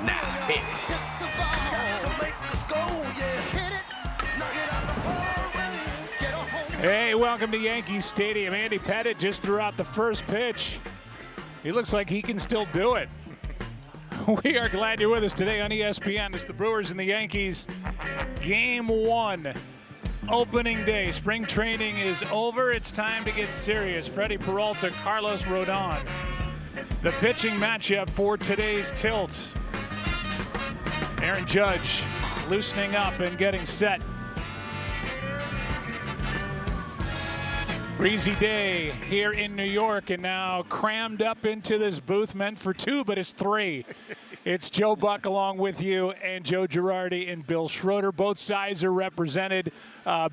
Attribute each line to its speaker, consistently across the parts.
Speaker 1: Now hit it.
Speaker 2: Hey, welcome to Yankee Stadium. Andy Pettitte just threw out the first pitch. He looks like he can still do it. We are glad you're with us today on ESPN. It's the Brewers and the Yankees. Game 1, opening day. Spring training is over. It's time to get serious. Freddie Peralta, Carlos Rodon. The pitching matchup for today's tilt. Aaron Judge loosening up and getting set. Breezy day here in New York, and now crammed up into this booth meant for 2, but it's 3. It's Joe Buck along with you, and Joe Girardi and Bill Schroeder. Both sides are represented.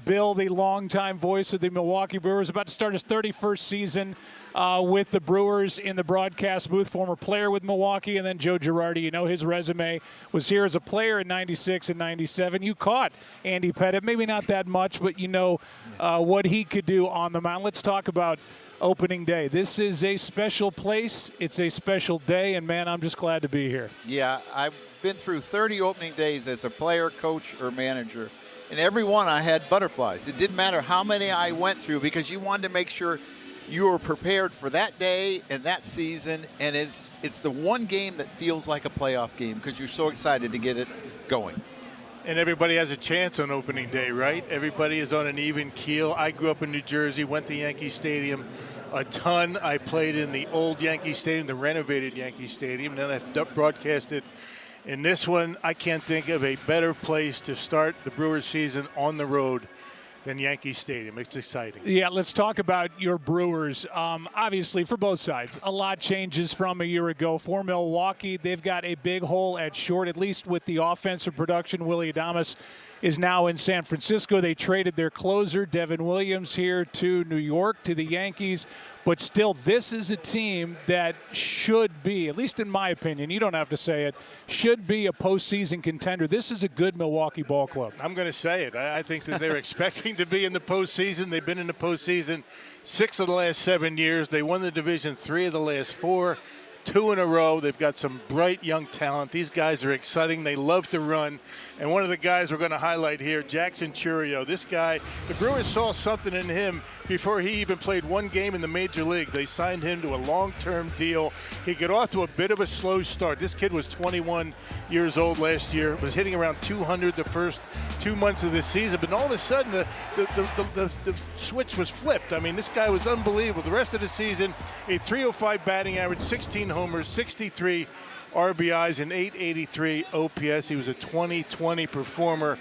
Speaker 2: Bill, the longtime voice of the Milwaukee Brewers, about to start his 31st season with the Brewers in the broadcast booth, former player with Milwaukee. And then Joe Girardi, you know his resume, was here as a player in 96 and 97. You caught Andy Pettitte, maybe not that much, but you know what he could do on the mound. Let's talk about opening day. This is a special place. It's a special day, and man, I'm just glad to be here.
Speaker 3: Yeah, I've been through 30 opening days as a player, coach, or manager. And every one I had butterflies. It didn't matter how many I went through because you wanted to make sure you were prepared for that day and that season. And it's the one game that feels like a playoff game because you're so excited to get it going.
Speaker 4: And everybody has a chance on opening day, right? Everybody is on an even keel. I grew up in New Jersey, went to Yankee Stadium a ton. I played in the old Yankee Stadium, the renovated Yankee Stadium. Then I broadcasted in this one. I can't think of a better place to start the Brewers season on the road than Yankee Stadium. It's exciting.
Speaker 2: Yeah, let's talk about your Brewers. Obviously, for both sides, a lot changes from a year ago. For Milwaukee, they've got a big hole at short, at least with the offensive production. Willy Adames is now in San Francisco. They traded their closer, Devin Williams, here to New York, to the Yankees. But still, this is a team that should be, at least in my opinion, you don't have to say it, should be a postseason contender. This is a good Milwaukee ball club.
Speaker 4: I'm going to say it. I think that they're expecting to be in the postseason. They've been in the postseason 6 of the last 7 years. They won the division 3 of the last 4. 2 in a row. They've got some bright young talent. These guys are exciting. They love to run. And one of the guys we're going to highlight here, Jackson Chourio. This guy, the Brewers saw something in him before he even played one game in the major league. They signed him to a long-term deal. He got off to a bit of a slow start. This kid was 21 years old last year, was hitting around 200 the first 2 months of this season, but all of a sudden the switch was flipped. I mean, this guy was unbelievable. The rest of the season, a 305 batting average, 16 homers, 63 RBIs, and 883 OPS. He was a 2020 performer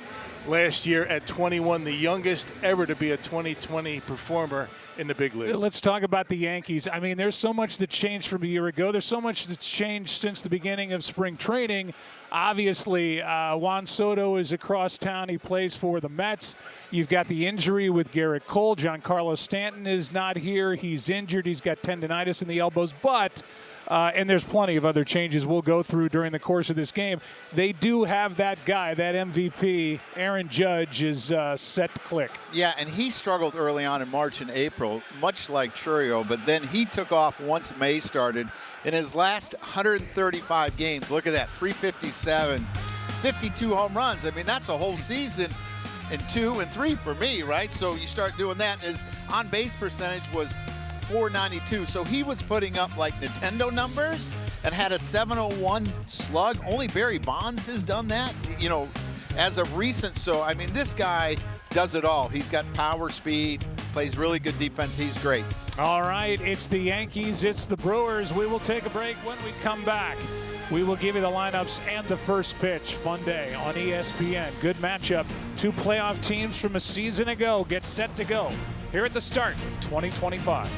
Speaker 4: last year at 21, the youngest ever to be a 2020 performer in the big league.
Speaker 2: Let's talk about the Yankees. I mean, there's so much that changed from a year ago. There's so much that's changed since the beginning of spring training. Obviously, Juan Soto is across town. He plays for the Mets. You've got the injury with Garrett Cole. Giancarlo Stanton is not here. He's injured. He's got tendonitis in the elbows. But and there's plenty of other changes we'll go through during the course of this game. They do have that guy, that MVP, Aaron Judge, is set to click.
Speaker 3: Yeah, and he struggled early on in March and April, much like Chourio, but then he took off once May started. In his last 135 games, look at that, 357, 52 home runs. I mean, that's a whole season in 2 and 3 for me, right? So you start doing that. His on-base percentage was .492, so he was putting up like Nintendo numbers and had a 701 slug. Only Barry Bonds has done that, you know, as of recent. So, I mean, this guy does it all. He's got power, speed, plays really good defense. He's great.
Speaker 2: All right, it's the Yankees, it's the Brewers. We will take a break. When we come back, we will give you the lineups and the first pitch. Fun day on ESPN. Good matchup. 2 playoff teams from a season ago get set to go here at the start of 2025.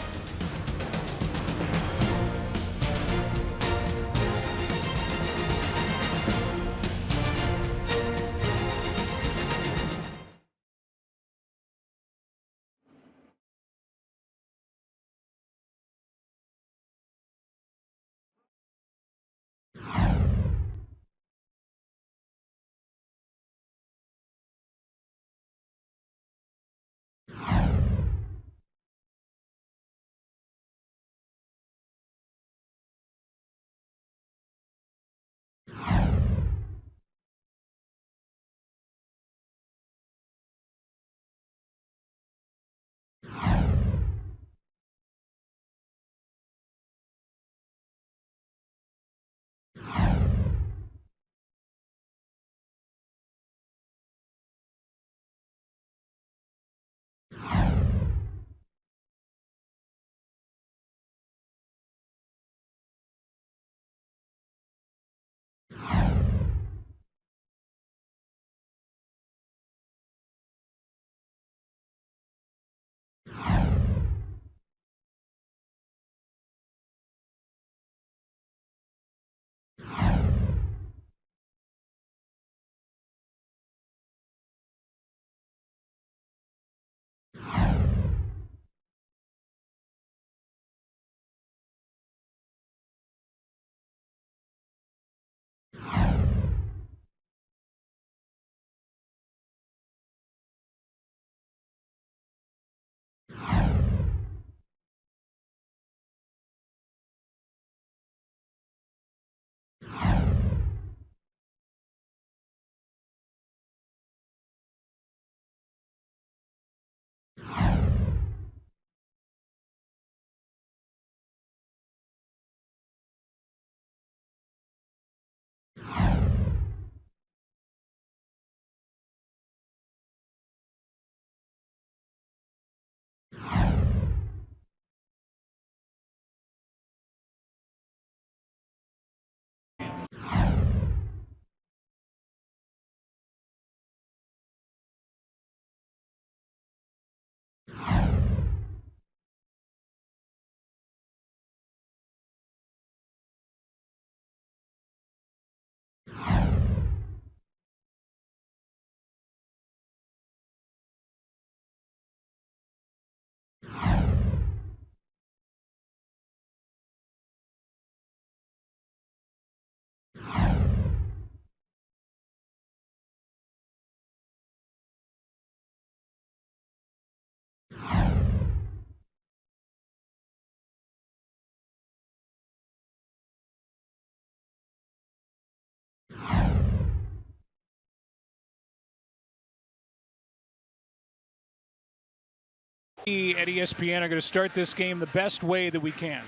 Speaker 2: We at ESPN are going to start this game the best way that we can,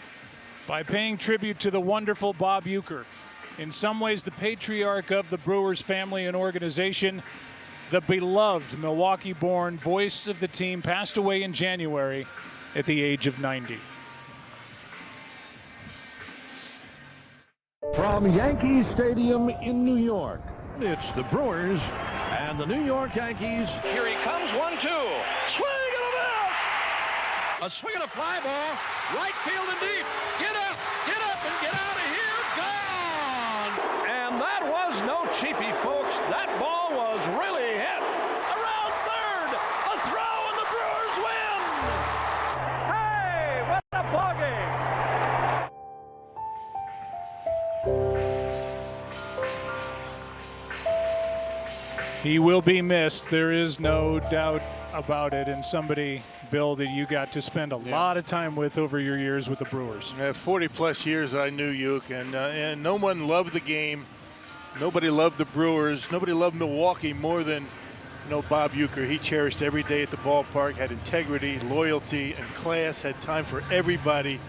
Speaker 2: by paying tribute to the wonderful Bob Uecker. In some ways, the patriarch of the Brewers family and organization, the beloved Milwaukee-born voice of the team, passed away in January at the age of 90.
Speaker 1: From Yankee Stadium in New York, it's the Brewers and the New York Yankees.
Speaker 5: Here he comes, 1-2. Swing and a miss!
Speaker 6: A swing and a fly ball, right field and deep. Get up, and get out of here. Gone!
Speaker 5: And that was no cheapie, folks. That ball was really hit. Around third, a throw, and the Brewers win! Hey, what a ball game!
Speaker 2: He will be missed. There is no doubt about it. And somebody, Bill, that you got to spend a lot of time with over your years with the Brewers.
Speaker 4: 40-plus years I knew Uke, and no one loved the game. Nobody loved the Brewers. Nobody loved Milwaukee more than Bob Uecker. He cherished every day at the ballpark, had integrity, loyalty, and class, had time for everybody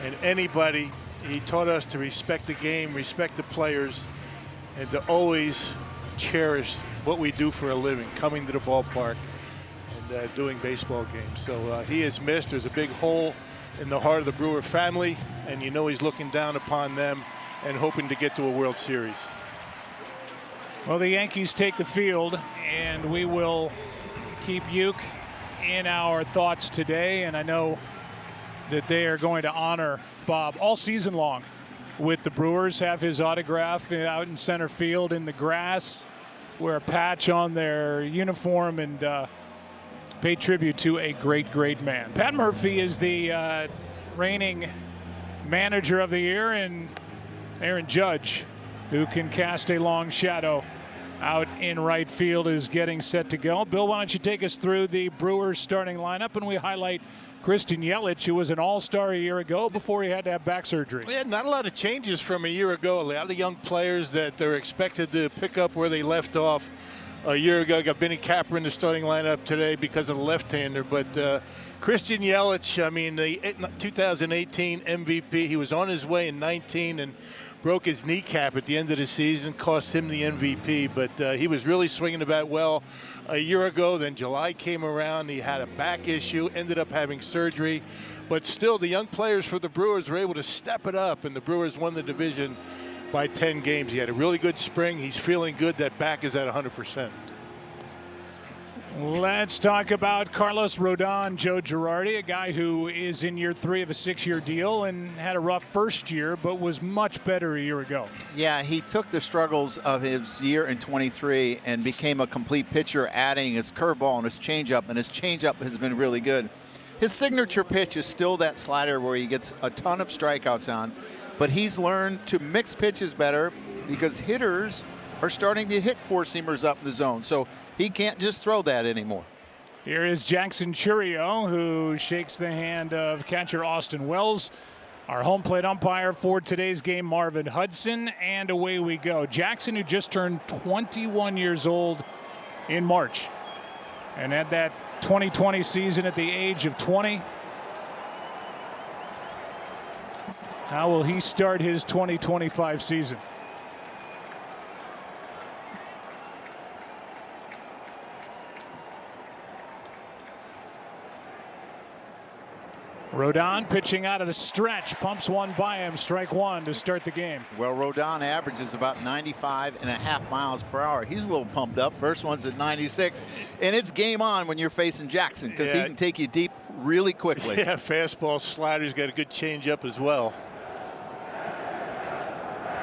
Speaker 4: and anybody. He taught us to respect the game, respect the players, and to always cherish what we do for a living, coming to the ballpark and doing baseball games. So he is missed. There's a big hole in the heart of the Brewer family, and he's looking down upon them and hoping to get to a World Series.
Speaker 2: Well, the Yankees take the field, and we will keep Uke in our thoughts today. And I know that they are going to honor Bob all season long with the Brewers, have his autograph out in center field in the grass, wear a patch on their uniform, and pay tribute to a great, great man. Pat Murphy is the reigning manager of the year, and Aaron Judge, who can cast a long shadow out in right field, is getting set to go. Bill, why don't you take us through the Brewers starting lineup, and we highlight Christian Yelich, who was an all-star a year ago before he had to have back surgery.
Speaker 4: Yeah, not a lot of changes from a year ago. A lot of young players that they're expected to pick up where they left off a year ago. Got Vinny Capra in the starting lineup today because of the left-hander. But Christian Yelich, the 2018 MVP, he was on his way in 19 and broke his kneecap at the end of the season, cost him the MVP. But he was really swinging the bat well a year ago. Then July came around, he had a back issue, ended up having surgery. But still, the young players for the Brewers were able to step it up, and the Brewers won the division by 10 games. He had a really good spring. He's feeling good. That back is at 100%.
Speaker 2: Let's talk about Carlos Rodon, Joe Girardi, a guy who is in year 3 of a 6-year deal and had a rough first year, but was much better a year ago.
Speaker 3: Yeah, he took the struggles of his year in 23 and became a complete pitcher, adding his curveball and his changeup, and his changeup has been really good. His signature pitch is still that slider where he gets a ton of strikeouts on, but he's learned to mix pitches better because hitters are starting to hit four-seamers up in the zone. So he can't just throw that anymore.
Speaker 2: Here is Jackson Chourio, who shakes the hand of catcher Austin Wells. Our home plate umpire for today's game, Marvin Hudson, and away we go. Jackson, who just turned 21 years old in March and had that 2020 season at the age of 20. How will he start his 2025 season? Rodon pitching out of the stretch, pumps one by him, strike one to start the game.
Speaker 3: Well, Rodon averages about 95.5 miles per hour. He's a little pumped up. First one's at 96, and it's game on when you're facing Jackson because he can take you deep really quickly.
Speaker 4: Yeah, fastball, slider. He's got a good changeup as well.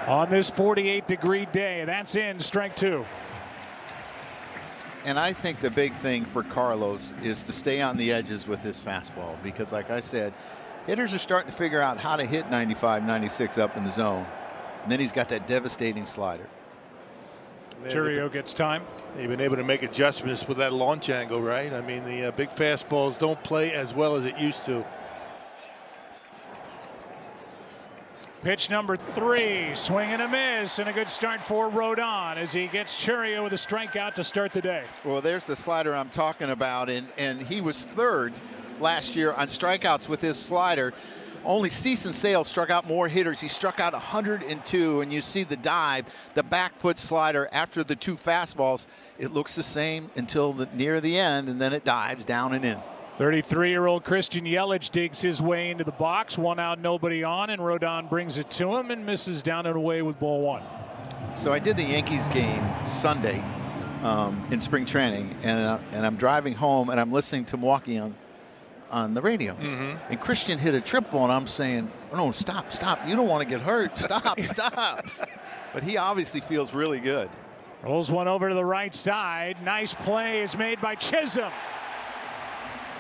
Speaker 2: On this 48-degree day, that's in, strike two.
Speaker 3: And I think the big thing for Carlos is to stay on the edges with his fastball because, like I said, hitters are starting to figure out how to hit 95, 96 up in the zone. And then he's got that devastating slider.
Speaker 2: Chourio gets time.
Speaker 4: They've been able to make adjustments with that launch angle, right? I mean, the big fastballs don't play as well as it used to.
Speaker 2: Pitch number 3, swing and a miss, and a good start for Rodon as he gets Chourio with a strikeout to start the day.
Speaker 3: Well, there's the slider I'm talking about, and he was third last year on strikeouts with his slider. Only Cease and Sale struck out more hitters. He struck out 102, and you see the dive, the back foot slider after the 2 fastballs. It looks the same until near the end, and then it dives down and in.
Speaker 2: 33-year-old Christian Yelich digs his way into the box. 1 out, nobody on, and Rodon brings it to him and misses down and away with ball 1.
Speaker 3: So I did the Yankees game Sunday in spring training, and I'm driving home, and I'm listening to Milwaukee on the radio. And Christian hit a triple, and I'm saying, oh, no, stop. You don't want to get hurt. Stop. But he obviously feels really good.
Speaker 2: Rolls one over to the right side. Nice play is made by Chisholm.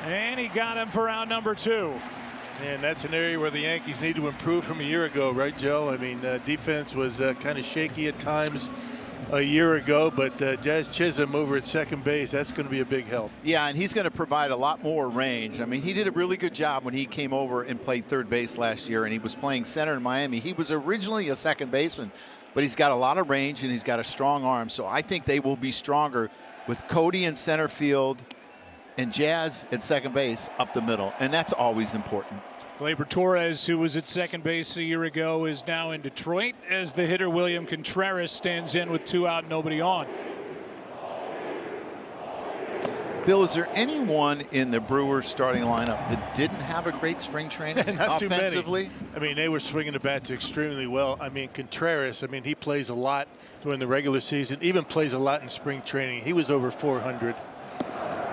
Speaker 2: And he got him for out number 2.
Speaker 4: And that's an area where the Yankees need to improve from a year ago, right, Joe? I mean, defense was kind of shaky at times a year ago, but Jazz Chisholm over at second base, that's going to be a big help.
Speaker 3: Yeah, and he's going to provide a lot more range. I mean, he did a really good job when he came over and played third base last year, and he was playing center in Miami. He was originally a second baseman, but he's got a lot of range and he's got a strong arm. So I think they will be stronger with Cody in center field and Jazz at second base up the middle, and that's always important.
Speaker 2: Gleyber Torres, who was at second base a year ago, is now in Detroit as the hitter William Contreras stands in with 2 out, nobody on.
Speaker 3: Bill, is there anyone in the Brewers starting lineup that didn't have a great spring training
Speaker 4: Not
Speaker 3: offensively?
Speaker 4: Too many. I mean, they were swinging the bats extremely well. I mean, Contreras, I mean, he plays a lot during the regular season, even plays a lot in spring training. He was over 400.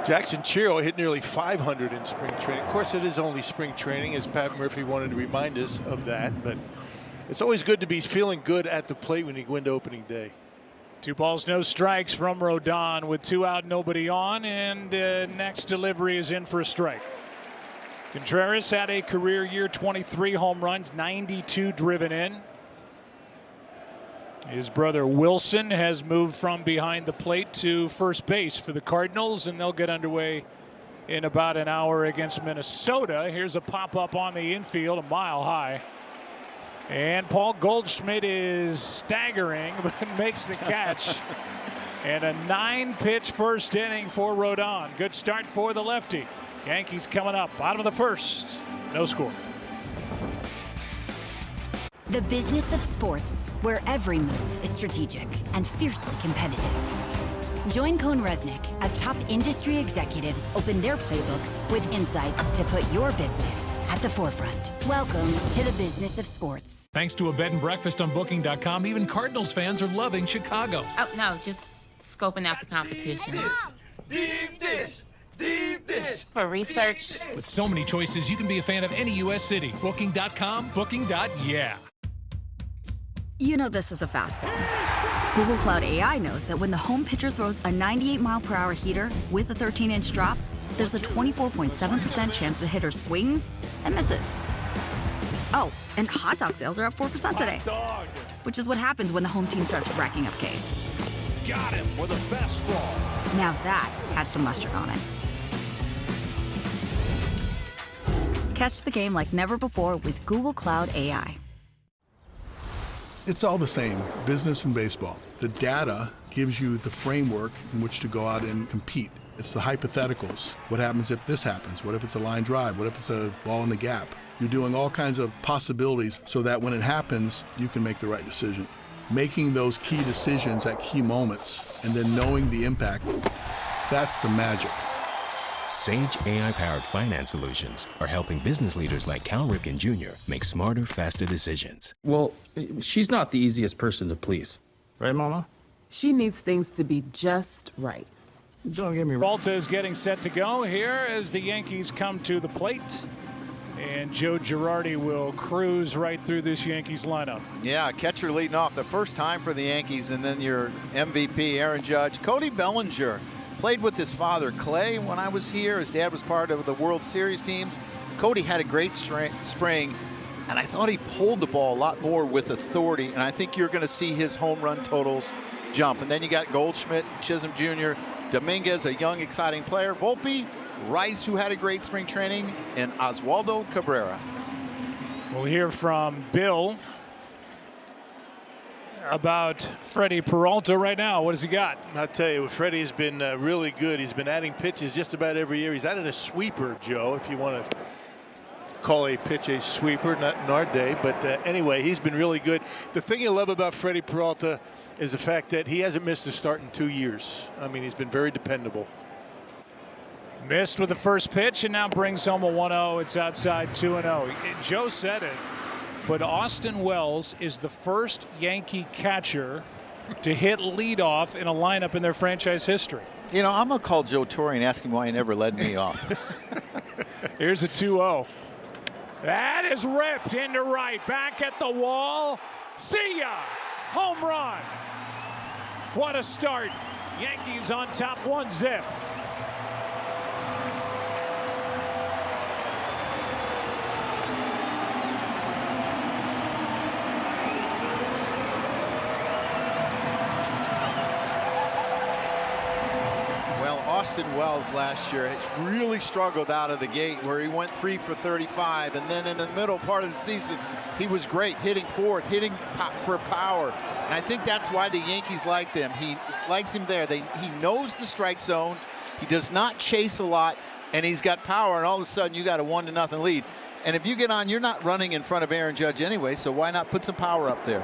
Speaker 4: Jackson Chiro hit nearly 500 in spring training. Of course, it is only spring training, as Pat Murphy wanted to remind us of that. But it's always good to be feeling good at the plate when you go into opening day.
Speaker 2: 2 balls, no strikes from Rodon with 2 out, nobody on, and next delivery is in for a strike. Contreras had a career year, 23 home runs, 92 driven in. His brother Wilson has moved from behind the plate to first base for the Cardinals, and they'll get underway in about an hour against Minnesota. Here's a pop-up on the infield, a mile high. And Paul Goldschmidt is staggering, but makes the catch. And a 9-pitch first inning for Rodon. Good start for the lefty. Yankees coming up, bottom of the first. No score.
Speaker 7: The business of sports, where every move is strategic and fiercely competitive. Join Cohn Resnick as top industry executives open their playbooks with insights to put your business at the forefront. Welcome to the business of sports.
Speaker 8: Thanks to a bed and breakfast on Booking.com, even Cardinals fans are loving Chicago.
Speaker 9: Oh, no, just scoping out the competition.
Speaker 6: Deep dish. Deep dish.
Speaker 9: For research.
Speaker 8: With so many choices, you can be a fan of any U.S. city. Booking.com, Booking.yeah.
Speaker 10: You know this is a fastball. Google Cloud AI knows that when the home pitcher throws a 98-mile-per-hour heater with a 13-inch drop, there's a 24.7% chance the hitter swings and misses. Oh, and hot dog sales are up 4% today. Which is what happens when the home team starts racking up Ks.
Speaker 1: Got him with a fastball.
Speaker 10: Now that had some mustard on it. Catch the game like never before with Google Cloud AI.
Speaker 11: It's all the same, business and baseball. The data gives you the framework in which to go out and compete. It's the hypotheticals. What happens if this happens? What if it's a line drive? What if it's a ball in the gap? You're doing all kinds of possibilities so that when it happens, you can make the right decision. Making those key decisions at key moments and then knowing the impact, that's the magic.
Speaker 12: Sage AI-powered finance solutions are helping business leaders like Cal Ripken Jr. make smarter, faster decisions.
Speaker 13: Well, she's not the easiest person to please. Right, Mama?
Speaker 14: She needs things to be just right.
Speaker 13: Don't get me wrong.
Speaker 2: Volta is getting set to go here as the Yankees come to the plate. And Joe Girardi will cruise right through this Yankees lineup.
Speaker 3: Yeah, catcher leading off the first time for the Yankees, and then your MVP, Aaron Judge. Cody Bellinger played with his father, Clay, when I was here. His dad was part of the World Series teams. Cody had a great spring, and I thought he pulled the ball a lot more with authority, and I think you're going to see his home run totals jump. And then you got Goldschmidt, Chisholm Jr., Dominguez, a young, exciting player, Volpe, Rice, who had a great spring training, and Oswaldo Cabrera.
Speaker 2: We'll hear from Bill about Freddie Peralta right now? What has he got?
Speaker 4: I'll tell you, Freddie's been really good. He's been adding pitches just about every year. He's added a sweeper, Joe, if you want to call a pitch a sweeper, not in our day. But anyway, he's been really good. The thing you love about Freddie Peralta is the fact that he hasn't missed a start in 2 years. I mean, he's been very dependable.
Speaker 2: Missed with the first pitch and now brings home a 1-0. It's outside 2-0. Joe said it, but Austin Wells is the first Yankee catcher to hit leadoff in a lineup in their franchise history.
Speaker 3: You know, I'm going to call Joe Torre and ask him why he never led me off.
Speaker 2: Here's a 2-0. That is ripped into right. Back at the wall. See ya. Home run. What a start. Yankees on top 1-0.
Speaker 3: Austin Wells last year has really struggled out of the gate, where he went 3 for 35, and then in the middle part of the season he was great, hitting fourth, hitting for power, and I think that's why the Yankees like them. He likes him there. He knows the strike zone, he does not chase a lot, and he's got power, and all of a sudden you got a 1-0 lead, and if you get on, you're not running in front of Aaron Judge anyway, so why not put some power up there?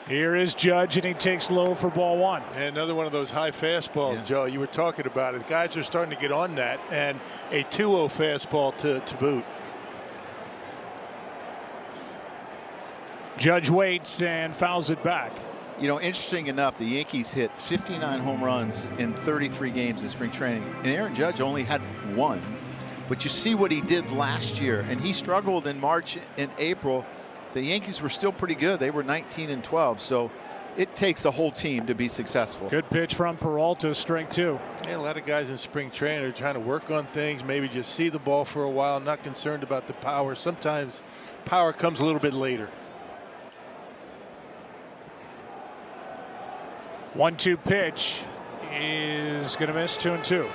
Speaker 2: Here is Judge, and he takes low for ball 1.
Speaker 4: And another one of those high fastballs, yeah. Joe, you were talking about it. Guys are starting to get on that, and a 2-0 fastball to boot.
Speaker 2: Judge waits and fouls it back.
Speaker 3: You know, interesting enough, the Yankees hit 59 home runs in 33 games in spring training, and Aaron Judge only had 1. But you see what he did last year, and he struggled in March and April. The Yankees were still pretty good. They were 19-12, so it takes a whole team to be successful.
Speaker 2: Good pitch from Peralta, strike 2.
Speaker 4: Yeah, a lot of guys in spring training are trying to work on things, maybe just see the ball for a while, not concerned about the power. Sometimes power comes a little bit later.
Speaker 2: 1-2 pitch is going to miss. 2-2.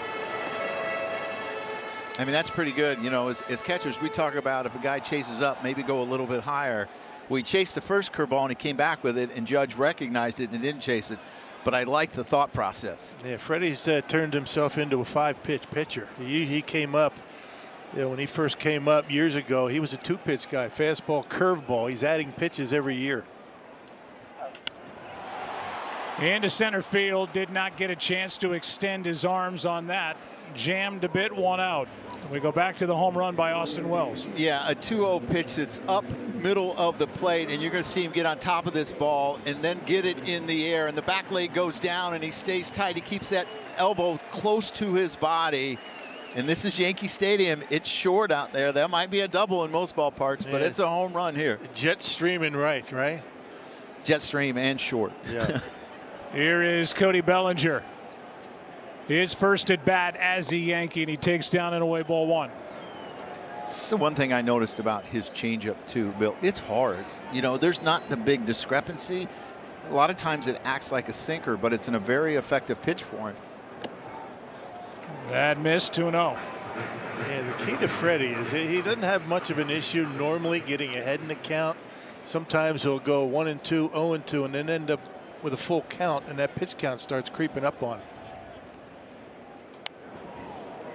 Speaker 3: I mean, that's pretty good. You know, as catchers, we talk about if a guy chases up, maybe go a little bit higher. We chased the first curveball and he came back with it, and Judge recognized it and didn't chase it. But I like the thought process.
Speaker 4: Yeah, Freddie's turned himself into a 5-pitch pitcher. He came up, you know, when he first came up years ago, he was a 2-pitch guy, fastball, curveball. He's adding pitches every year.
Speaker 2: Into center field, did not get a chance to extend his arms on that. Jammed a bit, 1 out. We go back to the home run by Austin Wells.
Speaker 3: Yeah, a 2-0 pitch that's up middle of the plate, and you're going to see him get on top of this ball and then get it in the air, and the back leg goes down and he stays tight. He keeps that elbow close to his body, and this is Yankee Stadium. It's short out there. That might be a double in most ballparks, but it's a home run here.
Speaker 4: Jet stream and right?
Speaker 3: Jet stream and short.
Speaker 4: Yeah.
Speaker 2: Here is Cody Bellinger. His first at bat as a Yankee, and he takes down and away ball 1.
Speaker 3: It's the one thing I noticed about his changeup too, Bill. It's hard. You know, there's not the big discrepancy. A lot of times it acts like a sinker, but it's in a very effective pitch for him.
Speaker 2: That missed. 2-0.
Speaker 4: Yeah, the key to Freddie is he doesn't have much of an issue normally getting ahead in the count. Sometimes he'll go 1-2, 0-2, and then end up with a full count, and that pitch count starts creeping up on him.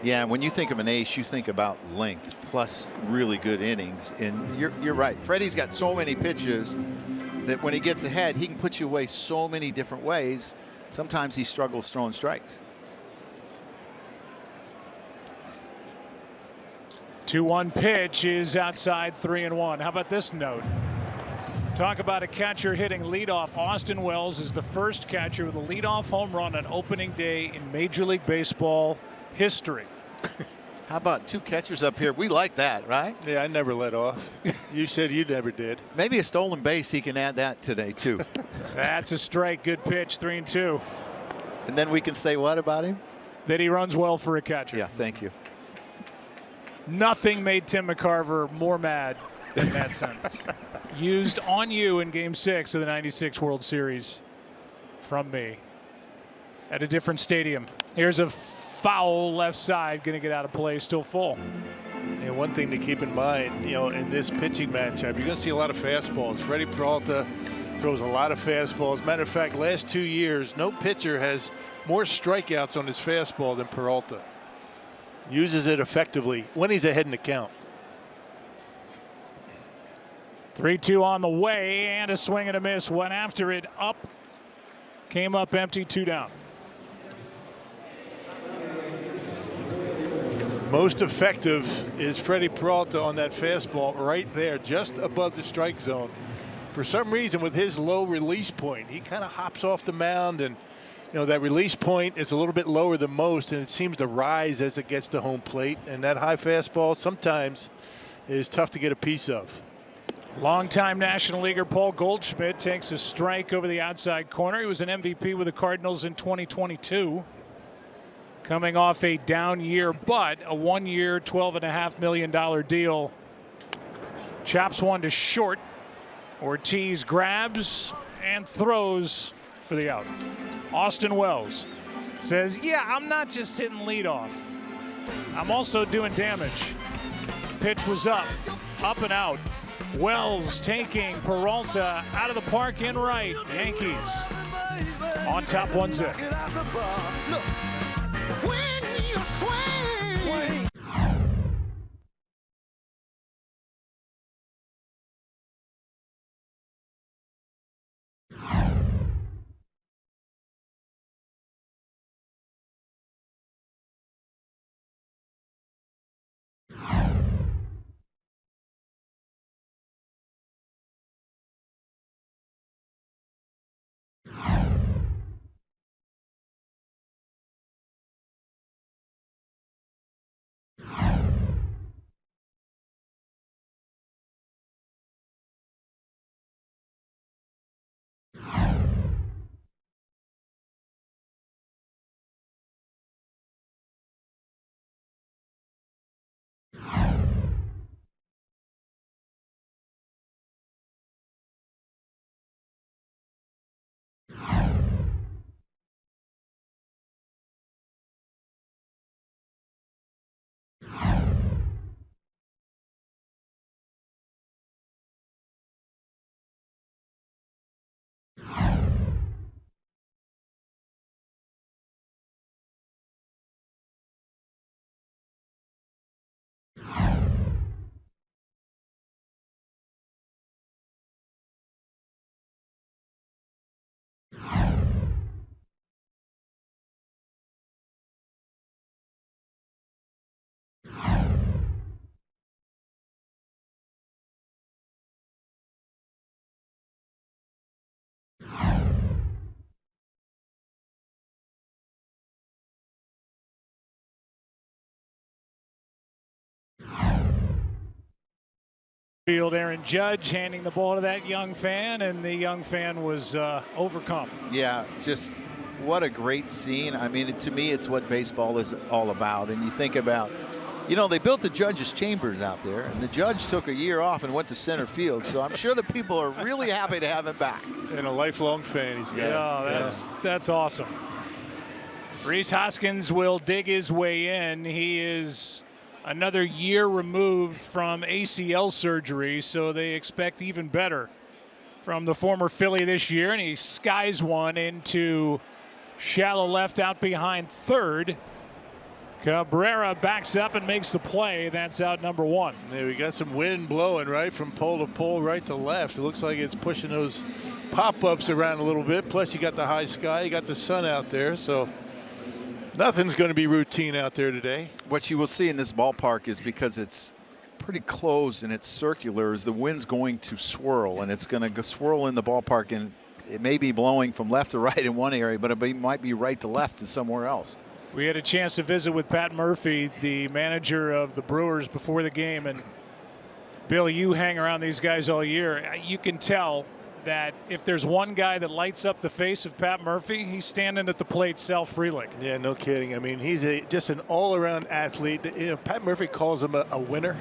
Speaker 3: Yeah, when you think of an ace, you think about length plus really good innings. And you're right. Freddie's got so many pitches that when he gets ahead, he can put you away so many different ways. Sometimes he struggles throwing strikes.
Speaker 2: 2-1 pitch is outside, 3-1. How about this note? Talk about a catcher hitting leadoff. Austin Wells is the first catcher with a leadoff home run on opening day in Major League Baseball history.
Speaker 3: How about 2 catchers up here? We like that, right?
Speaker 4: Yeah, I never let off. You said you never did.
Speaker 3: Maybe a stolen base. He can add that today too.
Speaker 2: That's a strike. Good pitch. 3-2.
Speaker 3: And then we can say what about him?
Speaker 2: That he runs well for a catcher.
Speaker 3: Yeah, thank you.
Speaker 2: Nothing made Tim McCarver more mad than that sentence. Used on you in Game 6 of the '96 World Series from me at a different stadium. Here's a foul left side, going to get out of play, still full.
Speaker 4: And one thing to keep in mind, you know, in this pitching matchup, you're going to see a lot of fastballs. Freddie Peralta Throws a lot of fastballs. Matter of fact, last 2 years, no pitcher has more strikeouts on his fastball than Peralta. Uses it effectively when he's ahead in the count.
Speaker 2: 3-2 on the way, and a swing and a miss. Went after it, up. Came up empty, 2 down.
Speaker 4: Most effective is Freddie Peralta on that fastball right there, just above the strike zone. For some reason, with his low release point, he kind of hops off the mound, and that release point is a little bit lower than most, and it seems to rise as it gets to home plate. And that high fastball sometimes is tough to get a piece of.
Speaker 2: Longtime National Leaguer Paul Goldschmidt takes a strike over the outside corner. He was an MVP with the Cardinals in 2022. Coming off a down year, but a 1-year, $12.5 million deal. Chops one to short. Ortiz grabs and throws for the out. Austin Wells says, yeah, I'm not just hitting leadoff. I'm also doing damage. Pitch was up and out. Wells taking Peralta out of the park in right. Yankees on top 1-0. Field, Aaron Judge handing the ball to that young fan, and the young fan was overcome.
Speaker 3: Yeah, just what a great scene. I mean, to me, it's what baseball is all about. And you think about, they built the Judge's chambers out there, and the Judge took a year off and went to center field. So I'm sure the people are really happy to have him back.
Speaker 4: And a lifelong fan he's got.
Speaker 2: Yeah, that's awesome. Rhys Hoskins will dig his way in. He is another year removed from ACL surgery, so they expect even better from the former Philly this year, and he skies one into shallow left out behind third. Cabrera backs up and makes the play. That's out number 1.
Speaker 4: Yeah, we got some wind blowing right from pole to pole, right to left. It looks like it's pushing those pop-ups around a little bit. Plus, you got the high sky, you got the sun out there, so nothing's going to be routine out there today.
Speaker 3: What you will see in this ballpark is, because it's pretty closed and it's circular, is the wind's going to swirl, and it's going to swirl in the ballpark, and it may be blowing from left to right in one area, but it might be right to left in somewhere else.
Speaker 2: We had a chance to visit with Pat Murphy, the manager of the Brewers, before the game, and Bill, you hang around these guys all year. You can tell that if there's one guy that lights up the face of Pat Murphy, he's standing at the plate, Sal Frelick.
Speaker 4: Yeah, no kidding. I mean, he's just an all-around athlete. Pat Murphy calls him a winner.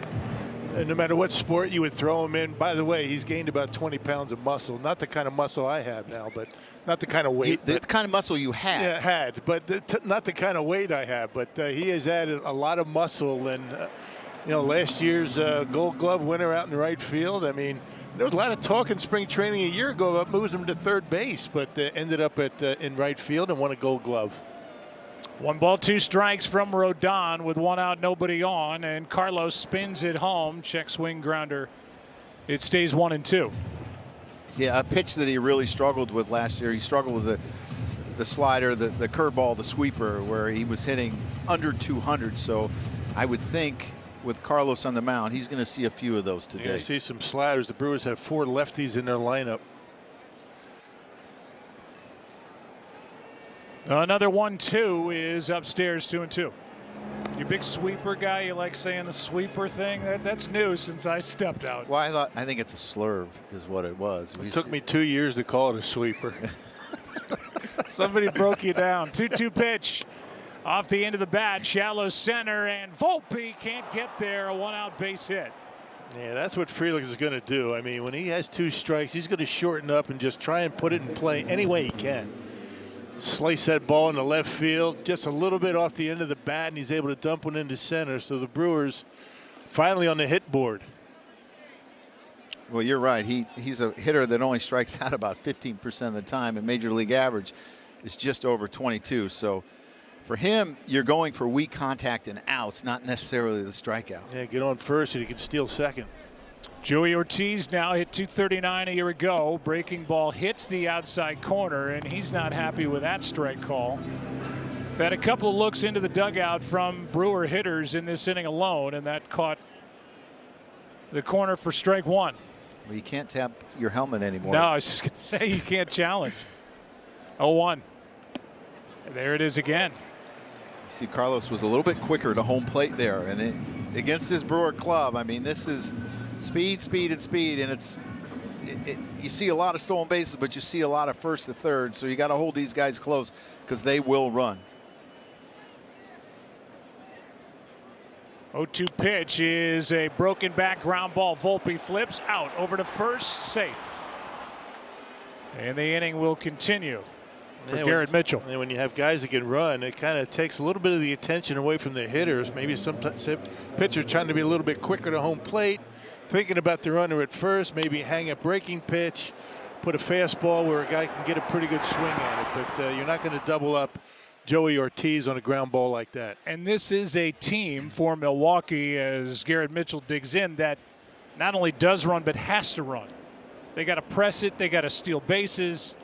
Speaker 4: And no matter what sport you would throw him in. By the way, he's gained about 20 pounds of muscle. Not the kind of muscle I have now, but not the kind of weight.
Speaker 3: The kind of muscle you had.
Speaker 4: Yeah, but not the kind of weight I have. But he has added a lot of muscle, and You know, last year's Gold Glove winner out in the right field. I mean, there was a lot of talk in spring training a year ago about moving him to third base, but ended up in right field and won a Gold Glove.
Speaker 2: 1-2 strikes from Rodon with 1 out, nobody on, and Carlos spins it home. Check swing grounder. It stays 1-2.
Speaker 3: Yeah, a pitch that he really struggled with last year. He struggled with the slider, the curveball, the sweeper, where he was hitting under 200. So I would think with Carlos on the mound, he's going to see a few of those today.
Speaker 4: You're going to see some sliders. The Brewers have 4 lefties in their lineup.
Speaker 2: Another 1-2 is upstairs, 2-2. You big sweeper guy, you like saying the sweeper thing? That's new since I stepped out.
Speaker 3: Well, I think it's a slurve is what it was.
Speaker 4: It took me 2 years to call it a sweeper.
Speaker 2: Somebody broke you down. 2-2 pitch off the end of the bat, shallow center, and Volpe can't get there. A 1-out base hit.
Speaker 4: Yeah, that's what Frelick is going to do. I mean, when he has 2 strikes, he's going to shorten up and just try and put it in play any way he can. Slice that ball into left field, just a little bit off the end of the bat, and he's able to dump one into center. So the Brewers finally on the hit board.
Speaker 3: Well, you're right. He's a hitter that only strikes out about 15% of the time, and major league average is just over 22. So for him, you're going for weak contact and outs, not necessarily the strikeout.
Speaker 4: Yeah, get on first and he can steal second.
Speaker 2: Joey Ortiz now hit 239 a year ago. Breaking ball hits the outside corner, and he's not happy with that strike call. Had a couple of looks into the dugout from Brewer hitters in this inning alone, and that caught the corner for strike 1.
Speaker 3: Well, you can't tap your helmet anymore.
Speaker 2: No, I was just going to say you can't challenge. 0-1. There it is again.
Speaker 3: You see, Carlos was a little bit quicker to home plate there, and against this Brewer club, I mean, this is speed, speed, and speed, and you see a lot of stolen bases, but you see a lot of first to third, so you got to hold these guys close because they will run.
Speaker 2: 0-2 pitch is a broken back ground ball. Volpe flips out over to first, safe. And the inning will continue for Garrett Mitchell.
Speaker 4: And when you have guys that can run, it kind of takes a little bit of the attention away from the hitters. Maybe sometimes pitcher trying to be a little bit quicker to home plate, thinking about the runner at first, maybe hang a breaking pitch, put a fastball where a guy can get a pretty good swing at it. But you're not going to double up Joey Ortiz on a ground ball like that.
Speaker 2: And this is a team for Milwaukee, as Garrett Mitchell digs in, that not only does run but has to run. They got to press it. They got to steal bases.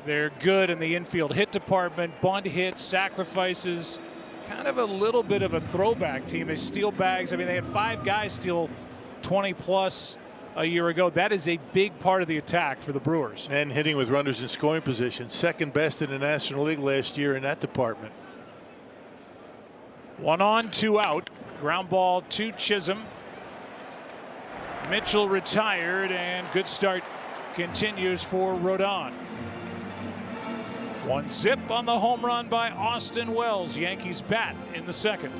Speaker 2: They're good in the infield hit department, bunt hits, sacrifices. Kind of a little bit of a throwback team. They steal bags. I mean, they had 5 guys steal 20 plus a year ago. That is a big part of the attack for the Brewers.
Speaker 4: And hitting with runners in scoring position, second best in the National League last year in that department.
Speaker 2: 1 on, 2 out. Ground ball to Chisholm. Mitchell retired, and good start continues for Rodon. 1-0 on the home run by Austin Wells. Yankees bat in the second.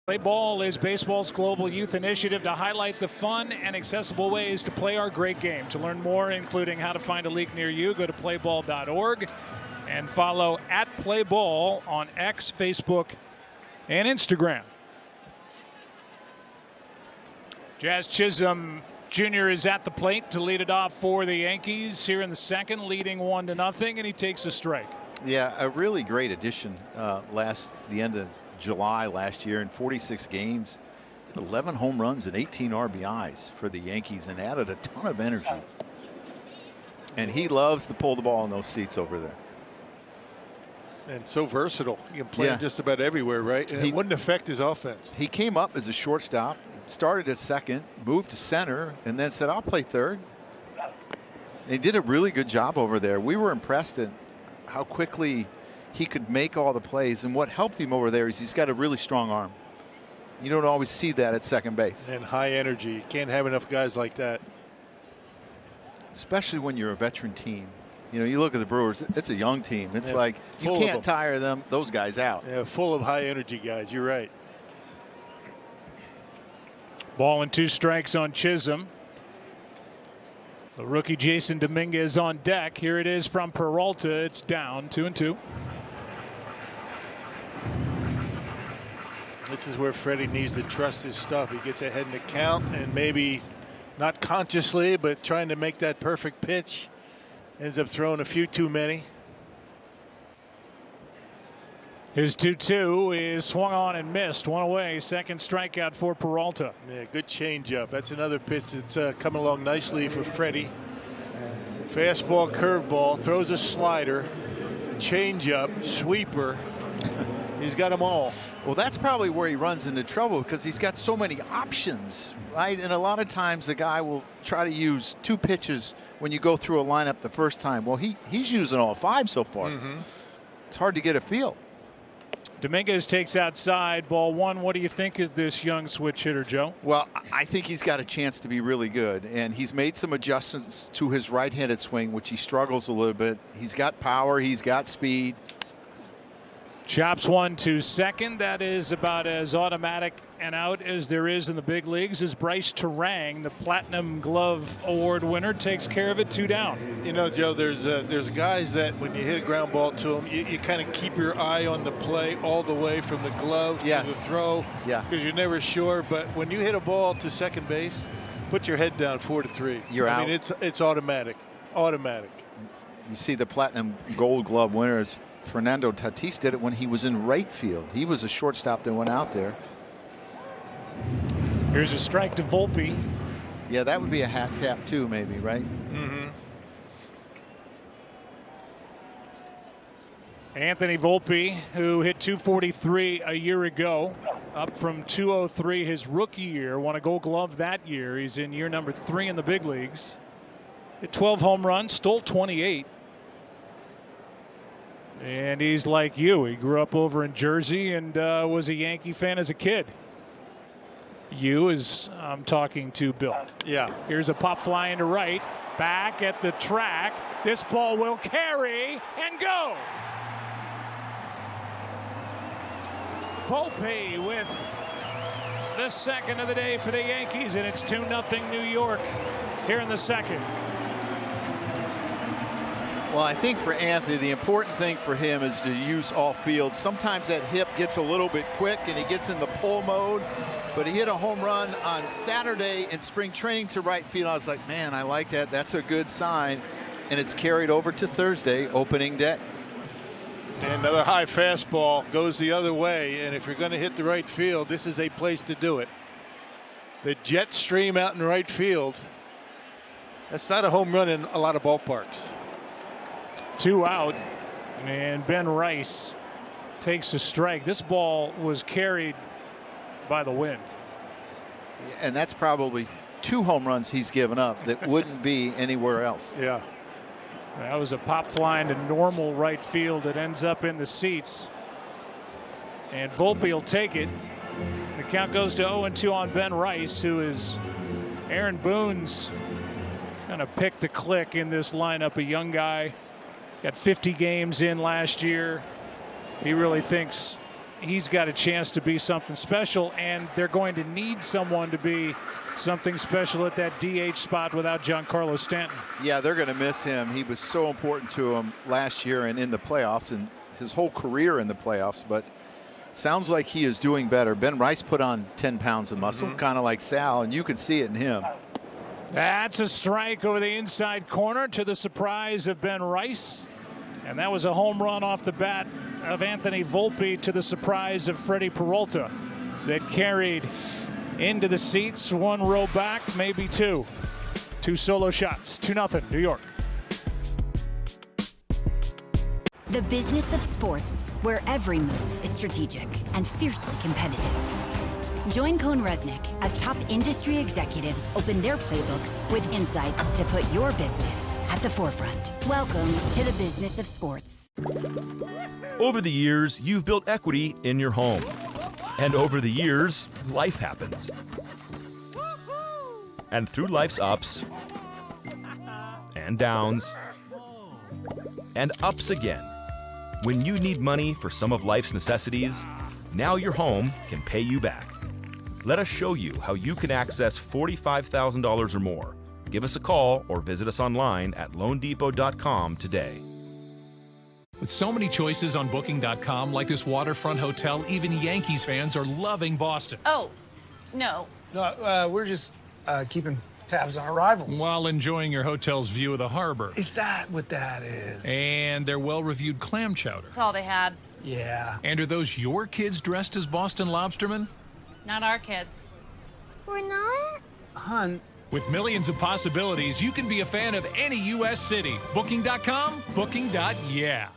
Speaker 2: Play Ball is baseball's global youth initiative to highlight the fun and accessible ways to play our great game. To learn more, including how to find a league near you, go to playball.org and follow @playball on X, Facebook, and Instagram. Jazz Chisholm Jr. is at the plate to lead it off for the Yankees here in the second, leading 1-0, and he takes a strike.
Speaker 3: Yeah, a really great addition the end of July last year in 46 games, 11 home runs and 18 RBIs for the Yankees, and added a ton of energy. And he loves to pull the ball in those seats over there.
Speaker 4: And so versatile. You can play him just about everywhere, right? And it wouldn't affect his offense.
Speaker 3: He came up as a shortstop, started at second, moved to center, and then said, I'll play third. And he did a really good job over there. We were impressed at how quickly he could make all the plays. And what helped him over there is he's got a really strong arm. You don't always see that at second base.
Speaker 4: And high energy. You can't have enough guys like that.
Speaker 3: Especially when you're a veteran team. You know, you look at the Brewers, it's a young team. It's like you
Speaker 4: Full
Speaker 3: can't tire those guys out.
Speaker 4: Yeah, full of high energy guys. You're right.
Speaker 2: Ball and 2 strikes on Chisholm. The rookie Jason Dominguez on deck. Here it is from Peralta. It's down 2-2.
Speaker 4: This is where Freddie needs to trust his stuff. He gets ahead in the count and maybe not consciously, but trying to make that perfect pitch. Ends up throwing a few too many.
Speaker 2: His 2-2 is swung on and missed. One away. Second strikeout for Peralta.
Speaker 4: Yeah, good changeup. That's another pitch that's coming along nicely for Freddie. Fastball, curveball, throws a slider, changeup, sweeper. He's got them all.
Speaker 3: Well, that's probably where he runs into trouble because he's got so many options, right? And a lot of times the guy will try to use 2 pitches when you go through a lineup the first time. Well, he's using all 5 so far. It's hard to get a feel.
Speaker 2: Dominguez takes outside, ball 1. What do you think of this young switch hitter, Joe?
Speaker 3: Well, I think he's got a chance to be really good, and he's made some adjustments to his right-handed swing, which he struggles a little bit. He's got power, he's got speed.
Speaker 2: Chops 1 to second. That is about as automatic and out as there is in the big leagues. As Bryce Terang, the Platinum Glove Award winner, takes care of it. 2 down.
Speaker 4: You know, Joe, there's guys that when you hit a ground ball to them, you kind of keep your eye on the play all the way from the glove to the throw.
Speaker 3: Yeah.
Speaker 4: Because you're never sure. But when you hit a ball to second base, put your head down 4-3.
Speaker 3: You're out.
Speaker 4: I mean, it's automatic. Automatic.
Speaker 3: You see the Platinum Gold Glove winners. Fernando Tatis did it when he was in right field. He was a shortstop that went out there.
Speaker 2: Here's a strike to Volpe.
Speaker 3: Yeah, that would be a hat tap too, maybe, right?
Speaker 2: Anthony Volpe, who hit .243 a year ago, up from .203 his rookie year, won a Gold Glove that year. He's in year number 3 in the big leagues. Hit 12 home runs, stole 28. And he's like you. He grew up over in Jersey and was a Yankee fan as a kid. You, as I'm talking to Bill.
Speaker 4: Yeah.
Speaker 2: Here's a pop fly into right. Back at the track. This ball will carry and go. Volpe with the second of the day for the Yankees, and it's 2-0 New York here in the second.
Speaker 3: Well, I think for Anthony, the important thing for him is to use all field. Sometimes that hip gets a little bit quick and he gets in the pull mode, but he hit a home run on Saturday in spring training to right field. I was like, man, I like that. That's a good sign. And it's carried over to Thursday, opening day.
Speaker 4: And another high fastball goes the other way, and if you're going to hit the right field, this is a place to do it. The jet stream out in right field, that's not a home run in a lot of ballparks.
Speaker 2: 2 out, and Ben Rice takes a strike. This ball was carried by the wind.
Speaker 3: And that's probably 2 home runs he's given up that wouldn't be anywhere else.
Speaker 4: Yeah.
Speaker 2: That was a pop fly into normal right field that ends up in the seats. And Volpe will take it. The count goes to 0-2 on Ben Rice, who is Aaron Boone's kind of pick to click in this lineup. A young guy, got 50 games in last year. He really thinks he's got a chance to be something special, and they're going to need someone to be something special at that DH spot without Giancarlo Stanton.
Speaker 3: Yeah, they're going to miss him. He was so important to him last year and in the playoffs and his whole career in the playoffs, but sounds like he is doing better. Ben Rice put on 10 pounds of muscle, kind of like Sal, and you can see it in him.
Speaker 2: That's a strike over the inside corner to the surprise of Ben Rice. And that was a home run off the bat of Anthony Volpe to the surprise of Freddie Peralta that carried into the seats, one row back, maybe two. Two solo shots, 2-0, New York.
Speaker 7: The business of sports, where every move is strategic and fiercely competitive. Join Cone Resnick as top industry executives open their playbooks with insights to put your business at the forefront. Welcome to the business of sports.
Speaker 15: Over the years, you've built equity in your home. And over the years, life happens. And through life's ups and downs and ups again, when you need money for some of life's necessities, now your home can pay you back. Let us show you how you can access $45,000 or more. Give us a call or visit us online at loandepot.com today.
Speaker 8: With so many choices on Booking.com, like this waterfront hotel, even Yankees fans are loving Boston.
Speaker 16: Oh, no.
Speaker 17: No, we're just keeping tabs on our rivals.
Speaker 8: While enjoying your hotel's view of the harbor.
Speaker 17: Is that what that is?
Speaker 8: And their well-reviewed clam chowder.
Speaker 16: That's all they had.
Speaker 17: Yeah.
Speaker 8: And are those your kids dressed as Boston lobstermen?
Speaker 16: Not our kids.
Speaker 18: We're not?
Speaker 17: Hun.
Speaker 8: With millions of possibilities, you can be a fan of any U.S. city. Booking.com, booking.yeah.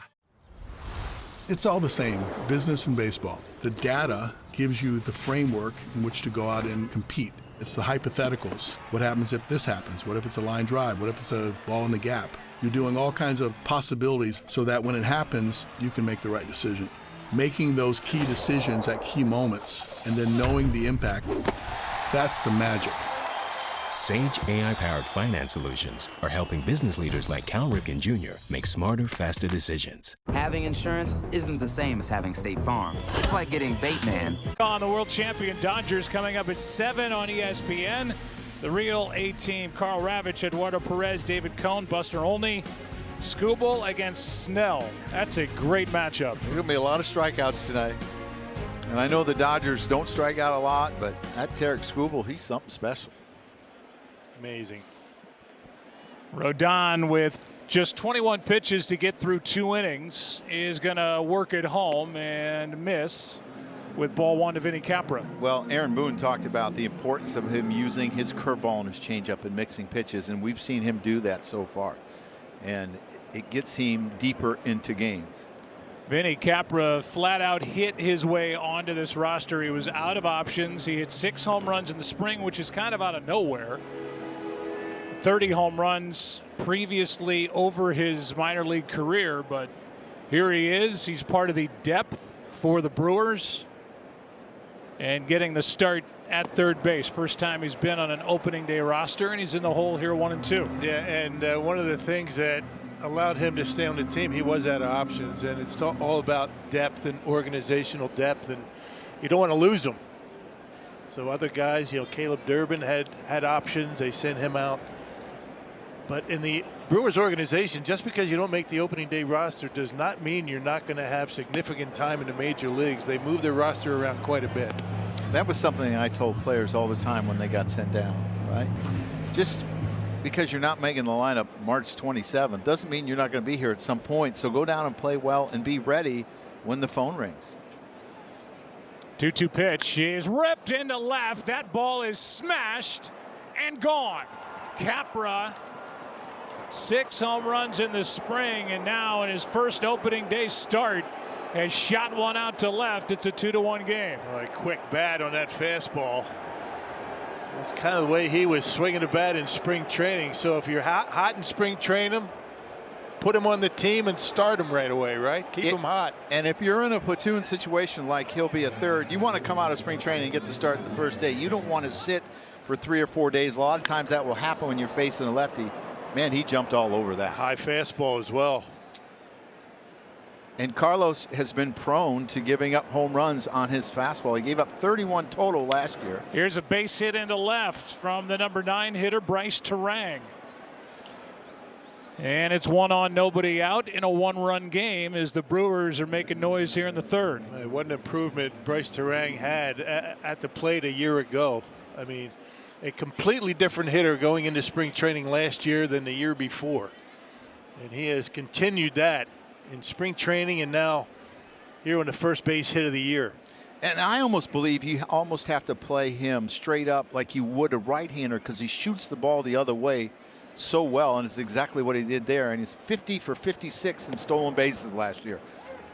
Speaker 11: It's all the same, business and baseball. The data gives you the framework in which to go out and compete. It's the hypotheticals. What happens if this happens? What if it's a line drive? What if it's a ball in the gap? You're doing all kinds of possibilities so that when it happens, you can make the right decision. Making those key decisions at key moments and then knowing the impact, that's the magic.
Speaker 12: Sage AI-powered finance solutions are helping business leaders like Cal Ripken Jr. make smarter, faster decisions.
Speaker 19: Having insurance isn't the same as having State Farm. It's like getting Bateman.
Speaker 2: On the world champion Dodgers coming up at 7 on ESPN. The real A-team, Carl Ravitch, Eduardo Perez, David Cone, Buster Olney, Skubal against Snell. That's a great matchup.
Speaker 3: There's going to be a lot of strikeouts tonight. And I know the Dodgers don't strike out a lot, but that Tarek Skubal, he's something special.
Speaker 4: Amazing.
Speaker 2: Rodon, with just 21 pitches to get through 2 innings, is going to work at home and miss with ball 1 to Vinny Capra.
Speaker 3: Well, Aaron Boone talked about the importance of him using his curveball and his changeup and mixing pitches, and we've seen him do that so far. And it gets him deeper into games.
Speaker 2: Vinny Capra flat out hit his way onto this roster. He was out of options. He hit 6 home runs in the spring, which is kind of out of nowhere. 30 home runs previously over his minor league career, but here he is. He's part of the depth for the Brewers and getting the start at third base. First time he's been on an opening day roster, and he's in the hole here 1 and 2.
Speaker 4: Yeah, and one of the things that allowed him to stay on the team, he was out of options, and it's all about depth and organizational depth, and you don't want to lose them. So other guys, Caleb Durbin had options. They sent him out. But in the Brewers organization, just because you don't make the opening day roster does not mean you're not going to have significant time in the major leagues. They move their roster around quite a bit.
Speaker 3: That was something I told players all the time when they got sent down, right? Just because you're not making the lineup March 27th doesn't mean you're not going to be here at some point. So go down and play well and be ready when the phone rings.
Speaker 2: 2-2 pitch is ripped into left. That ball is smashed and gone. Capra, 6 home runs in the spring, and now in his first opening day start has shot one out to left. It's a 2-1 game.
Speaker 4: A quick bat on that fastball. That's kind of the way he was swinging the bat in spring training. So if you're hot in spring training, put him on the team and start him right away, right? Keep him hot.
Speaker 3: And if you're in a platoon situation like he'll be a third, you want to come out of spring training and get the start the first day. You don't want to sit for 3 or 4 days. A lot of times that will happen when you're facing a lefty. Man, he jumped all over that.
Speaker 4: High fastball as well.
Speaker 3: And Carlos has been prone to giving up home runs on his fastball. He gave up 31 total last year.
Speaker 2: Here's a base hit into left from the number 9 hitter, Bryce Terang. And it's 1 on, nobody out in a 1-run game as the Brewers are making noise here in the third.
Speaker 4: What an improvement Bryce Terang had at the plate a year ago. I mean, a completely different hitter going into spring training last year than the year before. And he has continued that in spring training and now here on the first base hit of the year.
Speaker 3: And I almost believe you almost have to play him straight up like you would a right-hander because he shoots the ball the other way so well, and it's exactly what he did there. And he's 50 for 56 in stolen bases last year.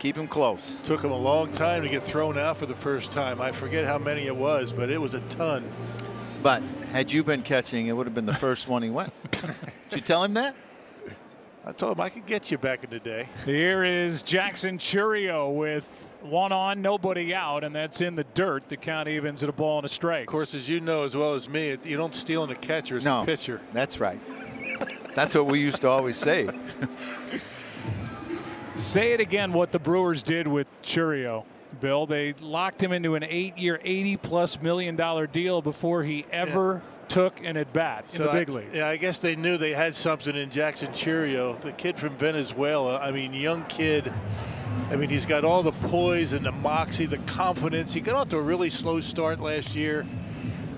Speaker 3: Keep him close.
Speaker 4: Took him a long time to get thrown out for the first time. I forget how many it was, but it was a ton.
Speaker 3: But had you been catching, it would have been the first one he went. Did you tell him that?
Speaker 4: I told him I could get you back in the day.
Speaker 2: Here is Jackson Churio with 1 on, nobody out, and that's in the dirt. The count evens at a ball and a strike.
Speaker 4: Of course, as you know as well as me, you don't steal in a catcher as a pitcher.
Speaker 3: That's right. That's what we used to always say.
Speaker 2: Say it again what the Brewers did with Churio, Bill. They locked him into an 8-year, $80+ million deal before he ever took an at-bat in the big league.
Speaker 4: I guess they knew they had something in Jackson Churio, the kid from Venezuela. I mean, young kid. I mean, he's got all the poise and the moxie, the confidence. He got off to a really slow start last year,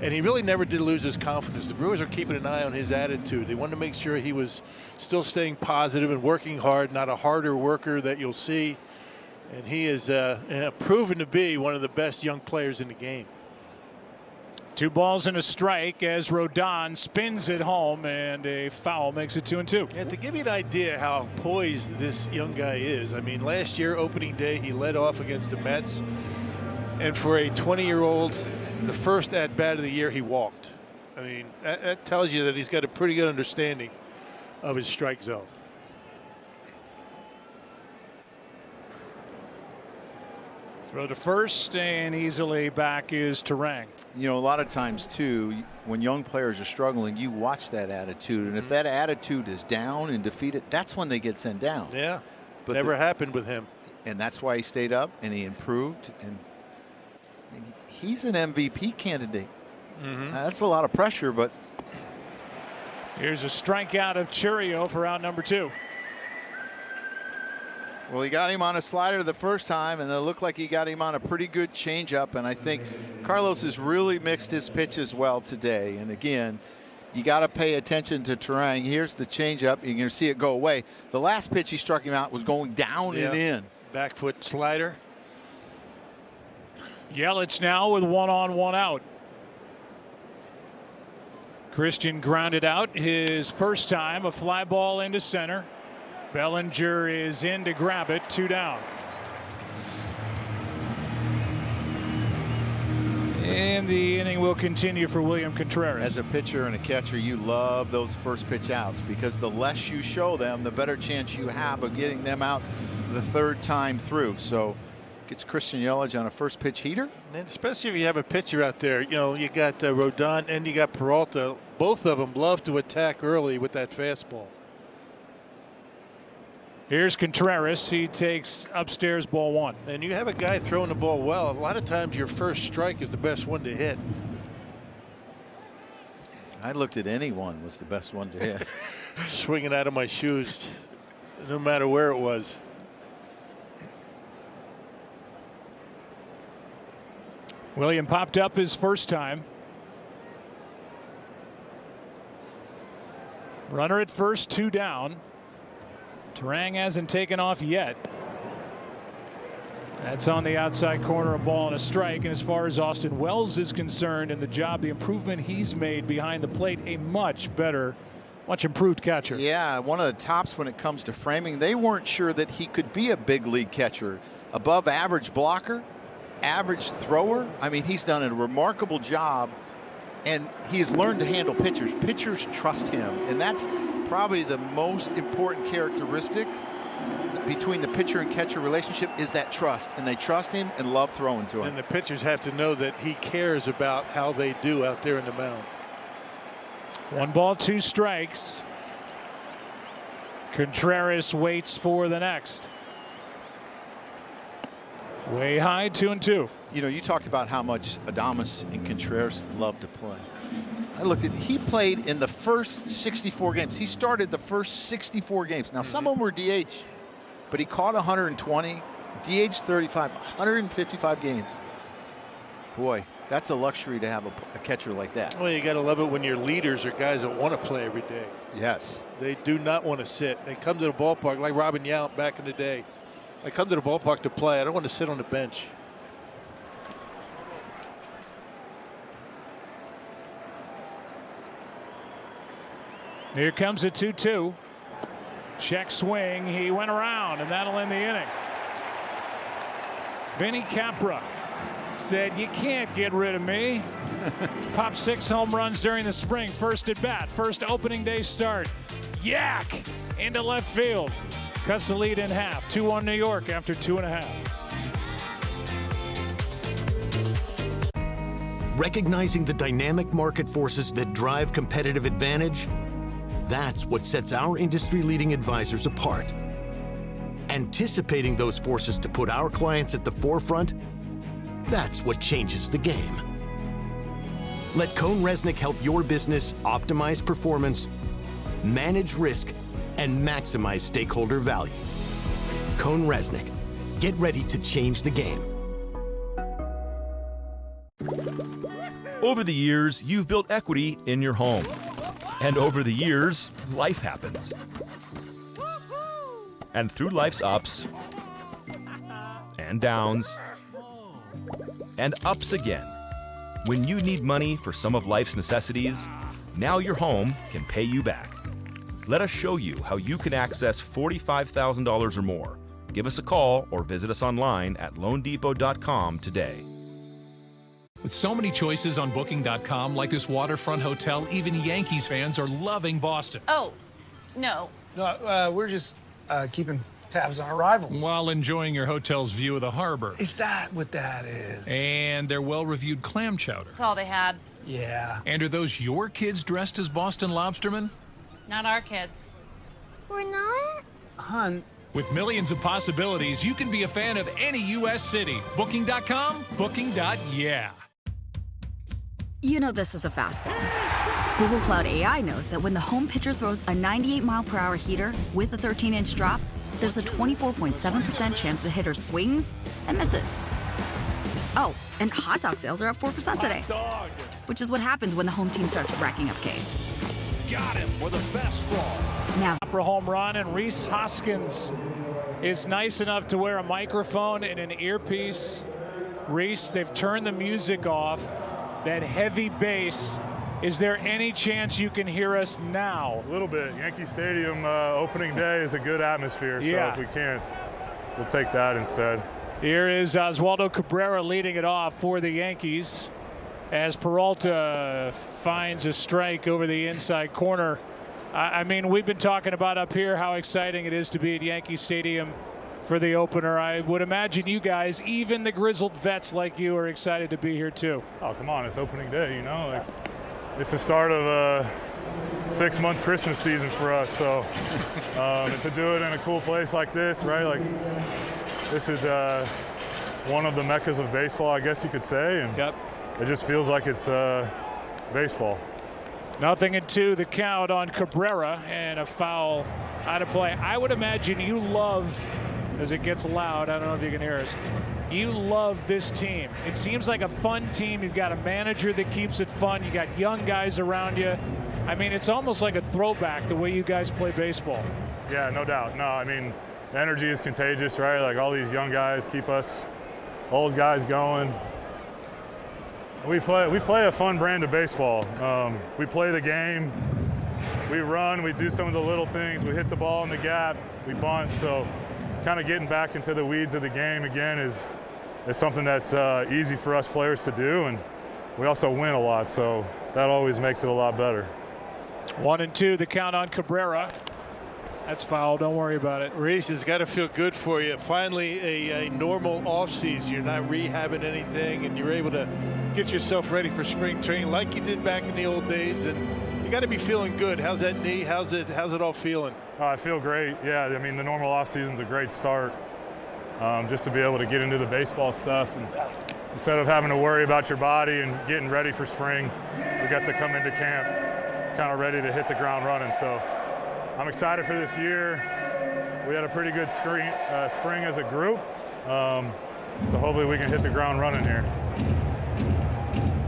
Speaker 4: and he really never did lose his confidence. The Brewers are keeping an eye on his attitude. They wanted to make sure he was still staying positive and working hard, not a harder worker that you'll see. And he is proven to be one of the best young players in the game.
Speaker 2: 2 balls and a strike as Rodon spins it home, and a foul makes it 2-2.
Speaker 4: Yeah, to give you an idea how poised this young guy is, I mean, last year, opening day, he led off against the Mets. And for a 20-year-old, the first at-bat of the year, he walked. I mean, that tells you that he's got a pretty good understanding of his strike zone.
Speaker 2: Throw to first, and easily back is Terang.
Speaker 3: You know, a lot of times, too, when young players are struggling, you watch that attitude. And if that attitude is down and defeated, that's when they get sent down.
Speaker 4: Yeah, but never happened with him.
Speaker 3: And that's why he stayed up and he improved. And I mean, he's an MVP candidate. That's a lot of pressure, but.
Speaker 2: Here's a strikeout of Churio for out number 2.
Speaker 3: Well, he got him on a slider the first time, and it looked like he got him on a pretty good changeup. And I think Carlos has really mixed his pitch as well today. And again, you got to pay attention to Terang. Here's the changeup. You're going to see it go away. The last pitch he struck him out was going down and in.
Speaker 4: Back foot slider.
Speaker 2: Yelich now with 1 on, 1 out. Christian grounded out his first time, a fly ball into center. Bellinger is in to grab it, 2 down. And the inning will continue for William Contreras.
Speaker 3: As a pitcher and a catcher, you love those first pitch outs because the less you show them, the better chance you have of getting them out the third time through. So gets Christian Yelich on a first pitch heater.
Speaker 4: And especially if you have a pitcher out there, you know, you got Rodon and you got Peralta. Both of them love to attack early with that fastball.
Speaker 2: Here's Contreras. He takes upstairs, ball 1.
Speaker 4: And you have a guy throwing the ball well. A lot of times your first strike is the best one to hit.
Speaker 3: I looked at any one was the best one to hit.
Speaker 4: Swinging out of my shoes, no matter where it was.
Speaker 2: William popped up his first time. Runner at first, 2 down. Terang hasn't taken off yet. That's on the outside corner, a ball and a strike. And as far as Austin Wells is concerned and the job, the improvement he's made behind the plate, a much better, much improved catcher.
Speaker 3: Yeah, one of the tops when it comes to framing. They weren't sure that he could be a big league catcher. Above average blocker, average thrower. I mean, he's done a remarkable job, and he has learned to handle pitchers. Pitchers trust him, and that's probably the most important characteristic between the pitcher and catcher relationship is that trust, and they trust him and love throwing to him.
Speaker 4: And the pitchers have to know that he cares about how they do out there in the mound.
Speaker 2: 1 ball, 2 strikes. Contreras waits for the next. Way high, 2-2.
Speaker 3: You know, you talked about how much Adames and Contreras love to play. I looked at, he played in the first 64 games. He started the first 64 games. Now, some of them were DH, but he caught 120, DH 35, 155 games. Boy, that's a luxury to have a catcher like that.
Speaker 4: Well, you got to love it when your leaders are guys that want to play every day.
Speaker 3: Yes.
Speaker 4: They do not want to sit. They come to the ballpark like Robin Yount back in the day. I come to the ballpark to play. I don't want to sit on the bench.
Speaker 2: Here comes a 2-2. Check swing. He went around, and that'll end the inning. Vinny Capra said, "You can't get rid of me." Popped 6 home runs during the spring. First at bat, first opening day start. Yak into left field. Cuts the lead in half. 2-1 New York after 2.5.
Speaker 20: Recognizing the dynamic market forces that drive competitive advantage, that's what sets our industry-leading advisors apart. Anticipating those forces to put our clients at the forefront, that's what changes the game. Let CohnReznick help your business optimize performance, manage risk, and maximize stakeholder value. CohnReznick, get ready to change the game.
Speaker 15: Over the years, you've built equity in your home. And over the years, life happens. And through life's ups and downs and ups again, when you need money for some of life's necessities, now your home can pay you back. Let us show you how you can access $45,000 or more. Give us a call or visit us online at loandepot.com today.
Speaker 8: With so many choices on Booking.com, like this waterfront hotel, even Yankees fans are loving Boston.
Speaker 16: Oh, no.
Speaker 17: No, we're just keeping tabs on our rivals.
Speaker 8: While enjoying your hotel's view of the harbor.
Speaker 17: Is that what that is?
Speaker 8: And their well-reviewed clam chowder.
Speaker 16: That's all they had.
Speaker 17: Yeah.
Speaker 8: And are those your kids dressed as Boston lobstermen?
Speaker 16: Not our kids.
Speaker 18: We're not?
Speaker 17: Hun.
Speaker 8: With millions of possibilities, you can be a fan of any U.S. city. Booking.com, booking.yeah.
Speaker 10: You know this is a fastball. Google Cloud AI knows that when the home pitcher throws a 98-mile-per-hour heater with a 13-inch drop, there's a 24.7% chance the hitter swings and misses. Oh, and hot dog sales are up 4% today. Which is what happens when the home team starts racking up Ks.
Speaker 2: Got him with a fastball.
Speaker 10: Now,
Speaker 2: for home run, and Rhys Hoskins is nice enough to wear a microphone and an earpiece. Rhys, they've turned the music off. That heavy bass. Is there any chance you can hear us now?
Speaker 21: A little bit. Yankee Stadium opening day is a good atmosphere, so if we can't, we'll take that instead.
Speaker 2: Here is Oswaldo Cabrera leading it off for the Yankees as Peralta finds a strike over the inside corner. I mean, we've been talking about up here how exciting it is to be at Yankee Stadium for the opener. I would imagine you guys, even the grizzled vets like you, are excited to be here too.
Speaker 21: Oh, come on, it's opening day, you know? Like, it's the start of a 6-month Christmas season for us, so and to do it in a cool place like this, right? Like, this is one of the meccas of baseball, I guess you could say, and it just feels like it's baseball.
Speaker 2: 0-2 the count on Cabrera, and a foul out of play. I would imagine you love, as it gets loud, I don't know if you can hear us, you love this team. It seems like a fun team. You've got a manager that keeps it fun. You got young guys around you. I mean, it's almost like a throwback the way you guys play baseball.
Speaker 21: Yeah, no doubt. No, I mean, the energy is contagious, right? Like, all these young guys keep us old guys going. We play a fun brand of baseball. We play the game. We run. We do some of the little things. We hit the ball in the gap. We bunt. So kind of getting back into the weeds of the game again is something that's easy for us players to do. And we also win a lot. So that always makes it a lot better.
Speaker 2: 1-2 the count on Cabrera. That's foul. Don't worry about it.
Speaker 4: Rhys, has got to feel good for you. Finally, a normal offseason. You're not rehabbing anything, and you're able to get yourself ready for spring training like you did back in the old days. And you got to be feeling good. How's that knee? How's it all feeling?
Speaker 21: I feel great. Yeah, I mean, the normal offseason's a great start. just to be able to get into the baseball stuff. And instead of having to worry about your body and getting ready for spring, we got to come into camp kind of ready to hit the ground running. So I'm excited for this year. We had a pretty good spring as a group, so hopefully we can hit the ground running here.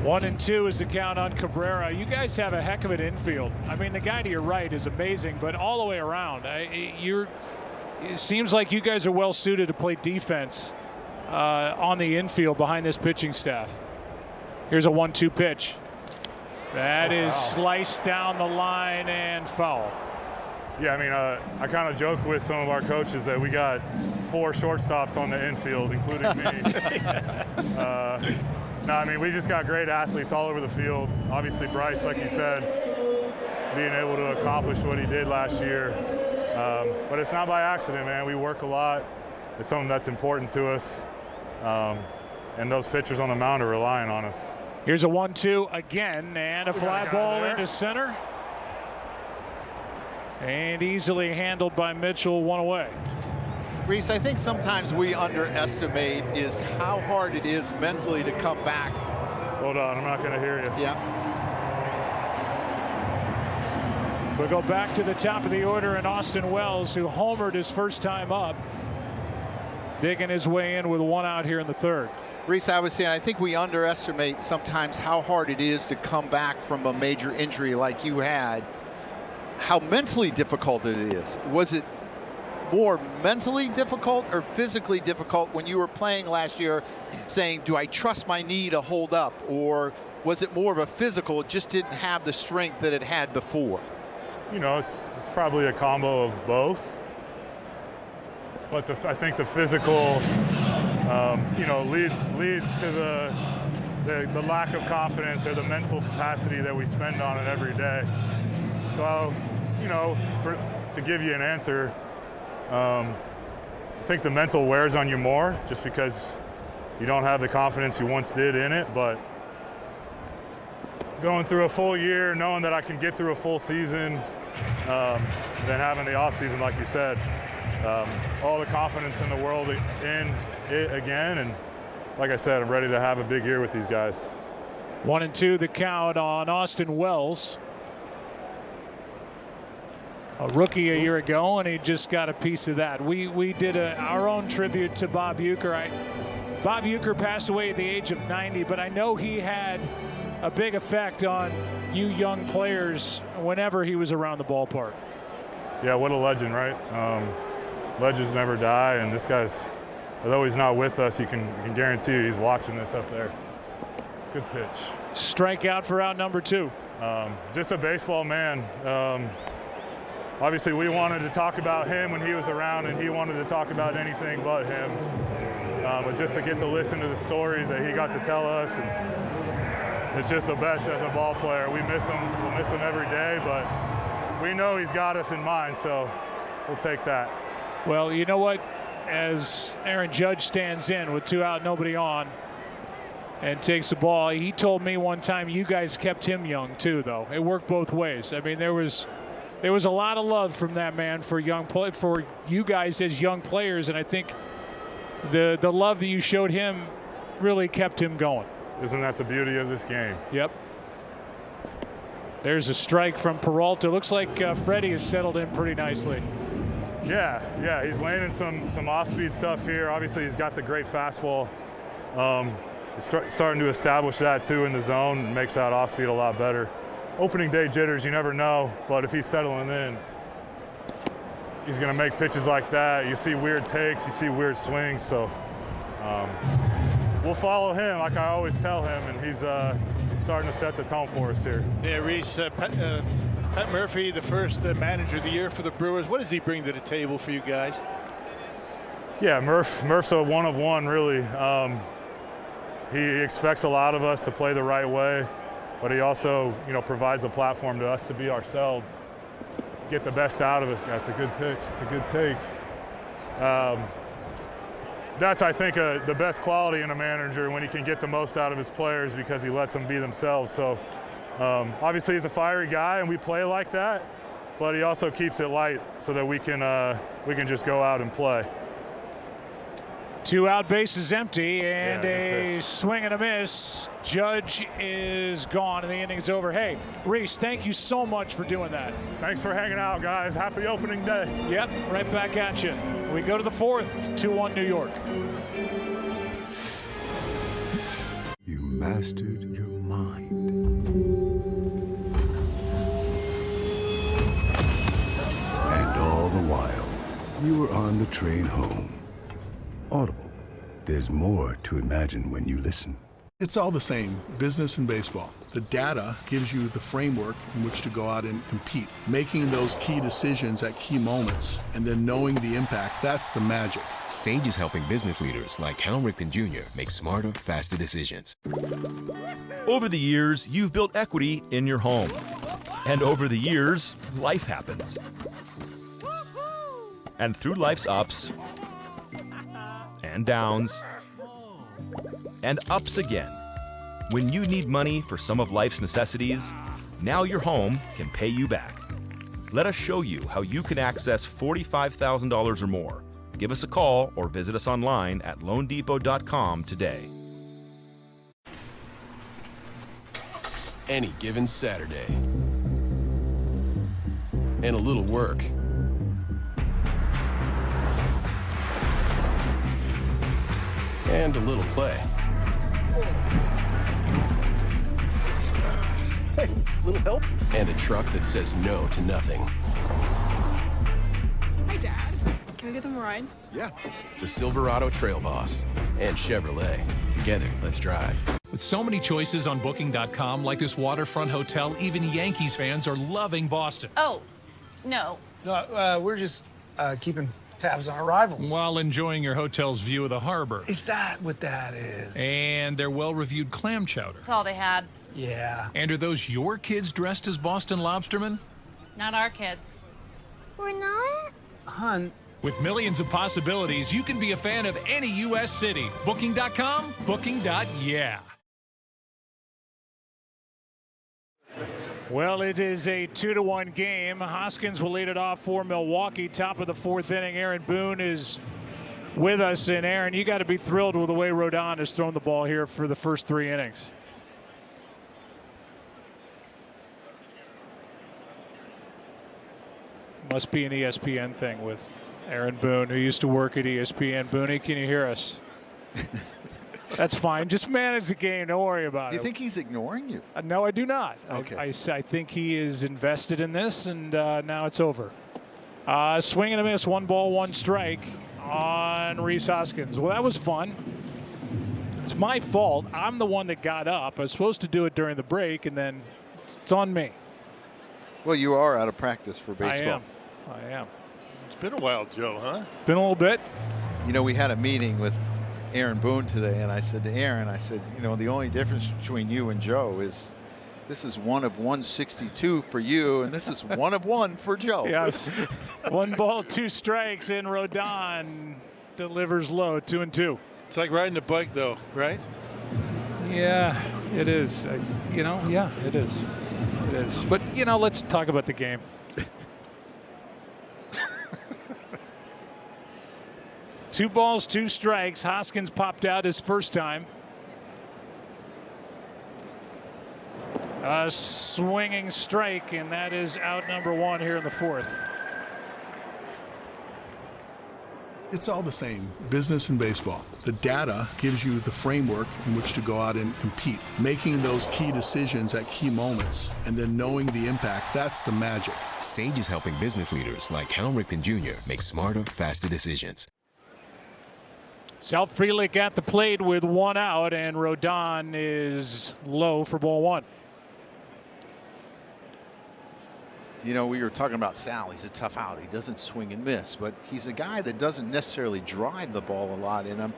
Speaker 2: 1-2 is the count on Cabrera. You guys have a heck of an infield. I mean, the guy to your right is amazing, but all the way around, it seems like you guys are well suited to play defense on the infield behind this pitching staff. Here's a 1-2 pitch. That is sliced down the line and foul.
Speaker 21: Yeah, I mean, I kind of joke with some of our coaches that we got 4 shortstops on the infield, including me. No, I mean, we just got great athletes all over the field. Obviously, Bryce, like you said, being able to accomplish what he did last year. But it's not by accident, man. We work a lot. It's something that's important to us. And those pitchers on the mound are relying on us.
Speaker 2: Here's a 1-2 again, and a fly ball into center. And easily handled by Mitchell, 1 away.
Speaker 3: Reese, I think sometimes we underestimate is how hard it is mentally to come back.
Speaker 21: Hold on, I'm not going to hear you.
Speaker 3: Yeah.
Speaker 2: We'll go back to the top of the order, and Austin Wells, who homered his first time up, digging his way in with 1 out here in the 3rd.
Speaker 3: Reese, I was saying, I think we underestimate sometimes how hard it is to come back from a major injury like you had, how mentally difficult it is. Was it more mentally difficult or physically difficult when you were playing last year, saying, do I trust my knee to hold up? Or was it more of a physical, it just didn't have the strength that it had before?
Speaker 21: You know, it's probably a combo of both. But I think the physical, you know, leads to the lack of confidence or the mental capacity that we spend on it every day. So, you know, to give you an answer, I think the mental wears on you more just because you don't have the confidence you once did in it. But going through a full year, knowing that I can get through a full season, then having the off season, like you said, all the confidence in the world in it again. And like I said, I'm ready to have a big year with these guys.
Speaker 2: 1-2 the count on Austin Wells. A rookie a year ago, and he just got a piece of that. We did our own tribute to Bob Uecker. Bob Uecker passed away at the age of 90, but I know he had a big effect on you young players whenever he was around the ballpark.
Speaker 21: Yeah, what a legend, right? Legends never die, and this guy's, although he's not with us, you can guarantee you he's watching this up there. Good pitch.
Speaker 2: Strikeout for out number 2.
Speaker 21: Just a baseball man. Obviously, we wanted to talk about him when he was around, and he wanted to talk about anything but him. But just to get to listen to the stories that he got to tell us, and it's just the best as a ball player. We miss him. We'll miss him every day, but we know he's got us in mind, so we'll take that.
Speaker 2: Well, you know what? As Aaron Judge stands in with 2 out, nobody on, and takes the ball, he told me one time you guys kept him young too, though. It worked both ways. I mean, there was a lot of love from that man for you guys as young players, and I think the love that you showed him really kept him going.
Speaker 21: Isn't that the beauty of this game?
Speaker 2: Yep. There's a strike from Peralta. Looks like Freddie has settled in pretty nicely.
Speaker 21: Yeah, he's landing some off-speed stuff here. Obviously, he's got the great fastball. He's starting to establish that too in the zone, and makes that off-speed a lot better. Opening day jitters, you never know, but if he's settling in, he's going to make pitches like that. You see weird takes, you see weird swings, so we'll follow him like I always tell him, and he's starting to set the tone for us here.
Speaker 4: Yeah, Reese, Pat Murphy, the first manager of the year for the Brewers. What does he bring to the table for you guys?
Speaker 21: Yeah, Murph's a one of one, really. He expects a lot of us to play the right way, but he also, provides a platform to us to be ourselves, get the best out of us. That's a good pitch. It's a good take. That's, I think, the best quality in a manager, when he can get the most out of his players because he lets them be themselves. So obviously he's a fiery guy, and we play like that, but he also keeps it light so that we can just go out and play.
Speaker 2: 2 out, bases empty, and a swing and a miss. Judge is gone, and the inning's over. Hey, Reese, thank you so much for doing that.
Speaker 21: Thanks for hanging out, guys. Happy opening day.
Speaker 2: Yep, right back at you. We go to the 4th, 2-1 New York.
Speaker 5: You mastered your mind. And all the while, you were on the train home. Audible. There's more to imagine when you listen.
Speaker 11: It's all the same, business and baseball. The data gives you the framework in which to go out and compete. Making those key decisions at key moments and then knowing the impact, that's the magic.
Speaker 12: Sage is helping business leaders like Cal Ripken Jr. make smarter, faster decisions.
Speaker 15: Over the years, you've built equity in your home. And over the years, life happens. And through life's ups and downs and ups again, when you need money for some of life's necessities, now your home can pay you back. Let us show you how you can access $45,000 or more. Give us a call or visit us online at loandepot.com today.
Speaker 22: Any given Saturday. And a little work. And a little play. Hey, little help? And a truck that says no to nothing.
Speaker 23: Hi, Dad. Can I get them a ride?
Speaker 22: Yeah. The Silverado Trail Boss and Chevrolet. Together, let's drive.
Speaker 8: With so many choices on Booking.com, like this waterfront hotel, even Yankees fans are loving Boston.
Speaker 16: Oh, no.
Speaker 17: No, we're just keeping tabs on arrivals.
Speaker 8: While enjoying your hotel's view of the harbor.
Speaker 17: Is that what that is?
Speaker 8: And their well-reviewed clam chowder.
Speaker 16: That's all they had.
Speaker 17: Yeah.
Speaker 8: And are those your kids dressed as Boston lobstermen?
Speaker 16: Not our kids.
Speaker 18: We're not?
Speaker 17: Hun.
Speaker 8: With millions of possibilities, you can be a fan of any U.S. city. Booking.com, booking.yeah.
Speaker 2: Well, it is a 2-1 game. Hoskins will lead it off for Milwaukee. Top of the 4th inning, Aaron Boone is with us. And Aaron, you got to be thrilled with the way Rodon has thrown the ball here for the first 3 innings. Must be an ESPN thing with Aaron Boone, who used to work at ESPN. Booney, can you hear us? That's fine. Just manage the game. Don't worry about it.
Speaker 3: Do you think he's ignoring you?
Speaker 2: No, I do not.
Speaker 3: Okay.
Speaker 2: I think he is invested in this, and now it's over. Swing and a miss, 1 ball, 1 strike on Rhys Hoskins. Well, that was fun. It's my fault. I'm the one that got up. I was supposed to do it during the break, and then it's on me.
Speaker 3: Well, you are out of practice for baseball.
Speaker 2: I am.
Speaker 4: It's been a while, Joe, huh?
Speaker 2: Been a little bit.
Speaker 3: You know, we had a meeting with Aaron Boone today, and I said to Aaron, you know, the only difference between you and Joe is this is 1 of 162 for you, and this is 1 of 1 for Joe.
Speaker 2: Yes. 1 ball, 2 strikes, and Rodon delivers low, 2-2.
Speaker 4: It's like riding a bike, though, right?
Speaker 2: Yeah, it is. You know, yeah, it is. It is. But, you know, let's talk about the game. Two balls, 2 strikes. Hoskins popped out his first time. A swinging strike, and that is out number 1 here in the 4th.
Speaker 11: It's all the same, business and baseball. The data gives you the framework in which to go out and compete. Making those key decisions at key moments and then knowing the impact, that's the magic.
Speaker 12: Sage is helping business leaders like Cal Ripken Jr. make smarter, faster decisions.
Speaker 2: Sal Frelick at the plate with 1 out, and Rodon is low for ball 1.
Speaker 3: You know, we were talking about Sal. He's a tough out. He doesn't swing and miss, but he's a guy that doesn't necessarily drive the ball a lot. And I'm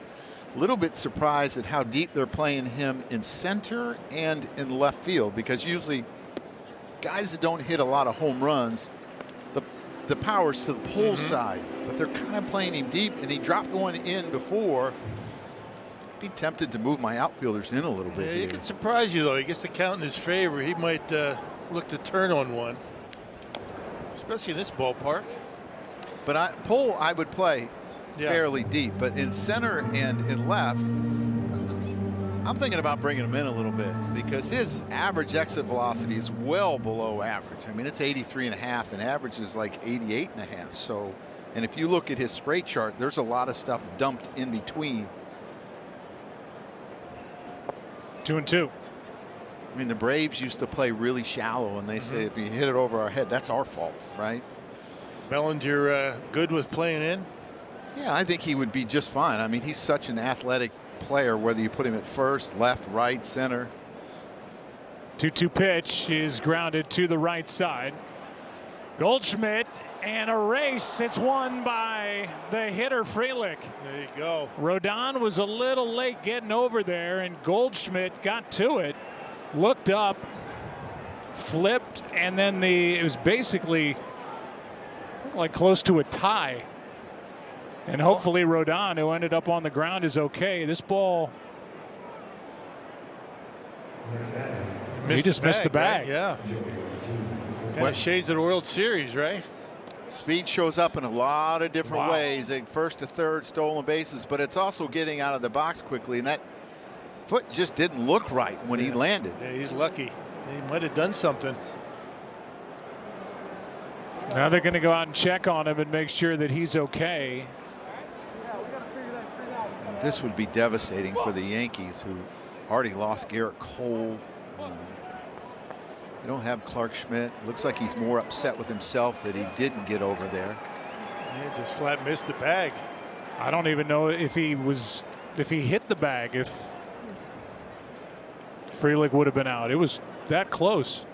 Speaker 3: a little bit surprised at how deep they're playing him in center and in left field, because usually guys that don't hit a lot of home runs, the power's to the pull side, but they're kind of playing him deep, and he dropped going in before. I'd be tempted to move my outfielders in a little bit.
Speaker 4: Yeah, he could surprise you, though. He gets the count in his favor. He might look to turn on one, especially in this ballpark.
Speaker 3: But I would play fairly deep. But in center and in left, I'm thinking about bringing him in a little bit because his average exit velocity is well below average. I mean, it's 83.5 and average is like 88.5. So, and if you look at his spray chart, there's a lot of stuff dumped in between.
Speaker 2: 2-2.
Speaker 3: I mean, the Braves used to play really shallow, and they say if you hit it over our head, that's our fault, right?
Speaker 4: Bellinger good with playing in?
Speaker 3: Yeah, I think he would be just fine. I mean, he's such an athletic player, whether you put him at first, left, right, center.
Speaker 2: 2-2 pitch is grounded to the right side. Goldschmidt and a race. It's won by the hitter Frelick.
Speaker 4: There you go.
Speaker 2: Rodon was a little late getting over there, and Goldschmidt got to it, looked up, flipped, and then it was basically like close to a tie. And hopefully Rodon, who ended up on the ground, is okay. This ball, he just missed the bag.
Speaker 4: Right? Yeah. Kind of shades of the World Series, right?
Speaker 3: Speed shows up in a lot of different ways. First to third, stolen bases, but it's also getting out of the box quickly. And that foot just didn't look right when he landed.
Speaker 4: Yeah, he's lucky. He might have done something.
Speaker 2: Now they're going to go out and check on him and make sure that he's okay.
Speaker 3: This would be devastating for the Yankees, who already lost Garrett Cole. You don't have Clark Schmidt. Looks like he's more upset with himself that he didn't get over there.
Speaker 4: Yeah, just flat missed the bag.
Speaker 2: I don't even know if he hit the bag, if Frelick would have been out. It was that close.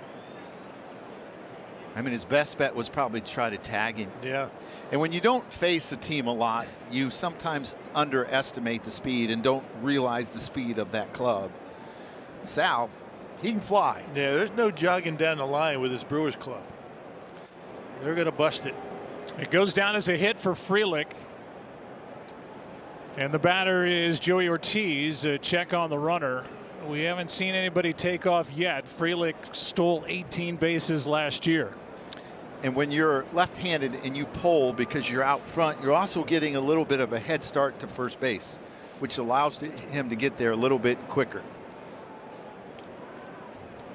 Speaker 3: I mean, his best bet was probably to try to tag him.
Speaker 4: Yeah.
Speaker 3: And when you don't face a team a lot, you sometimes underestimate the speed and don't realize the speed of that club. Sal, he can fly.
Speaker 4: Yeah, there's no jogging down the line with this Brewers club. They're going to bust it.
Speaker 2: It goes down as a hit for Frelick. And the batter is Joey Ortiz. A check on the runner. We haven't seen anybody take off yet. Frelick stole 18 bases last year.
Speaker 3: And when you're left-handed and you pull because you're out front, you're also getting a little bit of a head start to first base, which allows him to get there a little bit quicker.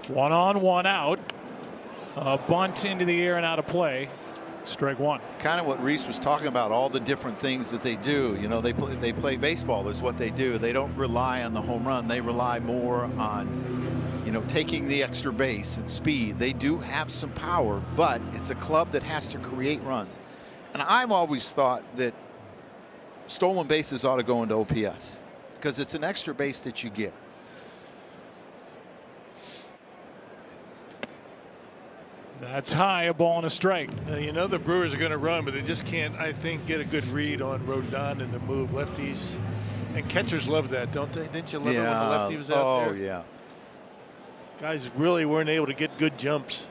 Speaker 2: 1 on, 1 out. A bunt into the air and out of play. Strike one.
Speaker 3: Kind of what Reese was talking about, all the different things that they do. You know, they play baseball is what they do. They don't rely on the home run. They rely more on, you know, taking the extra base and speed. They do have some power, but it's a club that has to create runs. And I've always thought that stolen bases ought to go into OPS because it's an extra base that you get.
Speaker 2: That's high, a ball and a strike.
Speaker 4: Now, you know the Brewers are going to run, but they just can't, I think, get a good read on Rodon and the move. Lefties and catchers love that, don't they? Didn't you love it when the lefty was out there?
Speaker 3: Oh, yeah.
Speaker 4: Guys really weren't able to get good jumps.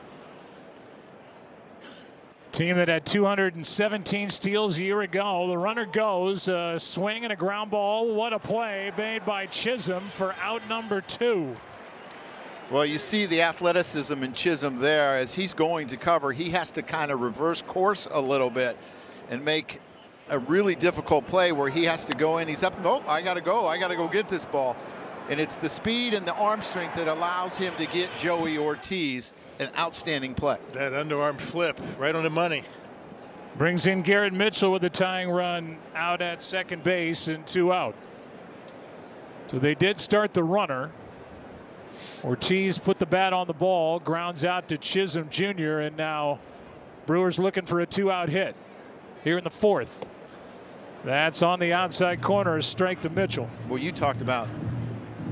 Speaker 2: Team that had 217 steals a year ago. The runner goes, a swing and a ground ball. What a play made by Chisholm for out number 2.
Speaker 3: Well, you see the athleticism in Chisholm there. As he's going to cover, he has to kind of reverse course a little bit and make a really difficult play where he has to go in. He's up. Nope, I got to go get this ball. And it's the speed and the arm strength that allows him to get Joey Ortiz an outstanding play.
Speaker 4: That underarm flip right on the money.
Speaker 2: Brings in Garrett Mitchell with the tying run out at second base and 2 out. So they did start the runner. Ortiz put the bat on the ball, grounds out to Chisholm Jr., and now Brewers looking for a 2-out hit here in the 4th. That's on the outside corner, a strike to Mitchell.
Speaker 3: Well, you talked about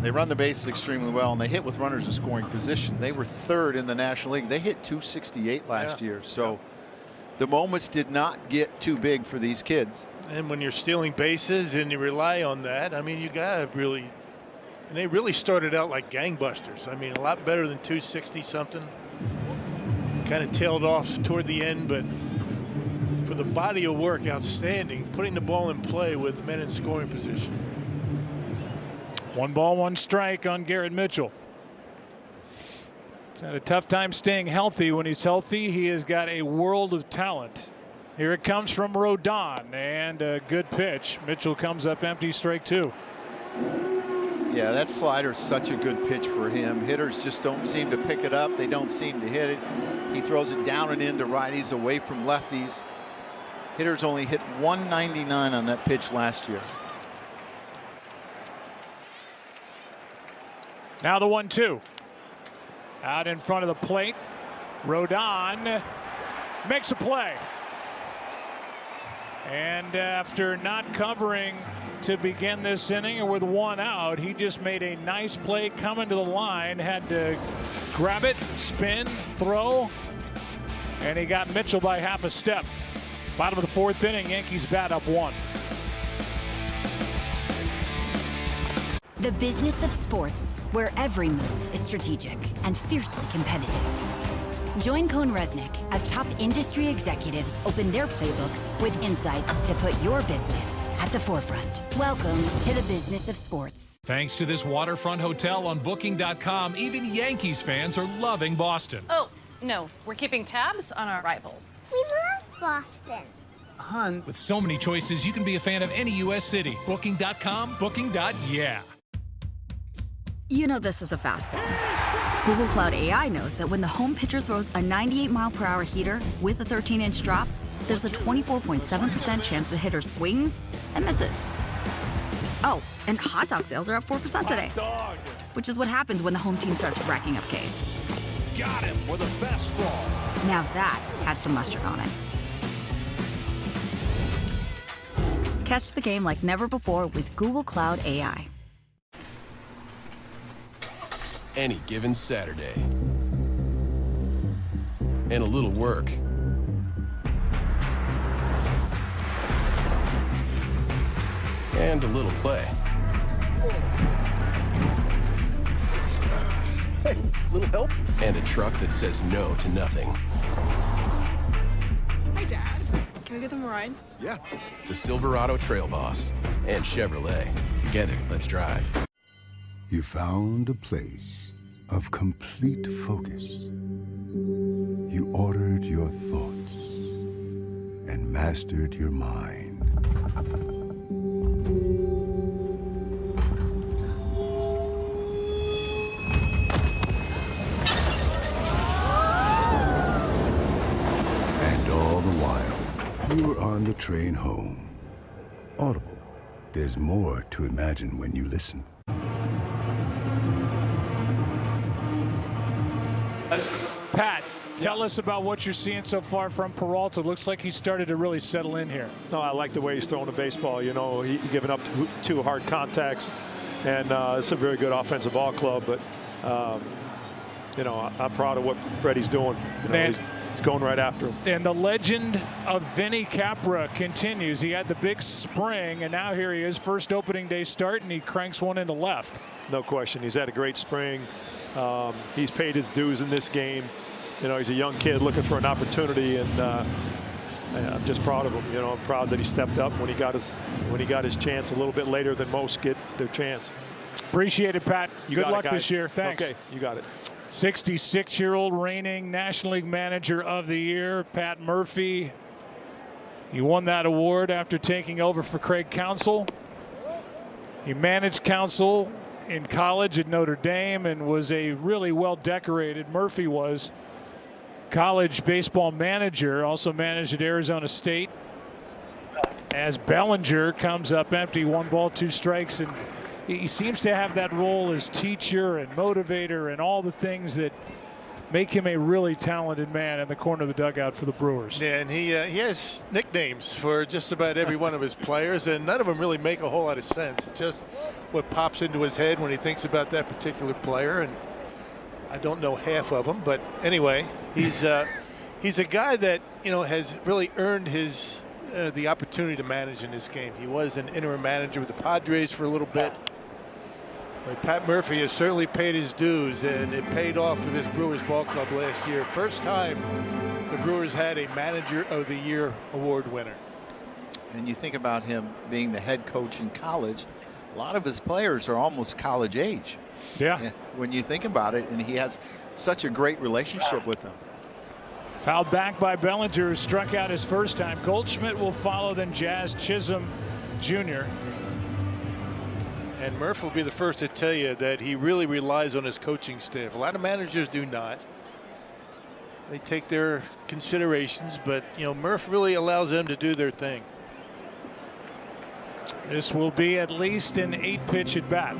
Speaker 3: they run the bases extremely well, and they hit with runners in scoring position. They were 3rd in the National League. They hit 268 last year, so the moments did not get too big for these kids.
Speaker 4: And when you're stealing bases and you rely on that, I mean, you got to really. And they really started out like gangbusters. I mean, a lot better than 260-something. Kind of tailed off toward the end, but for the body of work, outstanding. Putting the ball in play with men in scoring position.
Speaker 2: 1 ball, 1 strike on Garrett Mitchell. He's had a tough time staying healthy. When he's healthy, he has got a world of talent. Here it comes from Rodon, and a good pitch. Mitchell comes up empty, strike 2.
Speaker 3: Yeah, that slider's such a good pitch for him. Hitters just don't seem to pick it up. They don't seem to hit it. He throws it down and into righties, away from lefties. Hitters only hit 199 on that pitch last year.
Speaker 2: Now the 1-2. Out in front of the plate. Rodon makes a play. And after not covering to begin this inning and with 1 out, he just made a nice play coming to the line. Had to grab it, spin, throw, and he got Mitchell by half a step. Bottom of the 4th inning, Yankees bat up 1.
Speaker 7: The business of sports, where every move is strategic and fiercely competitive. Join Cone Resnick as top industry executives open their playbooks with insights to put your business at the forefront. Welcome to the business of sports.
Speaker 8: Thanks to this waterfront hotel on Booking.com, even Yankees fans are loving Boston.
Speaker 16: Oh, no, we're keeping tabs on our rivals.
Speaker 18: We love Boston.
Speaker 17: Hun.
Speaker 8: With so many choices, you can be a fan of any U.S. city. Booking.com, Booking.yeah.
Speaker 10: You know this is a fastball. Google Cloud AI knows that when the home pitcher throws a 98-mile-per-hour heater with a 13-inch drop, there's a 24.7% chance the hitter swings and misses. Oh, and hot dog sales are up 4% today. Which is what happens when the home team starts racking up Ks.
Speaker 1: Got him with a fastball.
Speaker 10: Now that had some mustard on it. Catch the game like never before with Google Cloud AI.
Speaker 22: Any given Saturday. And a little work. And a little play.
Speaker 1: Hey, little help?
Speaker 22: And a truck that says no to nothing.
Speaker 23: Hi, Dad. Can I get them a ride?
Speaker 1: Yeah.
Speaker 22: The Silverado Trail Boss and Chevrolet. Together, let's drive.
Speaker 5: You found a place of complete focus. You ordered your thoughts and mastered your mind. And all the while, you were on the train home. Audible. There's more to imagine when you listen.
Speaker 2: Pat, tell us about what you're seeing so far from Peralta. Looks like he's started to really settle in here.
Speaker 6: No, I like the way he's throwing the baseball. You know, he's giving up 2 hard contacts, and it's a very good offensive ball club. But, you know, I'm proud of what Freddie's doing. You know, he's going right after him.
Speaker 2: And the legend of Vinny Capra continues. He had the big spring, and now here he is, first opening day start, and he cranks one into left.
Speaker 6: No question. He's had a great spring. He's paid his dues in this game. You know, he's a young kid looking for an opportunity, and I'm just proud of him. You know, I'm proud that he stepped up when he got his chance a little bit later than most get their chance.
Speaker 2: Appreciate it, Pat. Good luck this year. Thanks.
Speaker 6: Okay, you got it.
Speaker 2: 66-year-old reigning National League Manager of the Year, Pat Murphy. He won that award after taking over for Craig Counsell. He managed Counsell in college at Notre Dame and was a really well decorated, Murphy was, college baseball manager. Also managed at Arizona State. As Bellinger comes up empty, 1 ball, 2 strikes, and he seems to have that role as teacher and motivator and all the things that make him a really talented man in the corner of the dugout for the Brewers.
Speaker 4: Yeah, and he has nicknames for just about every one of his players, and none of them really make a whole lot of sense. It's just what pops into his head when he thinks about that particular player, and I don't know half of them. But anyway, he's a guy that, you know, has really earned his the opportunity to manage in this game. He was an interim manager with the Padres for a little bit. But Pat Murphy has certainly paid his dues, and it paid off for this Brewers ball club last year. First time the Brewers had a Manager of the Year award winner.
Speaker 3: And you think about him being the head coach in college, a lot of his players are almost college age.
Speaker 2: Yeah.
Speaker 3: When you think about it, and he has such a great relationship with them.
Speaker 2: Fouled back by Bellinger, who struck out his first time. Goldschmidt will follow, then Jazz Chisholm Jr.
Speaker 4: And Murph will be the first to tell you that he really relies on his coaching staff. A lot of managers do not. They take their considerations, but Murph really allows them to do their thing.
Speaker 2: This will be at least an 8-pitch at bat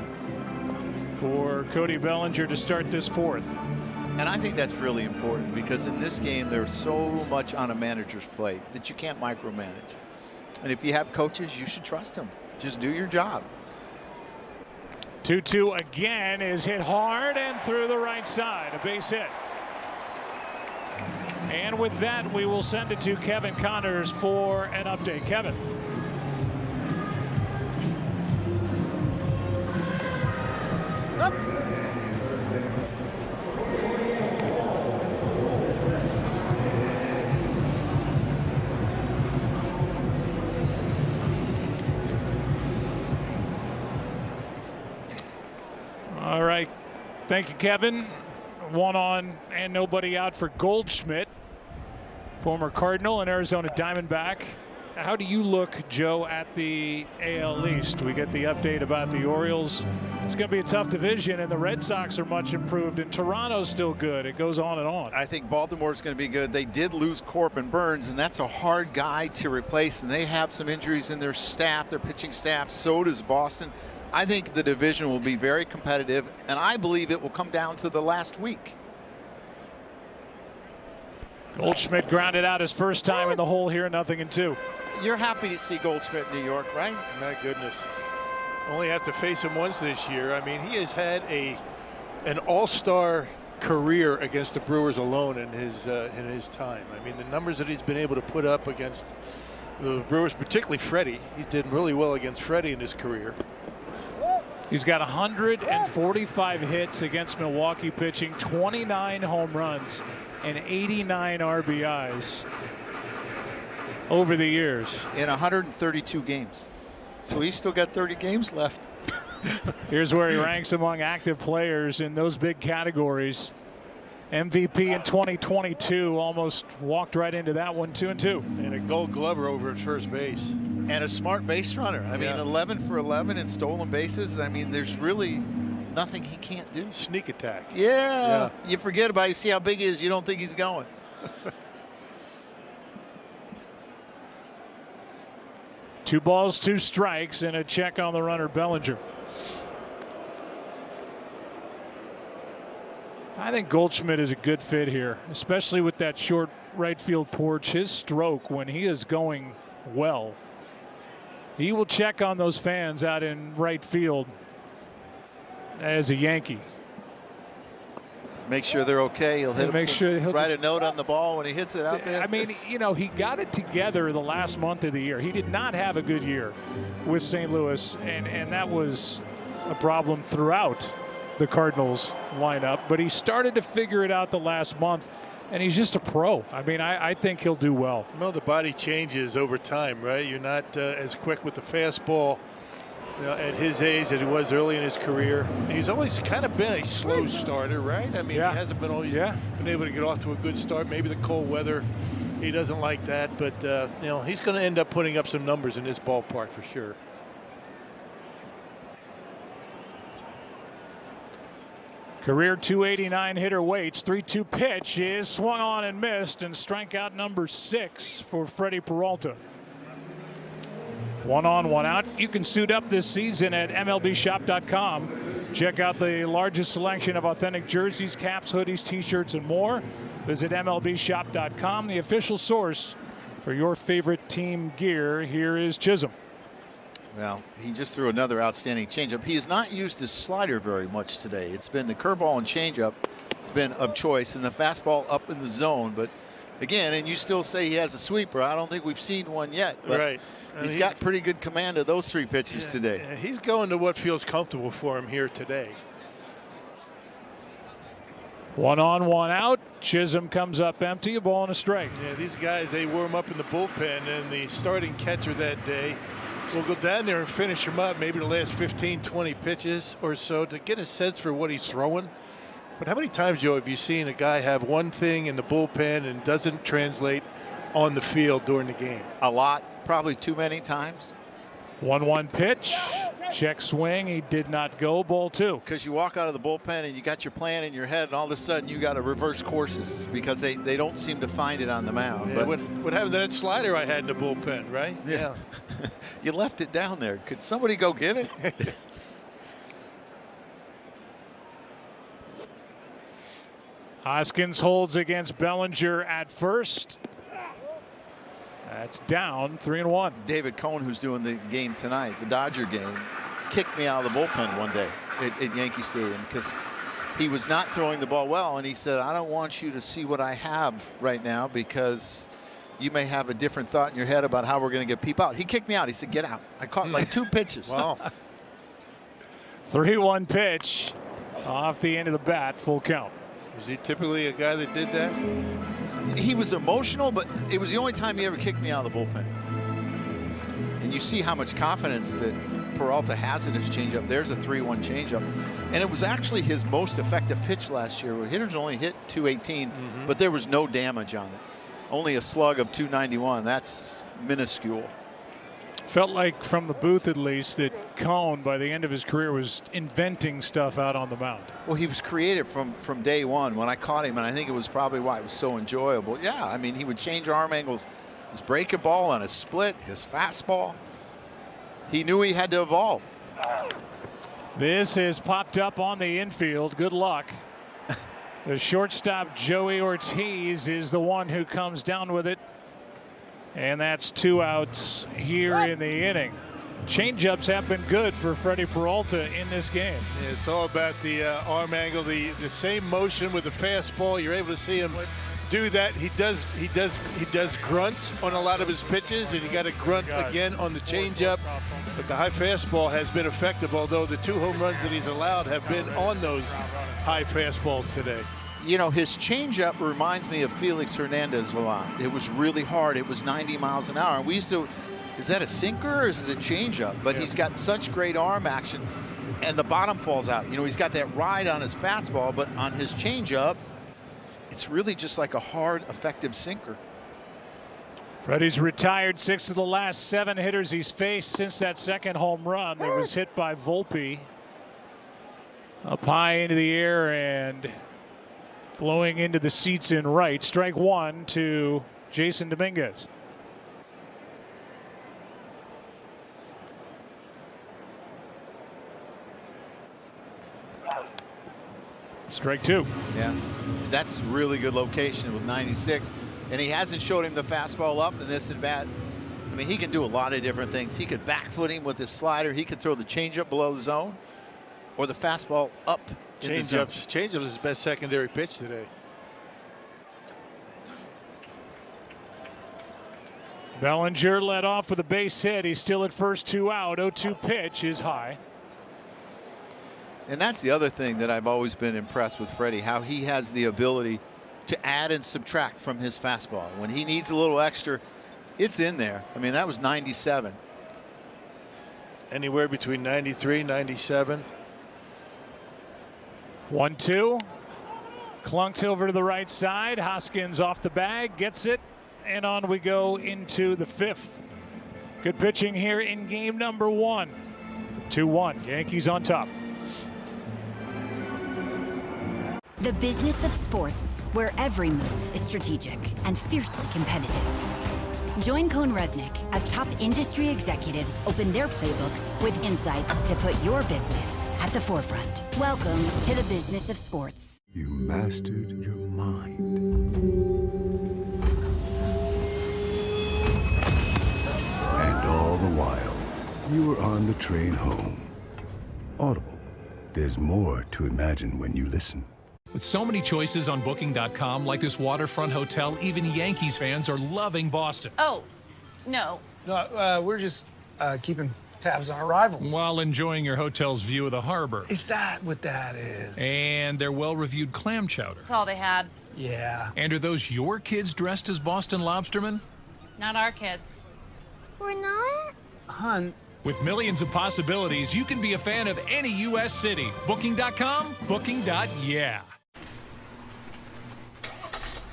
Speaker 2: for Cody Bellinger to start this fourth.
Speaker 3: And I think that's really important because in this game there's so much on a manager's plate that you can't micromanage. And if you have coaches, you should trust them. Just do your job.
Speaker 2: 2-2 again is hit hard and through the right side. A base hit. And with that, we will send it to Kevin Connors for an update. Kevin. All right. Thank you, Kevin. 1 on and nobody out for Goldschmidt, former Cardinal and Arizona Diamondback. How do you look, Joe, at the AL East? We get the update about the Orioles. It's going to be a tough division, and the Red Sox are much improved, and Toronto's still good. It goes on and on.
Speaker 3: I think Baltimore's going to be good. They did lose Corbin Burns, and that's a hard guy to replace, and they have some injuries in their staff, their pitching staff. So does Boston. I think the division will be very competitive, and I believe it will come down to the last week.
Speaker 2: Goldschmidt grounded out his first time in the hole here, 0-2.
Speaker 3: You're happy to see Goldschmidt in New York, right?
Speaker 4: My goodness. Only have to face him once this year. I mean, he has had an all-star career against the Brewers alone in his time. I mean, the numbers that he's been able to put up against the Brewers, particularly Freddie, he's did really well against Freddie in his career.
Speaker 2: He's got 145 hits against Milwaukee pitching, 29 home runs, and 89 RBIs over the years.
Speaker 3: In 132 games. So he's still got 30 games left.
Speaker 2: Here's where he ranks among active players in those big categories. MVP in 2022, almost walked right into that one, 2-2.
Speaker 4: And a Gold Glover over at first base.
Speaker 3: And a smart base runner. I mean, 11 for 11 in stolen bases. I mean, there's really nothing he can't do.
Speaker 4: Sneak attack.
Speaker 3: Yeah. You forget about it. You see how big he is. You don't think he's going.
Speaker 2: Two balls, 2 strikes, and a check on the runner, Bellinger. I think Goldschmidt is a good fit here, especially with that short right field porch. His stroke, when he is going well, he will check on those fans out in right field as a Yankee.
Speaker 3: Make sure they're okay. He'll hit write a note on the ball when he hits it out there.
Speaker 2: I mean, he got it together the last month of the year. He did not have a good year with St. Louis, and that was a problem throughout the Cardinals lineup. But he started to figure it out the last month, and he's just a pro. I mean, I think he'll do well.
Speaker 4: Well, the body changes over time, right? You're not as quick with the fastball at his age as he was early in his career. He's always kind of been a slow starter, right? I mean, he hasn't been always been able to get off to a good start. Maybe the cold weather, he doesn't like that. But, he's going to end up putting up some numbers in this ballpark for sure.
Speaker 2: Career 289 hitter waits. 3-2 pitch is swung on and missed, and strikeout number 6 for Freddie Peralta. 1 on, 1 out. You can suit up this season at MLBshop.com. Check out the largest selection of authentic jerseys, caps, hoodies, t-shirts, and more. Visit MLBshop.com, the official source for your favorite team gear. Here is Chisholm.
Speaker 3: Well, he just threw another outstanding changeup. He has not used his slider very much today. It's been the curveball and changeup. It's been of choice, and the fastball up in the zone. But again, and you still say he has a sweeper. I don't think we've seen one yet. But
Speaker 4: right.
Speaker 3: He's got pretty good command of those 3 pitches today.
Speaker 4: He's going to what feels comfortable for him here today.
Speaker 2: 1 on, 1 out. Chisholm comes up empty, a ball and a strike.
Speaker 4: Yeah, these guys, they warm up in the bullpen, and the starting catcher that day will go down there and finish him up, maybe the last 15, 20 pitches or so to get a sense for what he's throwing. But how many times, Joe, have you seen a guy have one thing in the bullpen and doesn't translate on the field during the game?
Speaker 3: A lot, probably too many times.
Speaker 2: 1-1 pitch, check swing. He did not go. Ball 2.
Speaker 3: Because you walk out of the bullpen and you got your plan in your head, and all of a sudden you got to reverse courses because they don't seem to find it on the mound.
Speaker 4: Yeah,
Speaker 3: but
Speaker 4: what happened to that slider I had in the bullpen, right?
Speaker 3: Yeah. You left it down there. Could somebody go get it?
Speaker 2: Hoskins holds against Bellinger at first. That's down 3-1.
Speaker 3: David Cohn, who's doing the game tonight, the Dodger game, kicked me out of the bullpen one day at Yankee Stadium because he was not throwing the ball well, and he said, I don't want you to see what I have right now because you may have a different thought in your head about how we're going to get people out. He kicked me out. He said, get out. I caught like 2 pitches.
Speaker 4: Wow.
Speaker 2: 3-1 pitch off the end of the bat, full count.
Speaker 4: Was he typically a guy that did that?
Speaker 3: He was emotional, but it was the only time he ever kicked me out of the bullpen. And you see how much confidence that Peralta has in his changeup. There's a 3-1 changeup. And it was actually his most effective pitch last year, where hitters only hit 218, but there was no damage on it. Only a slug of 291. That's minuscule.
Speaker 2: Felt like from the booth at least that Cohn by the end of his career was inventing stuff out on the mound.
Speaker 3: Well, he was creative from day one when I caught him, and I think it was probably why it was so enjoyable. Yeah, I mean, he would change arm angles, his breaking ball on his split, his fastball. He knew he had to evolve.
Speaker 2: This has popped up on the infield. Good luck. The shortstop Joey Ortiz is the one who comes down with it. And that's 2 outs here in the inning. Changeups have been good for Freddie Peralta in this game.
Speaker 4: Yeah, it's all about the arm angle, the same motion with the fastball. You're able to see him do that. He does grunt on a lot of his pitches, and he got to grunt again on the changeup. But the high fastball has been effective, although the 2 home runs that he's allowed have been on those high fastballs today.
Speaker 3: You know, his changeup reminds me of Felix Hernandez a lot. It was really hard. It was 90 miles an hour. And we used to, is that a sinker or is it a changeup? But he's got such great arm action, and the bottom falls out. You know, he's got that ride on his fastball, but on his changeup, it's really just like a hard, effective sinker.
Speaker 2: Freddie's retired 6 of the last 7 hitters he's faced since that second home run that was hit by Volpe. Up high into the air and blowing into the seats in right. Strike 1 to Jason Dominguez. Strike 2.
Speaker 3: Yeah, that's really good location with 96. And he hasn't showed him the fastball up in this at bat. I mean, he can do a lot of different things. He could back foot him with his slider. He could throw the changeup below the zone or the fastball up.
Speaker 4: Changeup is his best secondary pitch today.
Speaker 2: Bellinger led off with a base hit. He's still at first, 2 out. 0-2 pitch is high.
Speaker 3: And that's the other thing that I've always been impressed with Freddie, how he has the ability to add and subtract from his fastball. When he needs a little extra, it's in there. I mean, that was 97.
Speaker 4: Anywhere between 93, 97.
Speaker 2: 1-2. Clunked over to the right side. Hoskins off the bag, gets it, and on we go into the 5th. Good pitching here in game number 1. 2-1. Yankees on top.
Speaker 7: The business of sports, where every move is strategic and fiercely competitive. Join Cohn Resnick as top industry executives open their playbooks with insights to put your business at the forefront. Welcome to the business of sports.
Speaker 5: You mastered your mind. And all the while, you were on the train home. Audible. There's more to imagine when you listen.
Speaker 8: With so many choices on Booking.com, like this waterfront hotel, even Yankees fans are loving Boston.
Speaker 16: Oh, no.
Speaker 17: No, we're just keeping tabs on arrivals.
Speaker 8: While enjoying your hotel's view of the harbor.
Speaker 17: Is that what that is?
Speaker 8: And their well-reviewed clam chowder.
Speaker 16: That's all they had.
Speaker 17: Yeah.
Speaker 8: And are those your kids dressed as Boston lobstermen?
Speaker 16: Not our kids.
Speaker 18: We're not?
Speaker 17: Hun.
Speaker 8: With millions of possibilities, you can be a fan of any U.S. city. Booking.com, booking.yeah.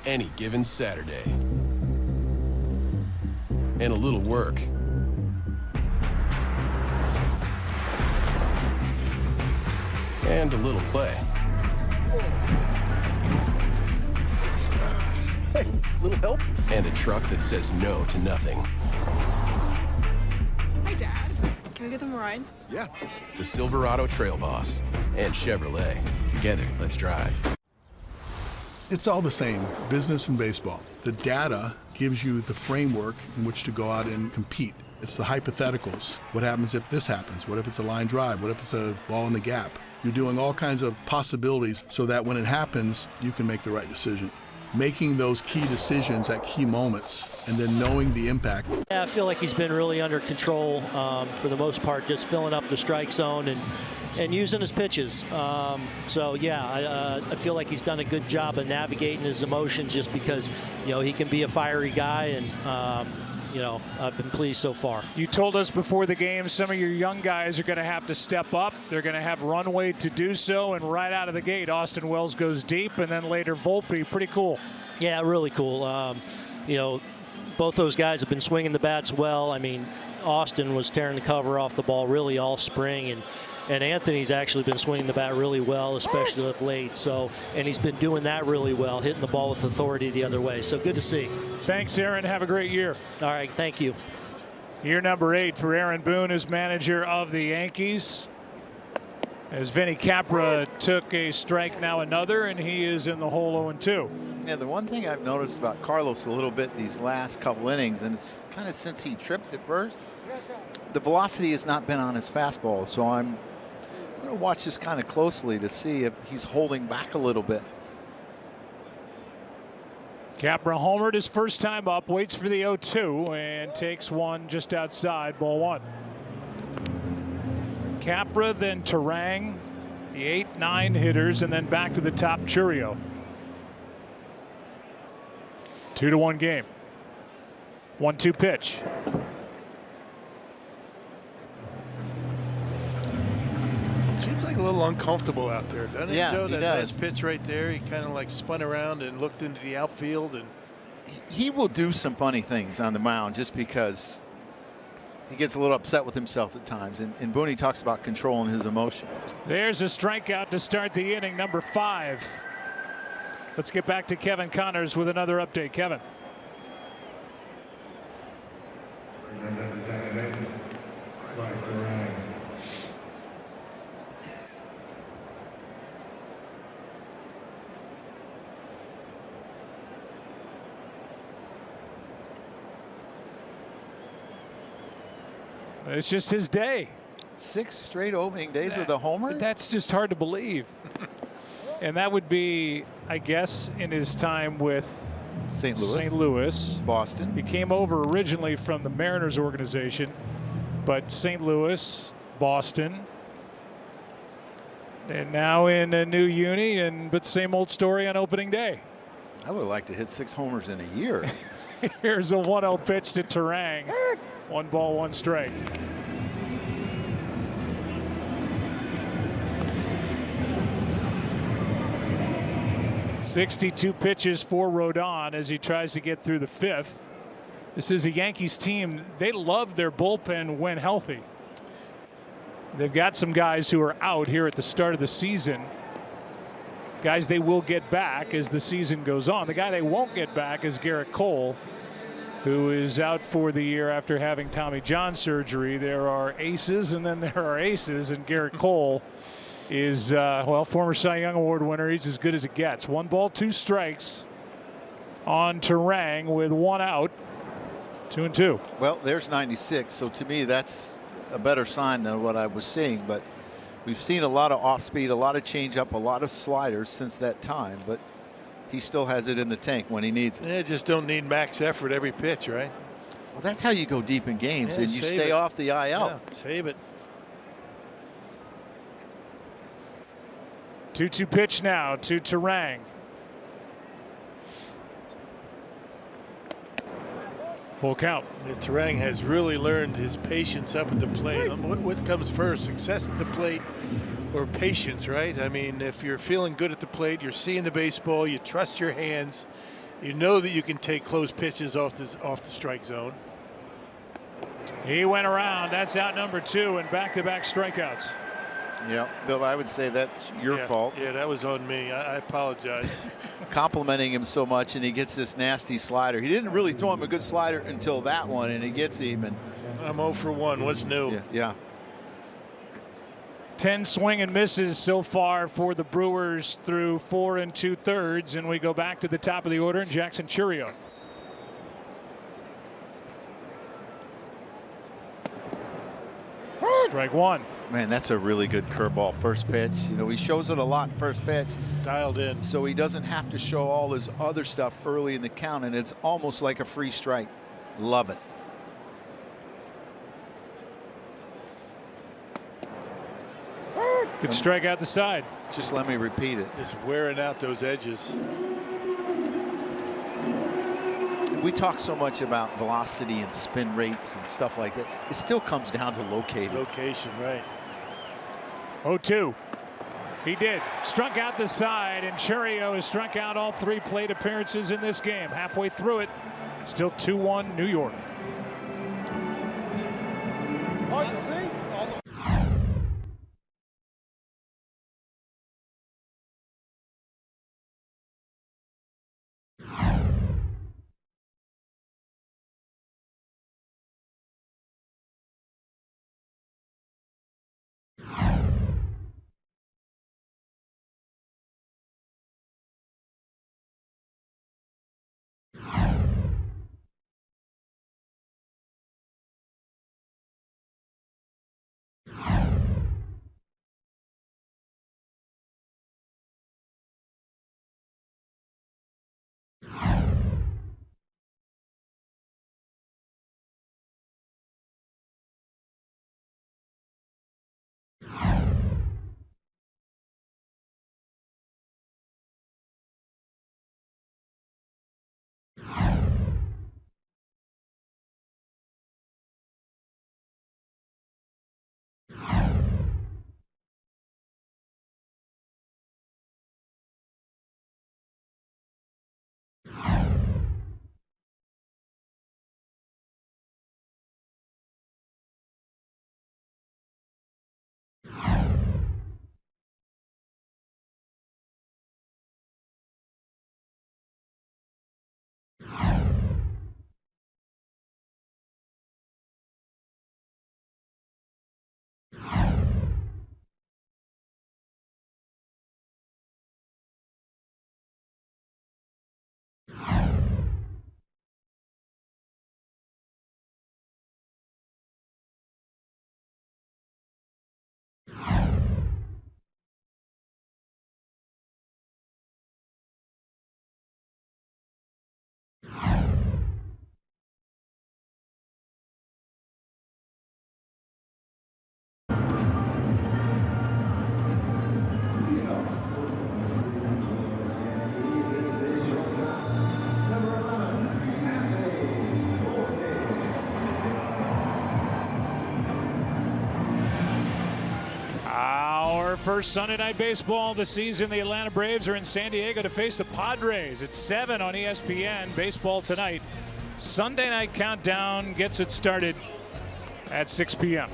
Speaker 22: any given Saturday. And a little work. And a little play.
Speaker 1: Hey, little help?
Speaker 22: And a truck that says no to nothing.
Speaker 23: Hi, Dad. Can I get them a ride?
Speaker 1: Yeah.
Speaker 22: The Silverado Trail Boss and Chevrolet. Together, let's drive.
Speaker 11: It's all the same, business and baseball. The data gives you the framework in which to go out and compete. It's the hypotheticals. What happens if this happens? What if it's a line drive? What if it's a ball in the gap? You're doing all kinds of possibilities so that when it happens, you can make the right decision. Making those key decisions at key moments and then knowing the impact.
Speaker 9: Yeah, I feel like he's been really under control for the most part, just filling up the strike zone and using his pitches. So yeah, I feel like he's done a good job of navigating his emotions just because, he can be a fiery guy, and I've been pleased so far.
Speaker 2: You told us before the game some of your young guys are going to have to step up. They're going to have runway to do so, and right out of the gate, Austin Wells goes deep, and then later Volpe. Pretty cool.
Speaker 9: Yeah, really cool. Both those guys have been swinging the bats well. I mean, Austin was tearing the cover off the ball really all spring, and Anthony's actually been swinging the bat really well, especially of late. So, and he's been doing that really well, hitting the ball with authority the other way. So good to see.
Speaker 2: Thanks, Aaron. Have a great year.
Speaker 9: All right, thank you.
Speaker 2: Year number 8 for Aaron Boone as manager of the Yankees. As Vinny Capra took a strike, now another, and he is in the hole 0-2.
Speaker 3: Yeah, the one thing I've noticed about Carlos a little bit these last couple innings, and it's kind of since he tripped at first, the velocity has not been on his fastball. So I'm going to watch this kind of closely to see if he's holding back a little bit.
Speaker 2: Capra homered his first time up, waits for the 0-2, and takes one just outside, ball 1. Capra, then Terang, the 8-9 hitters, and then back to the top, Churio. 2-1 game. 1-2 pitch.
Speaker 4: Seems like a little uncomfortable out there, doesn't it, Joe?
Speaker 3: He
Speaker 4: that
Speaker 3: does.
Speaker 4: last pitch right there, he kind of like spun around and looked into the outfield, and
Speaker 3: he will do some funny things on the mound just because he gets a little upset with himself at times. And Booney talks about controlling his emotion.
Speaker 2: There's a strikeout to start the inning, number 5. Let's get back to Kevin Connors with another update. Kevin. It's just his day.
Speaker 3: 6 straight opening days with a homer?
Speaker 2: That's just hard to believe. And that would be, I guess, in his time with
Speaker 3: St.
Speaker 2: Louis.
Speaker 3: Boston.
Speaker 2: He came over originally from the Mariners organization, but St. Louis, Boston, and now in a new uni, but same old story on opening day.
Speaker 3: I would like to hit 6 homers in a year.
Speaker 2: Here's a 1-0 pitch to Terang. 1 ball, 1 strike. .62 pitches for Rodon as he tries to get through the 5th. This is a Yankees team. They love their bullpen when healthy. They've got some guys who are out here at the start of the season. Guys they will get back as the season goes on. The guy they won't get back is Garrett Cole, who is out for the year after having Tommy John surgery. There are aces and then there are aces, and Garrett Cole is, former Cy Young Award winner. He's as good as it gets. 1 ball, 2 strikes on Terang with 1 out. 2-2.
Speaker 3: Well, there's 96, so to me that's a better sign than what I was seeing. But we've seen a lot of off-speed, a lot of changeup, a lot of sliders since that time. But he still has it in the tank when he needs it.
Speaker 4: Yeah, just don't need max effort every pitch, right?
Speaker 3: Well, that's how you go deep in games, and you
Speaker 4: save
Speaker 3: stay
Speaker 4: it.
Speaker 3: off the IL.
Speaker 4: Yeah, save it.
Speaker 2: 2-2 pitch now to Terang. Full count.
Speaker 4: Terang has really learned his patience up at the plate. What comes first, success at the plate or patience, right? I mean, if you're feeling good at the plate, you're seeing the baseball, you trust your hands, You know that you can take close pitches off the strike zone.
Speaker 2: He went around. That's out number 2 and back-to-back strikeouts.
Speaker 3: Yeah, Bill, I would say that's your fault.
Speaker 4: Yeah, that was on me. I apologize.
Speaker 3: Complimenting him so much, and he gets this nasty slider. He didn't really throw him a good slider until that one, and he gets him. And
Speaker 4: I'm 0 for 1. What's new?
Speaker 3: Yeah.
Speaker 2: 10 swing and misses so far for the Brewers through 4 2/3, and we go back to the top of the order, and Jackson Chourio. Strike 1.
Speaker 3: Man, that's a really good curveball first pitch. You know, he shows it a lot first pitch.
Speaker 4: Dialed in.
Speaker 3: So he doesn't have to show all his other stuff early in the count, and it's almost like a free strike. Love it.
Speaker 2: Could strike out the side.
Speaker 3: Just let me repeat it.
Speaker 4: Just wearing out those edges.
Speaker 3: We talk so much about velocity and spin rates and stuff like that. It still comes down to locating.
Speaker 4: Location, right.
Speaker 2: 0-2. He did. Struck out the side, and Chourio has struck out all 3 plate appearances in this game. Halfway through it, still 2-1 New York.
Speaker 1: Hard to see.
Speaker 2: First Sunday Night Baseball of the season. The Atlanta Braves are in San Diego to face the Padres. It's 7 on ESPN. Baseball tonight. Sunday Night Countdown gets it started at 6 p.m.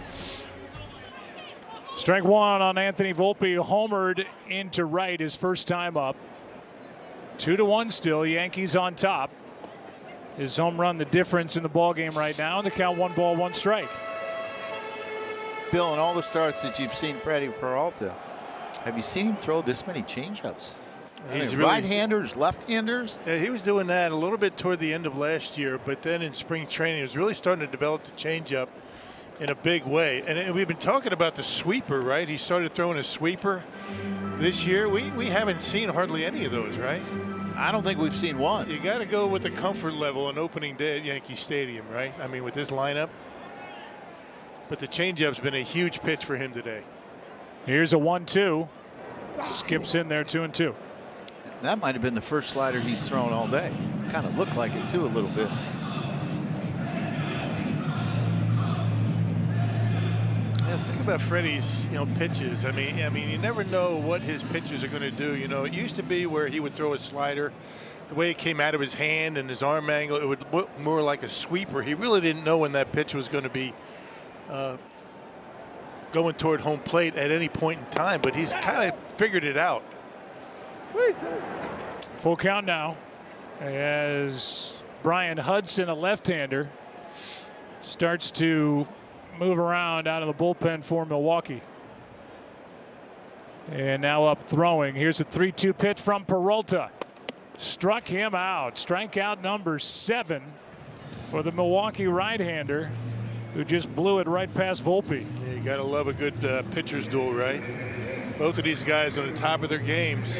Speaker 2: Strike 1 on Anthony Volpe, homered into right his first time up. 2-1 still. Yankees on top. His home run the difference in the ball game right now. And the count 1 ball, 1 strike.
Speaker 3: Bill, in all the starts that you've seen Freddie Peralta, have you seen him throw this many changeups?
Speaker 4: He's
Speaker 3: really, right-handers, left-handers?
Speaker 4: Yeah, he was doing that a little bit toward the end of last year, but then in spring training, he was really starting to develop the changeup in a big way. And we've been talking about the sweeper, right? He started throwing a sweeper this year. We haven't seen hardly any of those, right?
Speaker 3: I don't think we've seen one.
Speaker 4: You got to go with the comfort level on opening day at Yankee Stadium, right? I mean, with this lineup. But the changeup's been a huge pitch for him today.
Speaker 2: Here's a 1-2. Skips in there, 2-2.
Speaker 3: That might have been the first slider he's thrown all day. Kind of looked like it too a little bit.
Speaker 4: Yeah, think about Freddie's, pitches. I mean, you never know what his pitches are going to do. It used to be where he would throw a slider the way it came out of his hand and his arm angle, it would look more like a sweeper. He really didn't know when that pitch was going to be going toward home plate at any point in time, but he's kind of figured it out.
Speaker 2: Full count now as Brian Hudson, a left-hander, starts to move around out of the bullpen for Milwaukee. And now up throwing. Here's a 3-2 pitch from Peralta. Struck him out. Strikeout number 7 for the Milwaukee right-hander, who just blew it right past Volpe.
Speaker 4: Yeah, you got to love a good pitcher's duel, right? Both of these guys on the top of their games.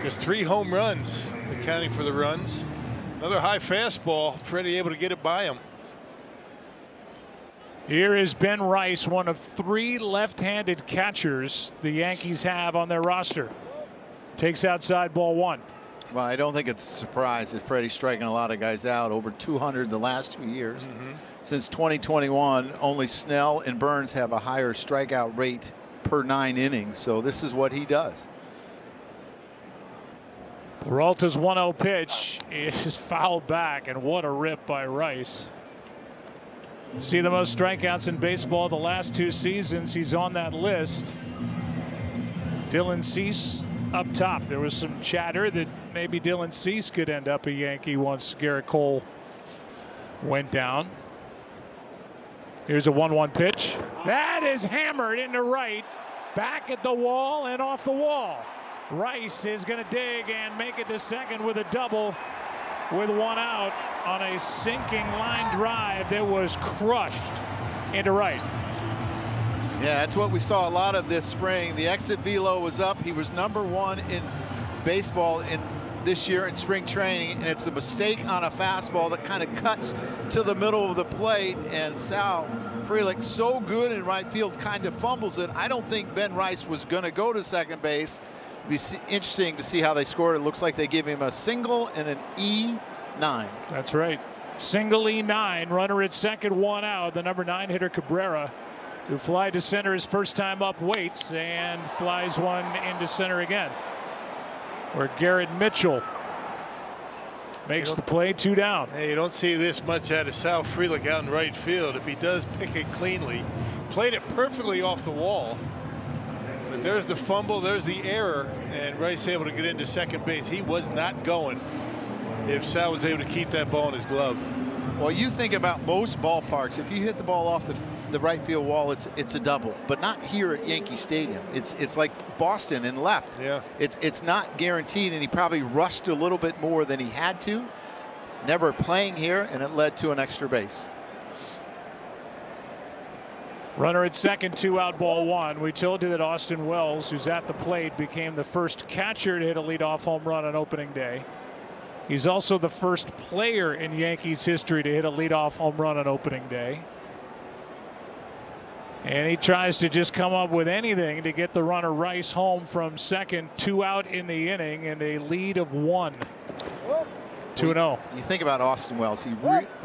Speaker 4: Just 3 home runs, accounting for the runs. Another high fastball. Freddie able to get it by him.
Speaker 2: Here is Ben Rice, one of 3 left-handed catchers the Yankees have on their roster. Takes outside, ball 1.
Speaker 3: Well, I don't think it's a surprise that Freddie's striking a lot of guys out. Over 200 the last 2 years. Since 2021, only Snell and Burns have a higher strikeout rate per 9 innings. So this is what he does.
Speaker 2: Peralta's 1-0 pitch is fouled back, and what a rip by Rice. See the most strikeouts in baseball the last 2 seasons. He's on that list. Dylan Cease up top. There was some chatter that maybe Dylan Cease could end up a Yankee once Garrett Cole went down. Here's a 1-1 pitch. That is hammered into right. Back at the wall and off the wall. Rice is going to dig and make it to second with a double with 1 out on a sinking line drive that was crushed into right.
Speaker 3: Yeah, that's what we saw a lot of this spring. The exit velo was up. He was #1 in baseball in this year in spring training, and it's a mistake on a fastball that kind of cuts to the middle of the plate, and Sal Frelick, so good in right field, kind of fumbles it. I don't think Ben Rice was going to go to second base. It'd be interesting to see how they scored. It looks like they give him a single and an E9.
Speaker 2: That's right. Single E9, runner at second, 1 out. The #9 hitter Cabrera, who fly to center his first time up, waits and flies one into center again, where Garrett Mitchell makes the play, 2 down.
Speaker 4: Hey, you don't see this much out of Sal Frelick out in right field. If he does pick it cleanly, played it perfectly off the wall. But there's the fumble, there's the error, and Rice able to get into second base. He was not going if Sal was able to keep that ball in his glove.
Speaker 3: Well, you think about most ballparks, if you hit the ball off the right field wall, it's a double, but not here at Yankee Stadium. It's like Boston and left.
Speaker 4: Yeah.
Speaker 3: It's not guaranteed, and he probably rushed a little bit more than he had to. Never playing here, and it led to an extra base.
Speaker 2: Runner at second, 2 out, ball 1. We told you that Austin Wells, who's at the plate, became the first catcher to hit a leadoff home run on opening day. He's also the first player in Yankees history to hit a leadoff home run on opening day. And he tries to just come up with anything to get the runner Rice home from second, 2 out in the inning, and a lead of 1. 2-0.
Speaker 3: You think about Austin Wells. He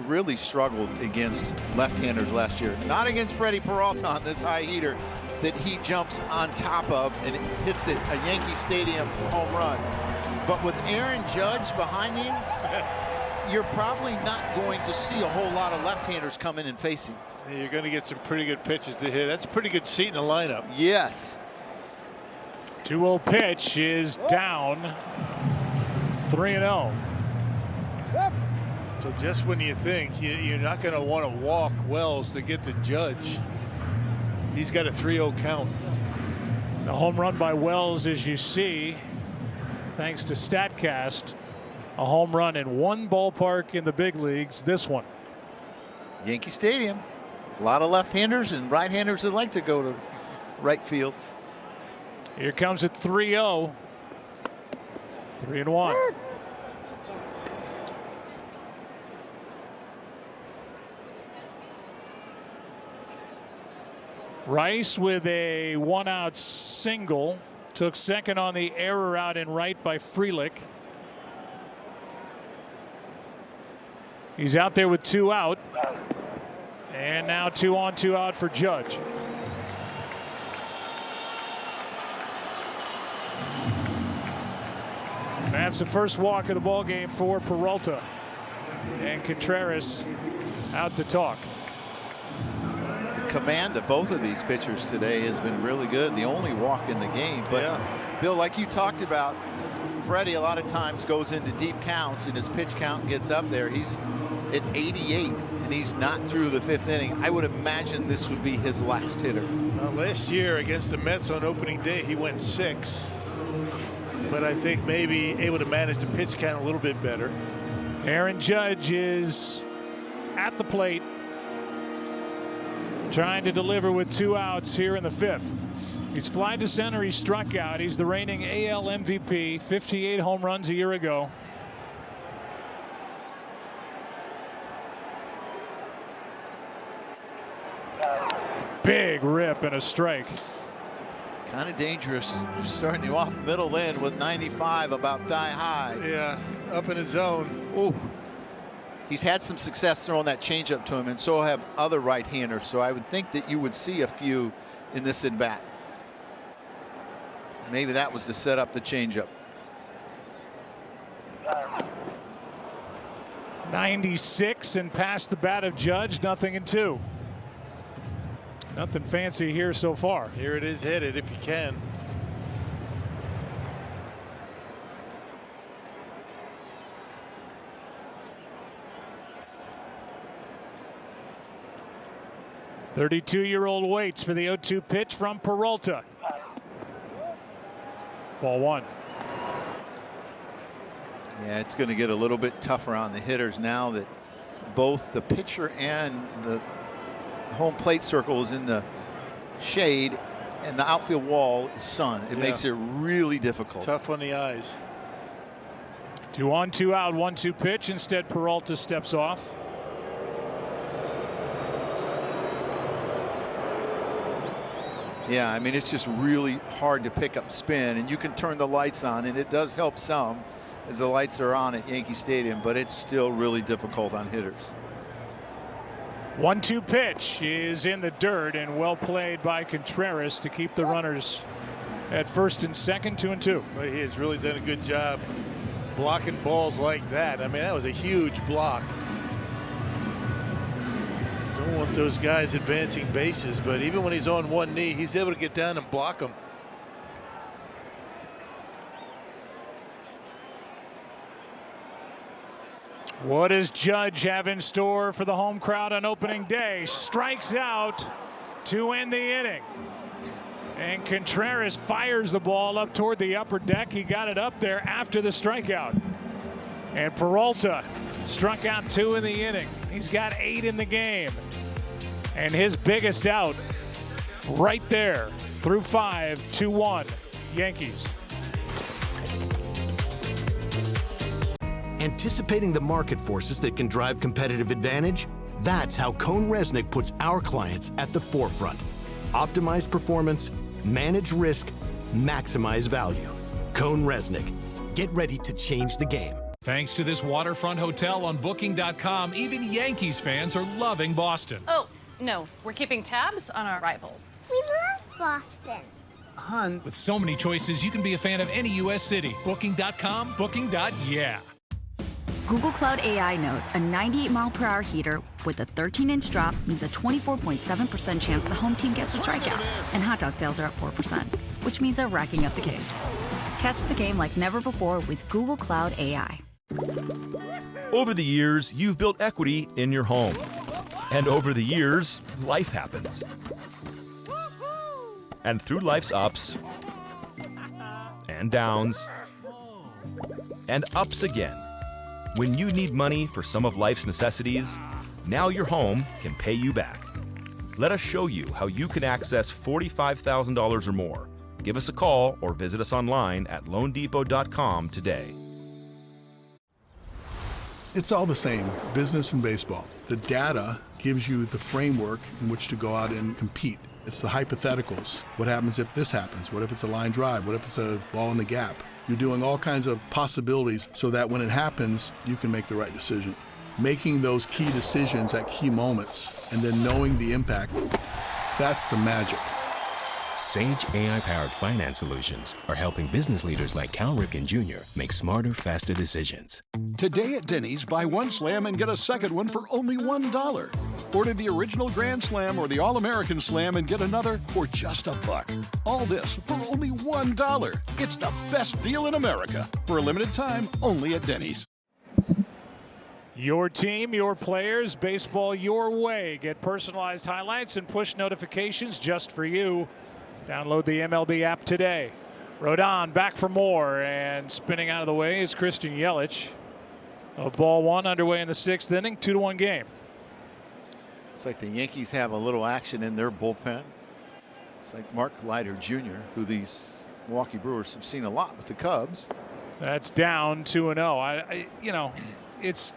Speaker 3: really struggled against left-handers last year. Not against Freddie Peralta on this high heater that he jumps on top of and hits it a Yankee Stadium home run. But with Aaron Judge behind him, you're probably not going to see a whole lot of left-handers come in and face him.
Speaker 4: Yeah, you're going to get some pretty good pitches to hit. That's a pretty good seat in the lineup.
Speaker 3: Yes.
Speaker 2: 2-0 pitch is down. 3-0.
Speaker 4: So just when you think you're not going to want to walk Wells to get the Judge, he's got a 3-0 count.
Speaker 2: The home run by Wells, as you see, thanks to StatCast, a home run in one ballpark in the big leagues, this one.
Speaker 3: Yankee Stadium. A lot of left-handers and right-handers that like to go to right field.
Speaker 2: Here comes it 3-0. 3-1. Rice with a 1-out single. Took second on the error out in right by Frelick. He's out there with 2 out. And now 2 on, 2 out for Judge. That's the first walk of the ball game for Peralta. And Contreras out to talk.
Speaker 3: The command of both of these pitchers today has been really good. The only walk in the game. But Bill, like you talked about, Freddie a lot of times goes into deep counts and his pitch count gets up there. He's at 88 and he's not through the 5th inning. I would imagine this would be his last hitter.
Speaker 4: Last year against the Mets on opening day, he went 6. But I think maybe able to manage the pitch count a little bit better.
Speaker 2: Aaron Judge is at the plate, trying to deliver with 2 outs here in the 5th. He's flied to center. He struck out. He's the reigning AL MVP, 58 home runs a year ago. Big rip and a strike.
Speaker 3: Kind of dangerous. Starting you off middle in with 95, about thigh high.
Speaker 4: Yeah, up in his zone.
Speaker 3: Ooh. He's had some success throwing that changeup to him, and so have other right-handers. So I would think that you would see a few in this at bat. Maybe that was to set up the changeup.
Speaker 2: 96 and past the bat of Judge. Nothing in 2. Nothing fancy here so far.
Speaker 4: Here it is, hit it if you can.
Speaker 2: "32-year-old waits for the 0-2 pitch from Peralta. Ball 1.
Speaker 3: Yeah, it's going to get a little bit tougher on the hitters now that both the pitcher and the home plate circle is in the shade and the outfield wall is sun. It makes it really difficult.
Speaker 4: Tough on the eyes.
Speaker 2: 2 on, 2 out, 1-2 pitch. Instead, Peralta steps off.
Speaker 3: Yeah, I mean, it's just really hard to pick up spin, and you can turn the lights on, and it does help some as the lights are on at Yankee Stadium, but it's still really difficult on hitters.
Speaker 2: 1-2 pitch is in the dirt, and well played by Contreras to keep the runners at first and second, 2-2.
Speaker 4: Well, he has really done a good job blocking balls like that. I mean, that was a huge block. Don't want those guys advancing bases, but even when he's on one knee, he's able to get down and block them.
Speaker 2: What does Judge have in store for the home crowd on opening day? Strikes out to end the inning. And Contreras fires the ball up toward the upper deck. He got it up there after the strikeout. And Peralta struck out 2 in the inning. He's got 8 in the game. And his biggest out right there through 5, 2-1 Yankees.
Speaker 20: Anticipating the market forces that can drive competitive advantage? That's how CohnReznick puts our clients at the forefront. Optimize performance, manage risk, maximize value. CohnReznick. Get ready to change the game.
Speaker 8: Thanks to this waterfront hotel on Booking.com, even Yankees fans are loving Boston.
Speaker 16: Oh, no, we're keeping tabs on our rivals.
Speaker 18: We love Boston.
Speaker 8: Hun. With so many choices, you can be a fan of any U.S. city. Booking.com, Booking.yeah.
Speaker 10: Google Cloud AI knows a 98-mile-per-hour heater with a 13-inch drop means a 24.7% chance the home team gets a strikeout. And hot dog sales are up 4%, which means they're racking up the Ks. Catch the game like never before with Google Cloud AI.
Speaker 15: Over the years, you've built equity in your home. And over the years, life happens. And through life's ups and downs and ups again, when you need money for some of life's necessities, now your home can pay you back. Let us show you how you can access $45,000 or more. Give us a call or visit us online at loandepot.com today.
Speaker 11: It's all the same, business and baseball. The data gives you the framework in which to go out and compete. It's the hypotheticals. What happens if this happens? What if it's a line drive? What if it's a ball in the gap? You're doing all kinds of possibilities so that when it happens, you can make the right decision. Making those key decisions at key moments and then knowing the impact, that's the magic.
Speaker 12: Sage AI-powered finance solutions are helping business leaders like Cal Ripken Jr. make smarter, faster decisions.
Speaker 13: Today at Denny's, buy one Slam and get a second one for only $1. Order the original Grand Slam or the All-American Slam and get another for just $1. All this for only $1. It's the best deal in America. For a limited time, only at Denny's.
Speaker 2: Your team, your players, baseball your way. Get personalized highlights and push notifications just for you. Download the MLB app today. Rodon back for more, and spinning out of the way is Christian Yelich. A ball one underway in the 6th inning, 2-1 game.
Speaker 3: It's like the Yankees have a little action in their bullpen. It's like Mark Leiter Jr., who these Milwaukee Brewers have seen a lot with the Cubs.
Speaker 2: That's down 2-0. You know, it's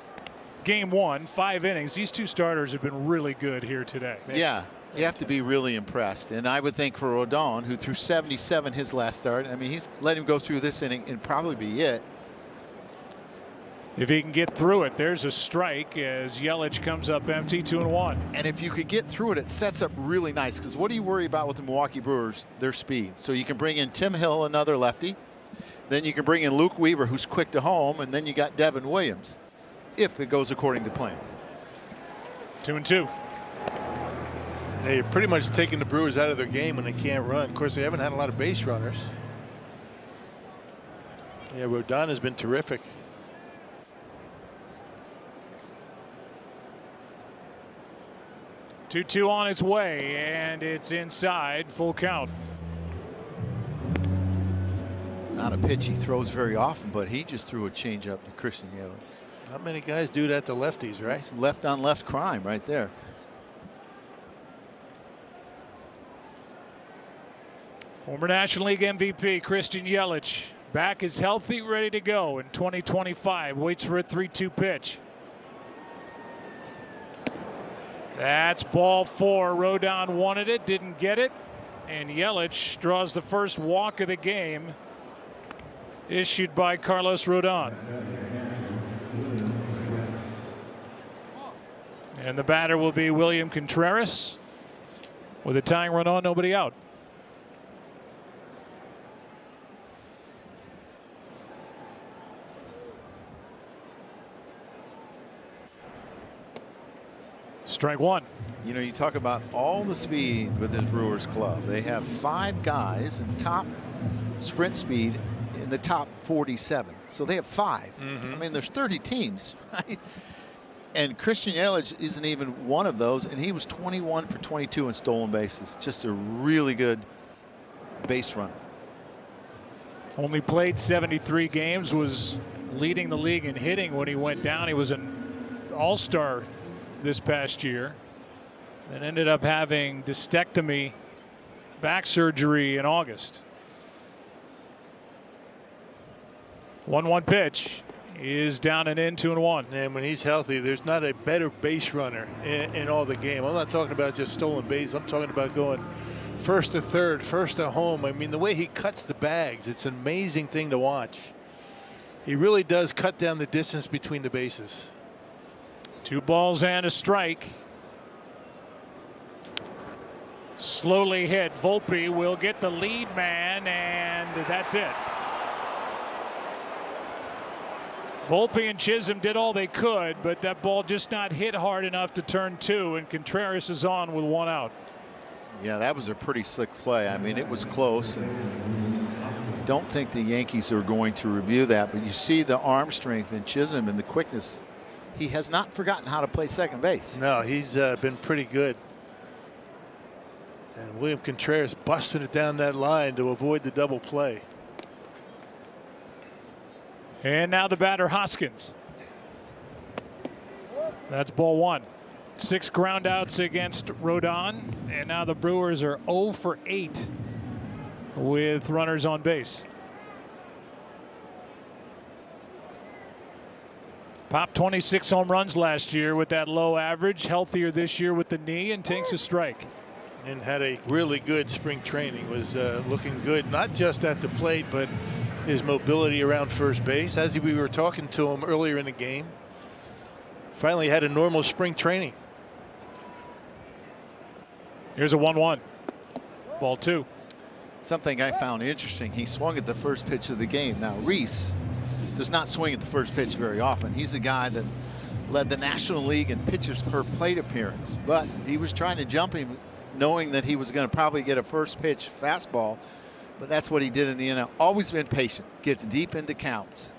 Speaker 2: game 1, 5 innings. These two starters have been really good here today.
Speaker 3: Yeah. You have to be really impressed. And I would think for Rodon, who threw 77 his last start, I mean, he's let him go through this inning and probably be it.
Speaker 2: If he can get through it, there's a strike as Yelich comes up empty, 2-1.
Speaker 3: And if you could get through it, it sets up really nice, because what do you worry about with the Milwaukee Brewers? Their speed. So you can bring in Tim Hill, another lefty. Then you can bring in Luke Weaver, who's quick to home, and then you got Devin Williams, if it goes according to plan.
Speaker 2: 2-2.
Speaker 4: They're pretty much taking the Brewers out of their game when they can't run. Of course, they haven't had a lot of base runners. Yeah, Rodon has been terrific.
Speaker 2: Two on its way, and it's inside, full count.
Speaker 3: Not a pitch he throws very often, but he just threw a changeup to Christian Yelich.
Speaker 4: Not many guys do that to lefties, right?
Speaker 3: Left on left crime right there.
Speaker 2: Former National League MVP Christian Yelich back is healthy, ready to go in 2025. Waits for a 3-2 pitch. That's ball 4. Rodon wanted it, didn't get it, and Yelich draws the first walk of the game, issued by Carlos Rodon. And the batter will be William Contreras with a tying run on, nobody out. Strike one.
Speaker 3: You know, you talk about all the speed with this Brewers club. They have 5 guys in top sprint speed in the top 47. So they have 5. I mean, there's 30 teams, right? And Christian Yelich isn't even one of those, and he was 21 for 22 in stolen bases. Just a really good base runner.
Speaker 2: Only played 73 games, was leading the league in hitting when he went down. He was an all-star this past year and ended up having discectomy, back surgery in August. 1-1 pitch is down and in, 2-1.
Speaker 4: And when he's healthy, there's not a better base runner in all the game. I'm not talking about just stolen base. I'm talking about going first to third, first to home. I mean, the way he cuts the bags, it's an amazing thing to watch. He really does cut down the distance between the bases.
Speaker 2: 2 balls and a strike. Slowly hit. Volpe will get the lead man, and that's it. Volpe and Chisholm did all they could, but that ball just not hit hard enough to turn 2, and Contreras is on with 1 out.
Speaker 3: Yeah, that was a pretty slick play. I mean, it was close, and I don't think the Yankees are going to review that, but you see the arm strength in Chisholm and the quickness. He has not forgotten how to play second base.
Speaker 4: No, he's been pretty good. And William Contreras busting it down that line to avoid the double play.
Speaker 2: And now the batter, Hoskins. That's ball 1. 6 ground outs against Rodon, and now the Brewers are 0 for 8 with runners on base. Popped 26 home runs last year with that low average, healthier this year with the knee, and takes a strike.
Speaker 4: And had a really good spring training, was looking good, not just at the plate, but his mobility around first base. As we were talking to him earlier in the game, finally had a normal spring training.
Speaker 2: Here's a 1-1. Ball 2.
Speaker 3: something I found interesting. He swung at the first pitch of the game. Now, Reese does not swing at the first pitch very often. He's a guy that led the National League in pitches per plate appearance, but he was trying to jump him knowing that he was going to probably get a first pitch fastball, but that's what he did in the NL. Always been patient, gets deep into counts.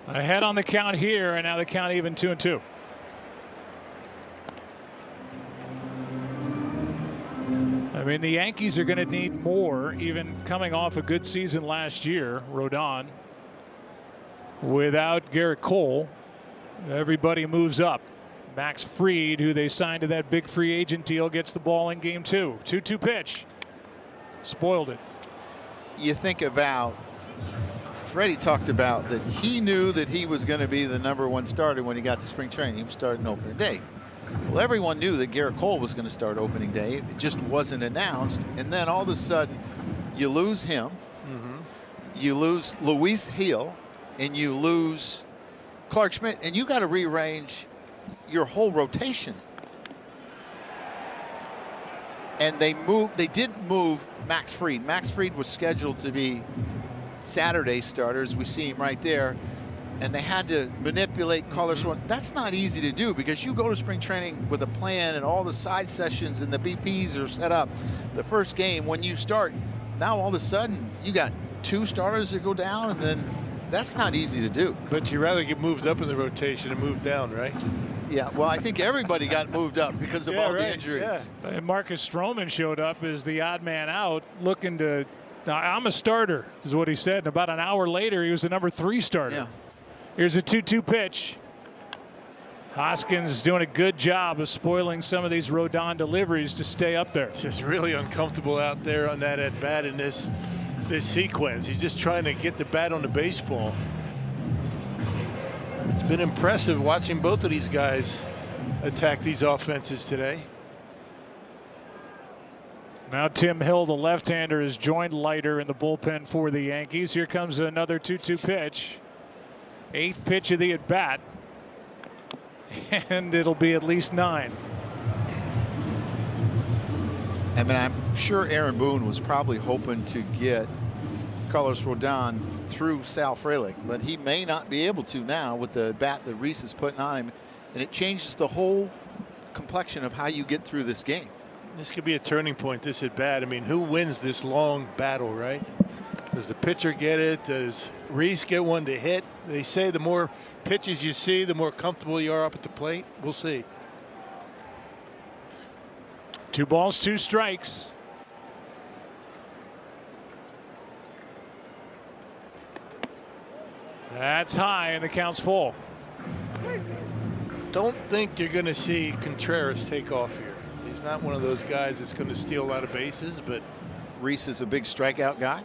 Speaker 2: Ahead on the count here, and now the count even 2-2. I mean, the Yankees are going to need more, even coming off a good season last year. Rodon. Without Garrett Cole, everybody moves up. Max Fried, who they signed to that big free agent deal, gets the ball in game 2. 2-2 pitch. Spoiled it.
Speaker 3: You think about, Freddie talked about that he knew that he was going to be the #1 starter when he got to spring training. He was starting opening day. Well, everyone knew that Garrett Cole was going to start opening day. It just wasn't announced. And then all of a sudden, you lose him. You lose Luis Gil, and you lose Clark Schmidt, and you got to rearrange your whole rotation. And they didn't move Max Fried. Max Fried was scheduled to be Saturday starters. We see him right there. And they had to manipulate Carlos. That's not easy to do, because you go to spring training with a plan and all the side sessions and the BPs are set up. The first game, when you start, now all of a sudden you got 2 starters that go down, and then that's not easy to do.
Speaker 4: But you'd rather get moved up in the rotation and moved down, right?
Speaker 3: Yeah, well, I think everybody got moved up because of all the injuries.
Speaker 2: Yeah. And Marcus Stroman showed up as the odd man out, looking to, I'm a starter, is what he said. And about an hour later, he was the #3 starter.
Speaker 3: Yeah.
Speaker 2: Here's a 2-2 pitch. Hoskins doing a good job of spoiling some of these Rodon deliveries to stay up there.
Speaker 4: Just really uncomfortable out there on that at bat in this sequence. He's just trying to get the bat on the baseball. It's been impressive watching both of these guys attack these offenses today.
Speaker 2: Now Tim Hill, the left-hander, has joined Leiter in the bullpen for the Yankees. Here comes another 2-2 pitch. 8th pitch of the at-bat. And it'll be at least 9.
Speaker 3: I mean, I'm sure Aaron Boone was probably hoping to get Carlos Rodon through Sal Frelick, but he may not be able to now with the bat that Reese is putting on him, and it changes the whole complexion of how you get through this game.
Speaker 4: This could be a turning point, this at bat. I mean, who wins this long battle, right? Does the pitcher get it? Does Reese get one to hit? They say the more pitches you see, the more comfortable you are up at the plate. We'll see.
Speaker 2: 2 balls, 2 strikes. That's high, and the count's full.
Speaker 4: Don't think you're going to see Contreras take off here. He's not one of those guys that's going to steal a lot of bases, but
Speaker 3: Reese is a big strikeout guy.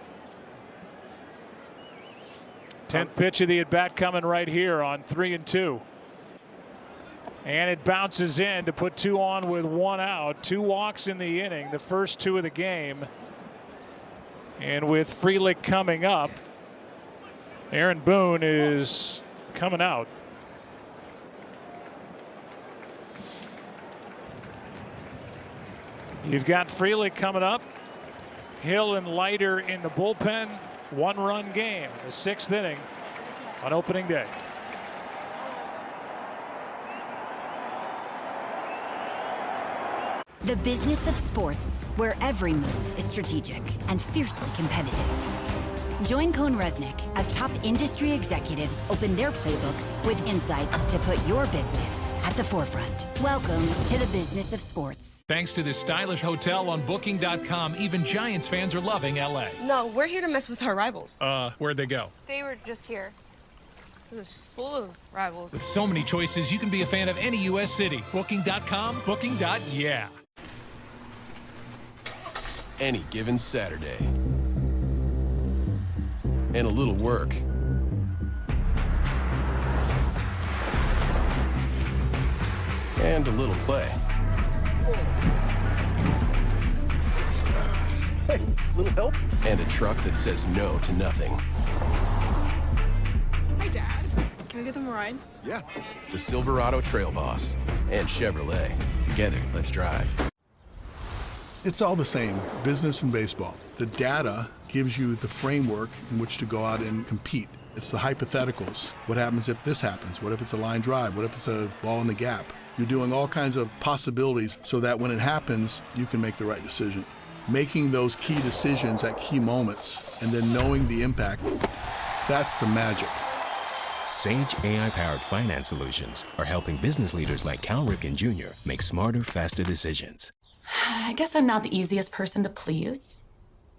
Speaker 2: 10th pitch of the at-bat coming right here on 3-2. And it bounces in to put 2 on with 1 out. 2 walks in the inning, the first 2 of the game. And with Frelick coming up, Aaron Boone is coming out. You've got Frelick coming up, Hill and Leiter in the bullpen. 1-run game, the 6th inning on opening day.
Speaker 7: The business of sports, where every move is strategic and fiercely competitive. Join Cone Resnick as top industry executives open their playbooks with insights to put your business at the forefront. Welcome to the business of sports.
Speaker 8: Thanks to this stylish hotel on Booking.com, even Giants fans are loving LA.
Speaker 23: No, we're here to mess with our rivals.
Speaker 8: Where'd they go?
Speaker 16: They were just here.
Speaker 23: It was full of rivals.
Speaker 8: With so many choices, you can be a fan of any U.S. city. Booking.com, Booking.yeah.
Speaker 22: Any given Saturday. And a little work. And a little play. Hey, little help? And a truck that says no to nothing.
Speaker 23: Hi, Dad. Can I get them a ride?
Speaker 22: Yeah. The Silverado Trail Boss and Chevrolet. Together, let's drive.
Speaker 11: It's all the same, business and baseball. The data gives you the framework in which to go out and compete. It's the hypotheticals. What happens if this happens? What if it's a line drive? What if it's a ball in the gap? You're doing all kinds of possibilities so that when it happens, you can make the right decision. Making those key decisions at key moments and then knowing the impact, that's the magic.
Speaker 12: Sage AI-powered finance solutions are helping business leaders like Cal Ripken Jr. make smarter, faster decisions.
Speaker 14: I guess I'm not the easiest person to please.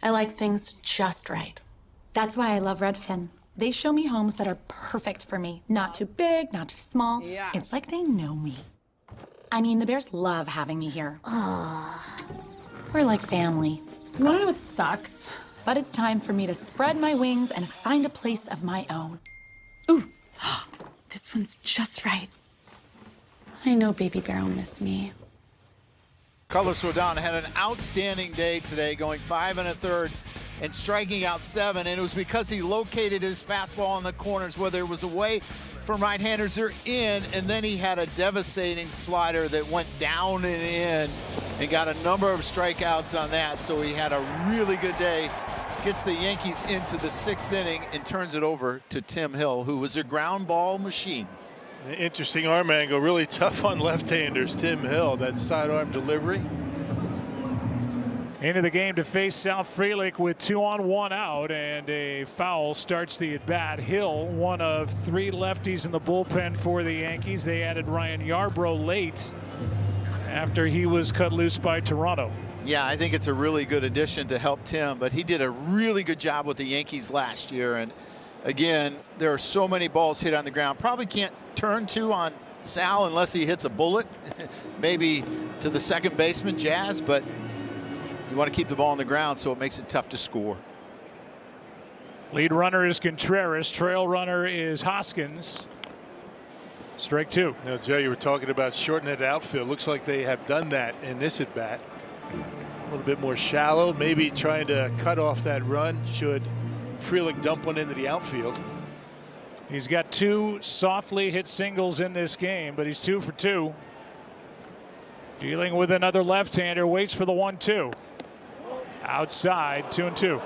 Speaker 14: I like things just right.
Speaker 19: That's why I love Redfin. They show me homes that are perfect for me. Not too big, not too small.
Speaker 16: Yeah.
Speaker 19: It's like they know me. I mean, the Bears love having me here. We're like family.
Speaker 14: You wanna know what sucks?
Speaker 19: But it's time for me to spread my wings and find a place of my own.
Speaker 14: Ooh, this one's just right. I know Baby Bear will miss me.
Speaker 3: Carlos Rodon had an outstanding day today, going 5 1/3 and striking out 7, and it was because he located his fastball in the corners, whether it was away from right-handers or in, and then he had a devastating slider that went down and in and got a number of strikeouts on that, so he had a really good day. Gets the Yankees into the 6th inning and turns it over to Tim Hill, who was a ground ball machine.
Speaker 4: Interesting arm angle, really tough on left-handers. Tim Hill, that sidearm delivery.
Speaker 2: Into the game to face Sal Frelick with 2 on 1 out, and a foul starts the at-bat. Hill, one of 3 lefties in the bullpen for the Yankees. They added Ryan Yarbrough late after he was cut loose by Toronto.
Speaker 3: Yeah, I think it's a really good addition to help Tim, but he did a really good job with the Yankees last year. And again, there are so many balls hit on the ground. Probably can't turn to on Sal unless he hits a bullet, maybe to the second baseman, Jazz, but you want to keep the ball on the ground, so it makes it tough to score.
Speaker 2: Lead runner is Contreras. Trail runner is Hoskins. Strike 2.
Speaker 4: Now, Joe, you were talking about shortening the outfield. Looks like they have done that in this at bat. A little bit more shallow, maybe trying to cut off that run should Frelick dump one into the outfield.
Speaker 2: He's got 2 softly hit singles in this game, but he's 2 for 2. Dealing with another left-hander, waits for the 1-2. Outside, 2-2.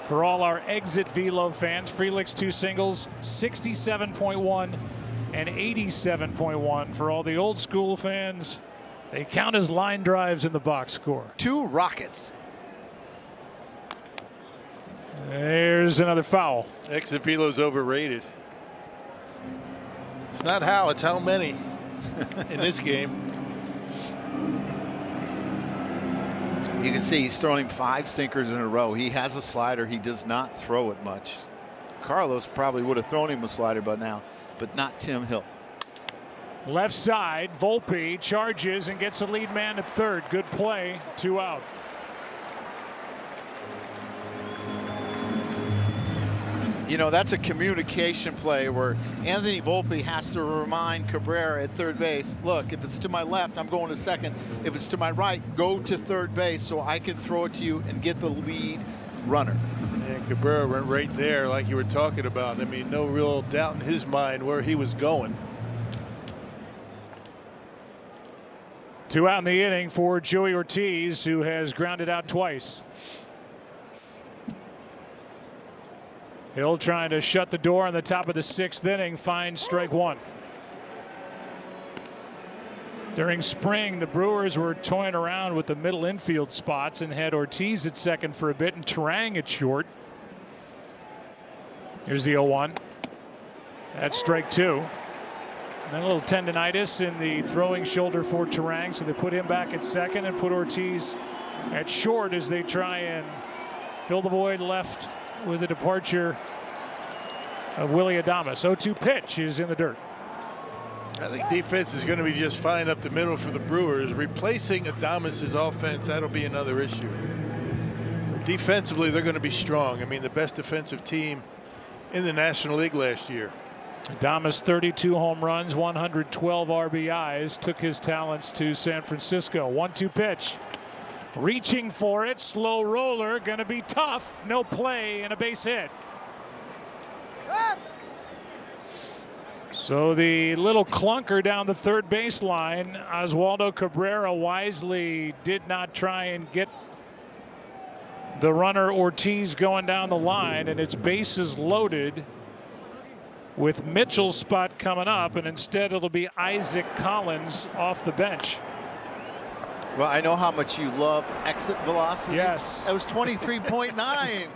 Speaker 2: For all our exit velo fans, Frelick's 2 singles, 67.1 and 87.1. For all the old school fans, they count as line drives in the box score.
Speaker 3: 2 rockets.
Speaker 2: There's another foul.
Speaker 4: Exit velo's overrated. It's not how, it's how many in this game.
Speaker 3: You can see he's throwing 5 sinkers in a row. He has a slider. He does not throw it much. Carlos probably would have thrown him a slider by now, but not Tim Hill.
Speaker 2: Left side, Volpe charges and gets a lead man at third. Good play, 2 out.
Speaker 3: You know, that's a communication play where Anthony Volpe has to remind Cabrera at third base, look, if it's to my left, I'm going to second. If it's to my right, go to third base so I can throw it to you and get the lead runner.
Speaker 4: And Cabrera went right there like you were talking about. I mean, no real doubt in his mind where he was going.
Speaker 2: 2 out in the inning for Joey Ortiz, who has grounded out twice. Hill trying to shut the door on the top of the 6th inning, finds strike 1. During spring, the Brewers were toying around with the middle infield spots and had Ortiz at second for a bit and Terang at short. Here's the 0-1. That's strike 2. And a little tendonitis in the throwing shoulder for Terang, so they put him back at second and put Ortiz at short as they try and fill the void left with the departure of Willy Adames. 0-2 pitch is in the dirt.
Speaker 4: I think defense is going to be just fine up the middle for the Brewers. Replacing Adames' offense, that'll be another issue. Defensively, they're going to be strong. I mean, the best defensive team in the National League last year.
Speaker 2: Adames, 32 home runs, 112 RBIs, took his talents to San Francisco. 1-2 pitch. Reaching for it, slow roller, gonna be tough. No play and a base hit. So the little clunker down the third baseline, Oswaldo Cabrera wisely did not try and get the runner Ortiz going down the line, and it's bases loaded with Mitchell's spot coming up, and instead it'll be Isaac Collins off the bench.
Speaker 3: Well, I know how much you love exit velocity.
Speaker 2: Yes.
Speaker 3: That was 23.9.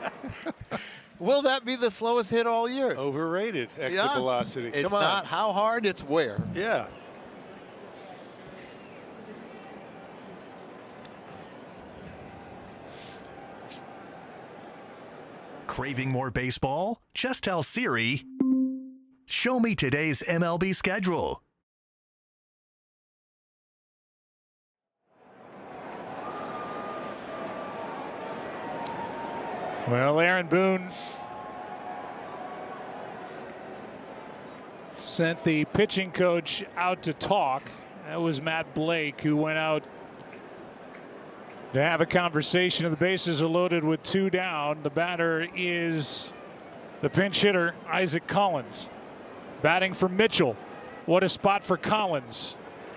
Speaker 3: Will that be the slowest hit all year?
Speaker 4: Overrated exit velocity.
Speaker 3: It's
Speaker 4: Come on.
Speaker 3: not how hard, it's where.
Speaker 4: Yeah.
Speaker 5: Craving more baseball? Just tell Siri, show me today's MLB schedule.
Speaker 2: Well, Aaron Boone sent the pitching coach out to talk. That was Matt Blake, who went out to have a conversation. The bases are loaded with 2 down. The batter is the pinch hitter, Isaac Collins. Batting for Mitchell. What a spot for Collins.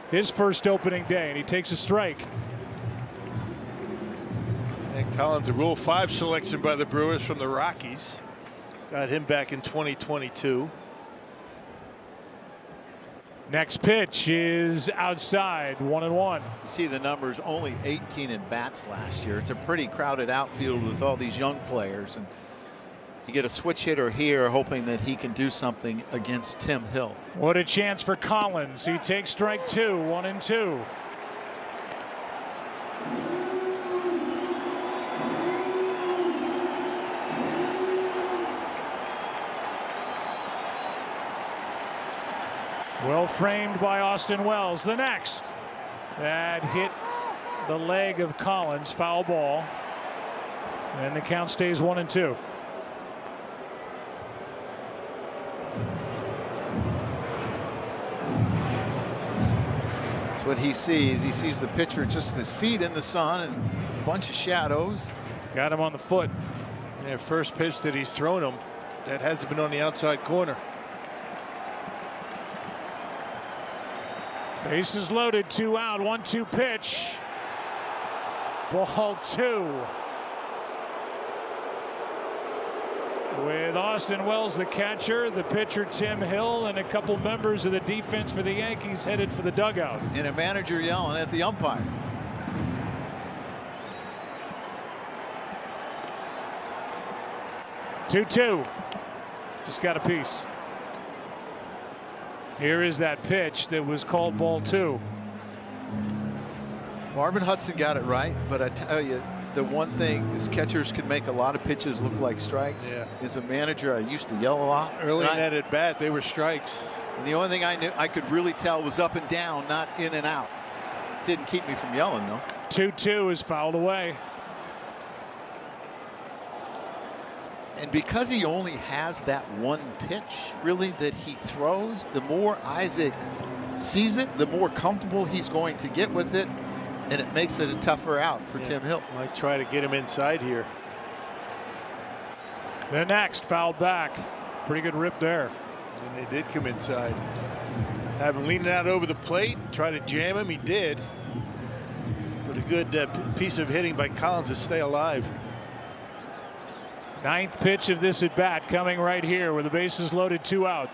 Speaker 2: His first opening day, and he takes a strike.
Speaker 4: And Collins, a Rule 5 selection by the Brewers from the Rockies. Got him back in 2022.
Speaker 2: Next pitch is outside, 1-1.
Speaker 3: You see the numbers, only 18 at bats last year. It's a pretty crowded outfield with all these young players, and you get a switch hitter here hoping that he can do something against Tim Hill.
Speaker 2: What a chance for Collins. He takes strike 2, 1-2. Well framed by Austin Wells. The next. That hit the leg of Collins. Foul ball. And the count stays 1-2.
Speaker 3: That's what he sees. He sees the pitcher just his feet in the sun and a bunch of shadows.
Speaker 2: Got him on the foot.
Speaker 4: Yeah, first pitch that he's thrown him, that hasn't been on the outside corner.
Speaker 2: Bases loaded, 2 out, 1-2 pitch. Ball 2. With Austin Wells the catcher, the pitcher Tim Hill, and a couple members of the defense for the Yankees headed for the dugout.
Speaker 3: And a manager yelling at the umpire.
Speaker 2: Two. Just got a piece. Here is that pitch that was called ball 2.
Speaker 3: Marvin Hudson got it right, but I tell you, the one thing is catchers can make a lot of pitches look like strikes.
Speaker 4: Yeah.
Speaker 3: As a manager, I used to yell a lot.
Speaker 4: Early in that at bat, they were strikes.
Speaker 3: And the only thing I knew I could really tell was up and down, not in and out. Didn't keep me from yelling though.
Speaker 2: 2-2 is fouled away.
Speaker 3: And because he only has that one pitch, really, that he throws, the more Isaac sees it, the more comfortable he's going to get with it, and it makes it a tougher out for Tim Hill.
Speaker 4: Might try to get him inside here.
Speaker 2: The next, fouled back. Pretty good rip there.
Speaker 4: And they did come inside. Have him leaning out over the plate, try to jam him. He did. But a good piece of hitting by Collins to stay alive.
Speaker 2: 9th pitch of this at bat coming right here with the bases loaded, 2 out.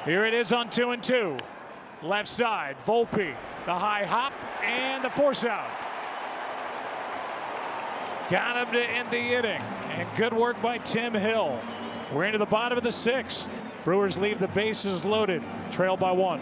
Speaker 2: Here it is on 2-2. Left side, Volpe, the high hop, and the force out. Got him to end the inning, and good work by Tim Hill. We're into the bottom of the 6th. Brewers leave the bases loaded, trail by 1.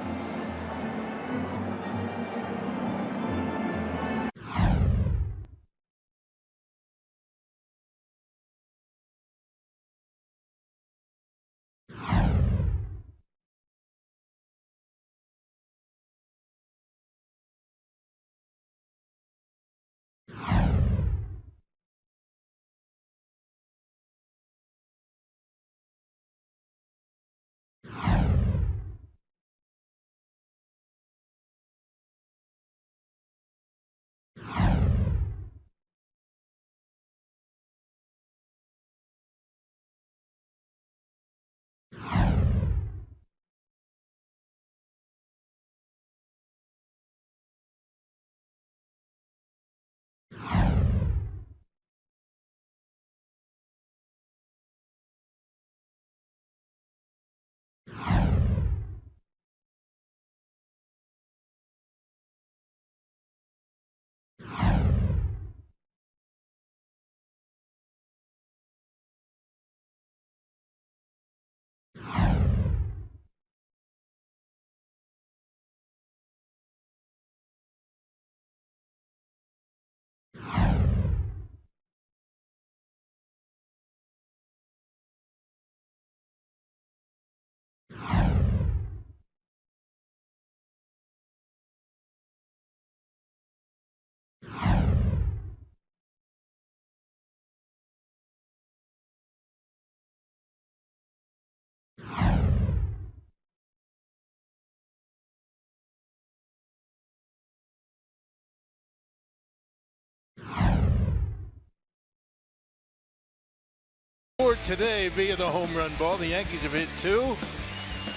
Speaker 4: Today via the home run ball. The Yankees have hit 2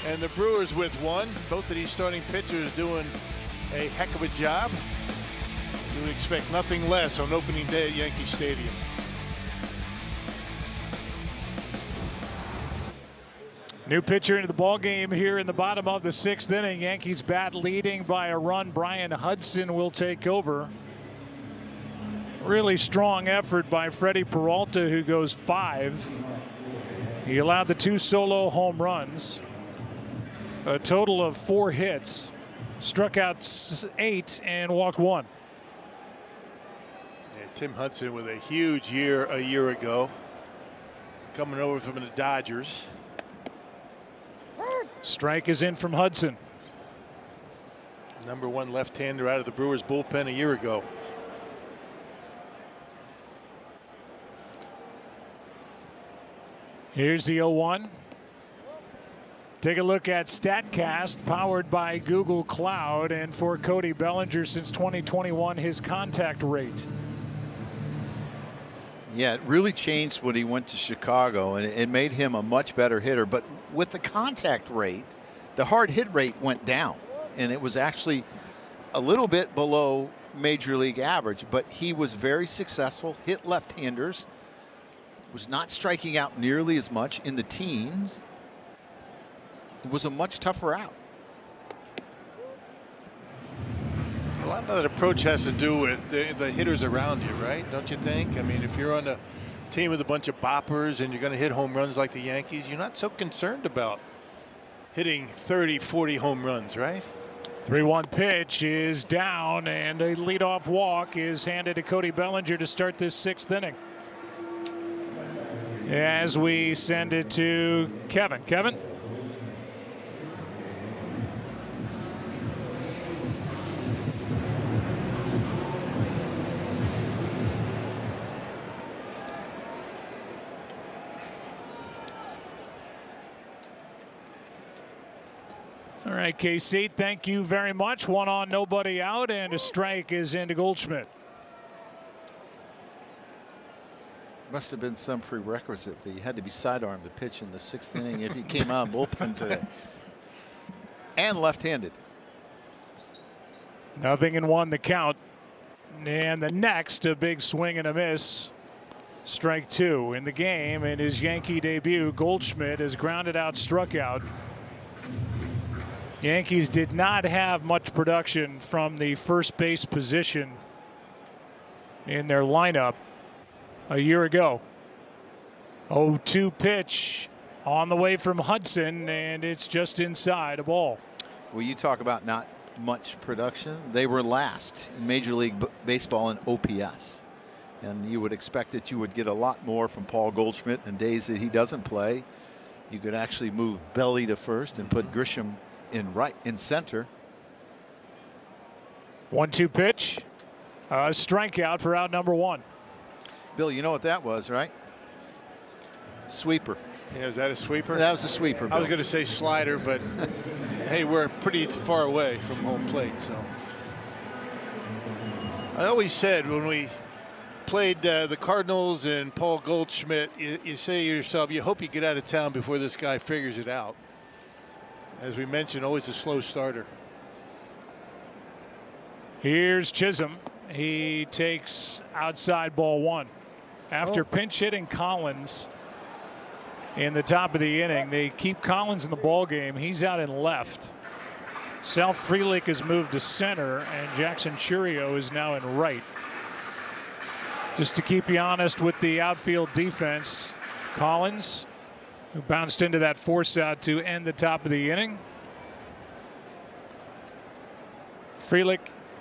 Speaker 4: and the Brewers with 1. Both of these starting pitchers doing a heck of a job. You would expect nothing less on opening day at Yankee Stadium.
Speaker 2: New pitcher into the ball game here in the bottom of the 6th inning. Yankees bat leading by a run. Brian Hudson will take over. Really strong effort by Freddie Peralta, who goes 5. He allowed the 2 solo home runs. A total of 4 hits. Struck out 8 and walked 1.
Speaker 4: Yeah, Tim Hudson with a huge year a year ago. Coming over from the Dodgers.
Speaker 2: Strike is in from Hudson.
Speaker 4: Number 1 left-hander out of the Brewers bullpen a year ago.
Speaker 2: Here's the 0-1. Take a look at StatCast, powered by Google Cloud, and for Cody Bellinger since 2021, his contact rate.
Speaker 3: Yeah, it really changed when he went to Chicago, and it made him a much better hitter. But with the contact rate, the hard hit rate went down, and it was actually a little bit below major league average. But he was very successful, hit left-handers, was not striking out nearly as much in the teens. It was a much tougher out.
Speaker 4: A lot of that approach has to do with the hitters around you, right? Don't you think? I mean, if you're on a team with a bunch of boppers and you're going to hit home runs like the Yankees, you're not so concerned about hitting 30, 40 home runs, right?
Speaker 2: 3-1 pitch is down, and a leadoff walk is handed to Cody Bellinger to start this 6th inning. As we send it to Kevin. Kevin? All right, KC, thank you very much. 1 on, nobody out, and a strike is into Goldschmidt.
Speaker 3: Must have been some prerequisite that you had to be sidearmed to pitch in the 6th inning if you came out bullpen today. And left-handed.
Speaker 2: 0-1 the count. And the next, a big swing and a miss. Strike 2 in the game. In his Yankee debut, Goldschmidt has grounded out, struck out. Yankees did not have much production from the first base position in their lineup a year ago. 0-2 pitch on the way from Hudson, and it's just inside a ball.
Speaker 3: Well, you talk about not much production. They were last in Major League Baseball in OPS. And you would expect that you would get a lot more from Paul Goldschmidt in days that he doesn't play. You could actually move Belly to first and put Grisham in center.
Speaker 2: 1-2 pitch. Strikeout for out number 1.
Speaker 3: Bill, you know what that was, right? Sweeper.
Speaker 4: Yeah, is that a sweeper?
Speaker 3: That was a sweeper, Bill.
Speaker 4: I was going to say slider, but hey, we're pretty far away from home plate. So I always said when we played the Cardinals and Paul Goldschmidt, you say to yourself, you hope you get out of town before this guy figures it out. As we mentioned, always a slow starter.
Speaker 2: Here's Chisholm. He takes outside ball 1. After pinch hitting Collins in the top of the inning, they keep Collins in the ball game. He's out in left. Sal Frelick has moved to center, and Jackson Churio is now in right. Just to keep you honest with the outfield defense, Collins, who bounced into that force out to end the top of the inning. Frelick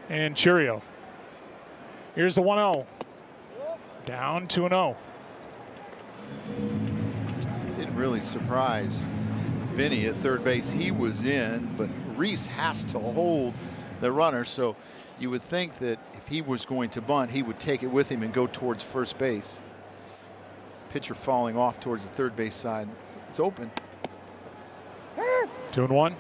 Speaker 2: and Churio. Here's the 1-0. Down 2-0.
Speaker 3: Didn't really surprise Vinny at third base. He was in, but Reese has to hold the runner. So you would think that if he was going to bunt, he would take it with him and go towards first base. Pitcher falling off towards the third base side. It's open.
Speaker 2: 2-1.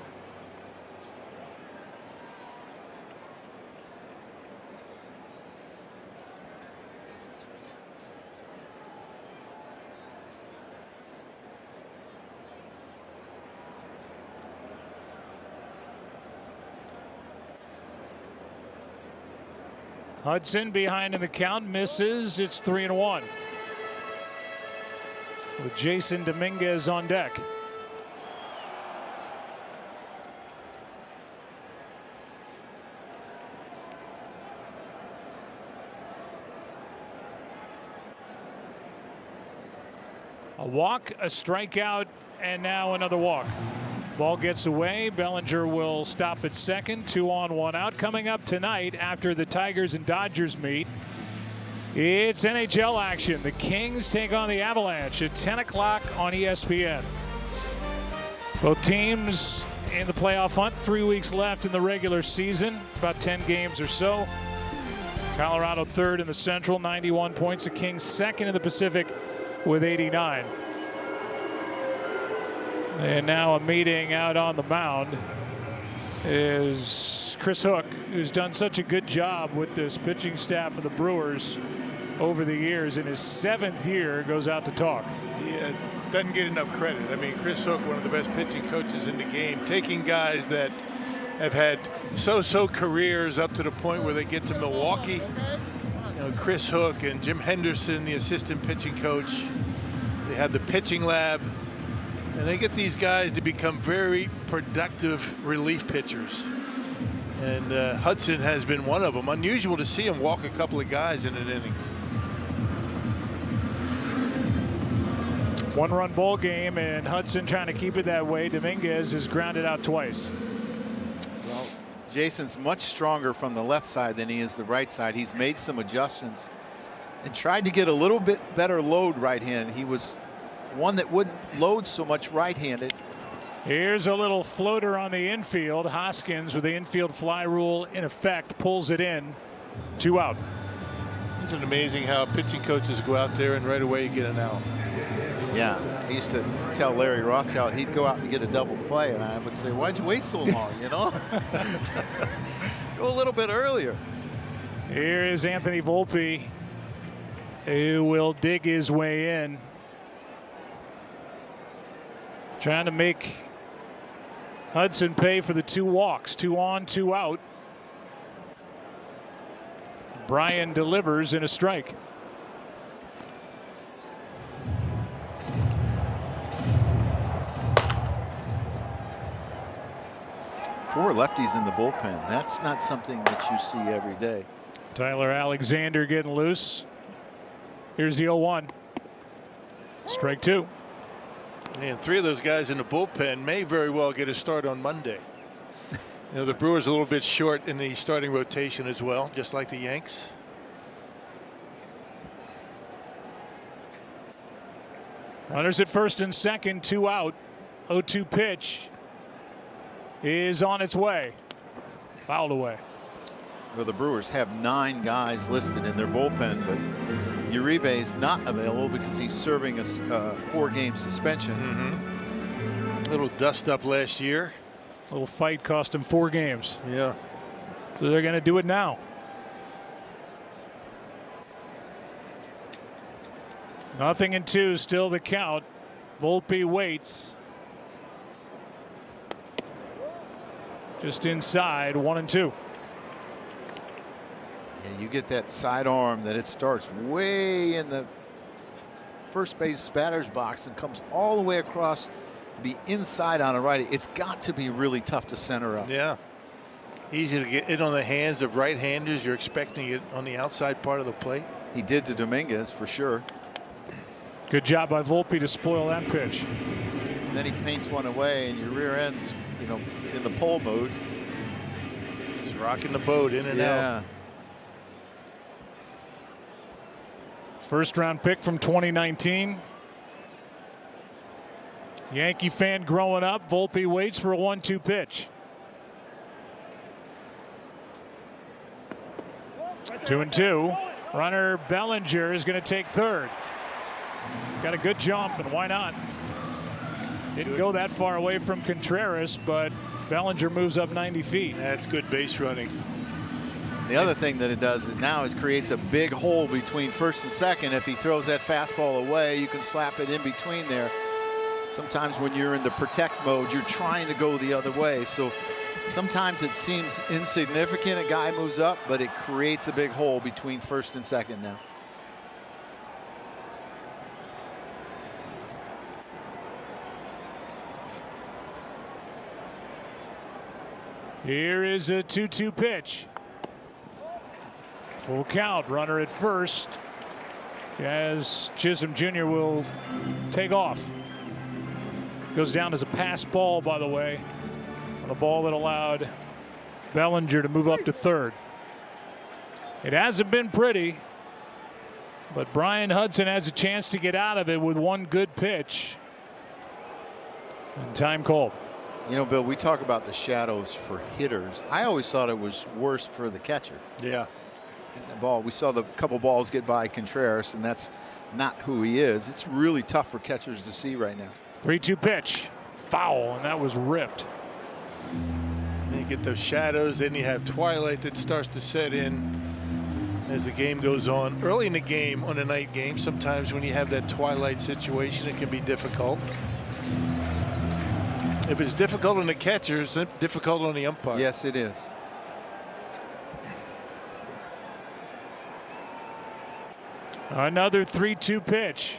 Speaker 2: Hudson behind in the count, misses. It's 3-1. With Jason Dominguez on deck. A walk, a strikeout, and now another walk. Ball gets away. Bellinger will stop at second. 2 on, 1 out. Coming up tonight after the Tigers and Dodgers meet, it's NHL action. The Kings take on the Avalanche at 10 o'clock on ESPN. Both teams in the playoff hunt. 3 weeks left in the regular season. About 10 games or so. Colorado third in the Central, 91 points. The Kings second in the Pacific with 89. And now a meeting out on the mound is Chris Hook, who's done such a good job with this pitching staff of the Brewers over the years. In his 7th year, goes out to talk.
Speaker 4: Yeah, doesn't get enough credit. I mean, Chris Hook, one of the best pitching coaches in the game, taking guys that have had so-so careers up to the point where they get to Milwaukee. You know, Chris Hook and Jim Henderson, the assistant pitching coach, they have the pitching lab. And they get these guys to become very productive relief pitchers. And Hudson has been one of them. Unusual to see him walk a couple of guys in an inning.
Speaker 2: 1-run ball game, and Hudson trying to keep it that way. Dominguez is grounded out twice.
Speaker 3: Well, Jason's much stronger from the left side than he is the right side. He's made some adjustments and tried to get a little bit better load right-handed. He was one that wouldn't load so much right-handed.
Speaker 2: Here's a little floater on the infield. Hoskins, with the infield fly rule in effect, pulls it in. 2 out.
Speaker 4: Isn't it amazing how pitching coaches go out there and right away you get an out?
Speaker 3: Yeah, I used to tell Larry Rothschild he'd go out and get a double play, and I would say, why'd you wait so long, you know? Go a little bit earlier.
Speaker 2: Here is Anthony Volpe, who will dig his way in. Trying to make Hudson pay for the 2 walks. 2 on, 2 out. Bryan delivers in a strike.
Speaker 3: Four lefties in the bullpen. That's not something that you see every day.
Speaker 2: Tyler Alexander getting loose. Here's the 0-1. Strike 2.
Speaker 4: And 3 of those guys in the bullpen may very well get a start on Monday. You know, the Brewers a little bit short in the starting rotation as well, just like the Yanks.
Speaker 2: Runners at first and second, 2 out. 0-2 pitch is on its way. Fouled away.
Speaker 3: Well, the Brewers have 9 guys listed in their bullpen, but Uribe is not available because he's serving a 4-game suspension.
Speaker 4: A little dust up last year.
Speaker 2: A little fight cost him 4 games.
Speaker 4: Yeah.
Speaker 2: So they're going to do it now. Nothing in 2, still the count. Volpe waits. Just inside, 1-2.
Speaker 3: Yeah, you get that side arm that it starts way in the first base batter's box and comes all the way across to be inside on a righty. It's got to be really tough to center up.
Speaker 4: Yeah. Easy to get it on the hands of right-handers. You're expecting it on the outside part of the plate.
Speaker 3: He did to Dominguez for sure.
Speaker 2: Good job by Volpe to spoil that pitch.
Speaker 3: And then he paints one away, and your rear end's, you know, in the pole mode.
Speaker 4: He's rocking the boat in and out.
Speaker 2: First round pick from 2019. Yankee fan growing up. Volpe waits for a 1-2 pitch. 2-2. Runner Bellinger is going to take third. Got a good jump, and why not? Didn't go that far away from Contreras, but Bellinger moves up 90 feet.
Speaker 4: That's good base running.
Speaker 3: The other thing that it does now is creates a big hole between first and second. If he throws that fastball away, you can slap it in between there. Sometimes when you're in the protect mode, you're trying to go the other way. So Sometimes it seems insignificant. A guy moves up, but it creates a big hole between first and second now.
Speaker 2: Here is a 2-2 pitch. Full count, runner at first, as Chisholm Jr. will take off. Goes down as a pass ball, by the way, on a ball that allowed Bellinger to move up to third. It hasn't been pretty, but Brian Hudson has a chance to get out of it with one good pitch. And time called.
Speaker 3: You know, Bill, we talk about the shadows for hitters. I always thought it was worse for the catcher.
Speaker 4: Yeah.
Speaker 3: The ball, we saw the couple balls get by Contreras, and that's not who he is. It's really tough for catchers to see right now.
Speaker 2: 3-2 pitch, foul, and that was ripped.
Speaker 4: Then you get those shadows, then you have twilight that starts to set in as the game goes on. Early in the game, on a night game, sometimes when you have that twilight situation, it can be difficult. If it's difficult on the catchers, it's difficult on the umpire.
Speaker 3: Yes, it is.
Speaker 2: Another 3-2 pitch.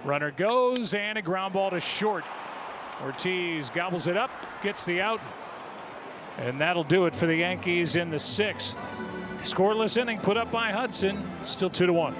Speaker 2: Runner goes, and a ground ball to short. Ortiz gobbles it up, gets the out, and that'll do it for the Yankees in the 6th. Scoreless inning put up by Hudson, still 2-1.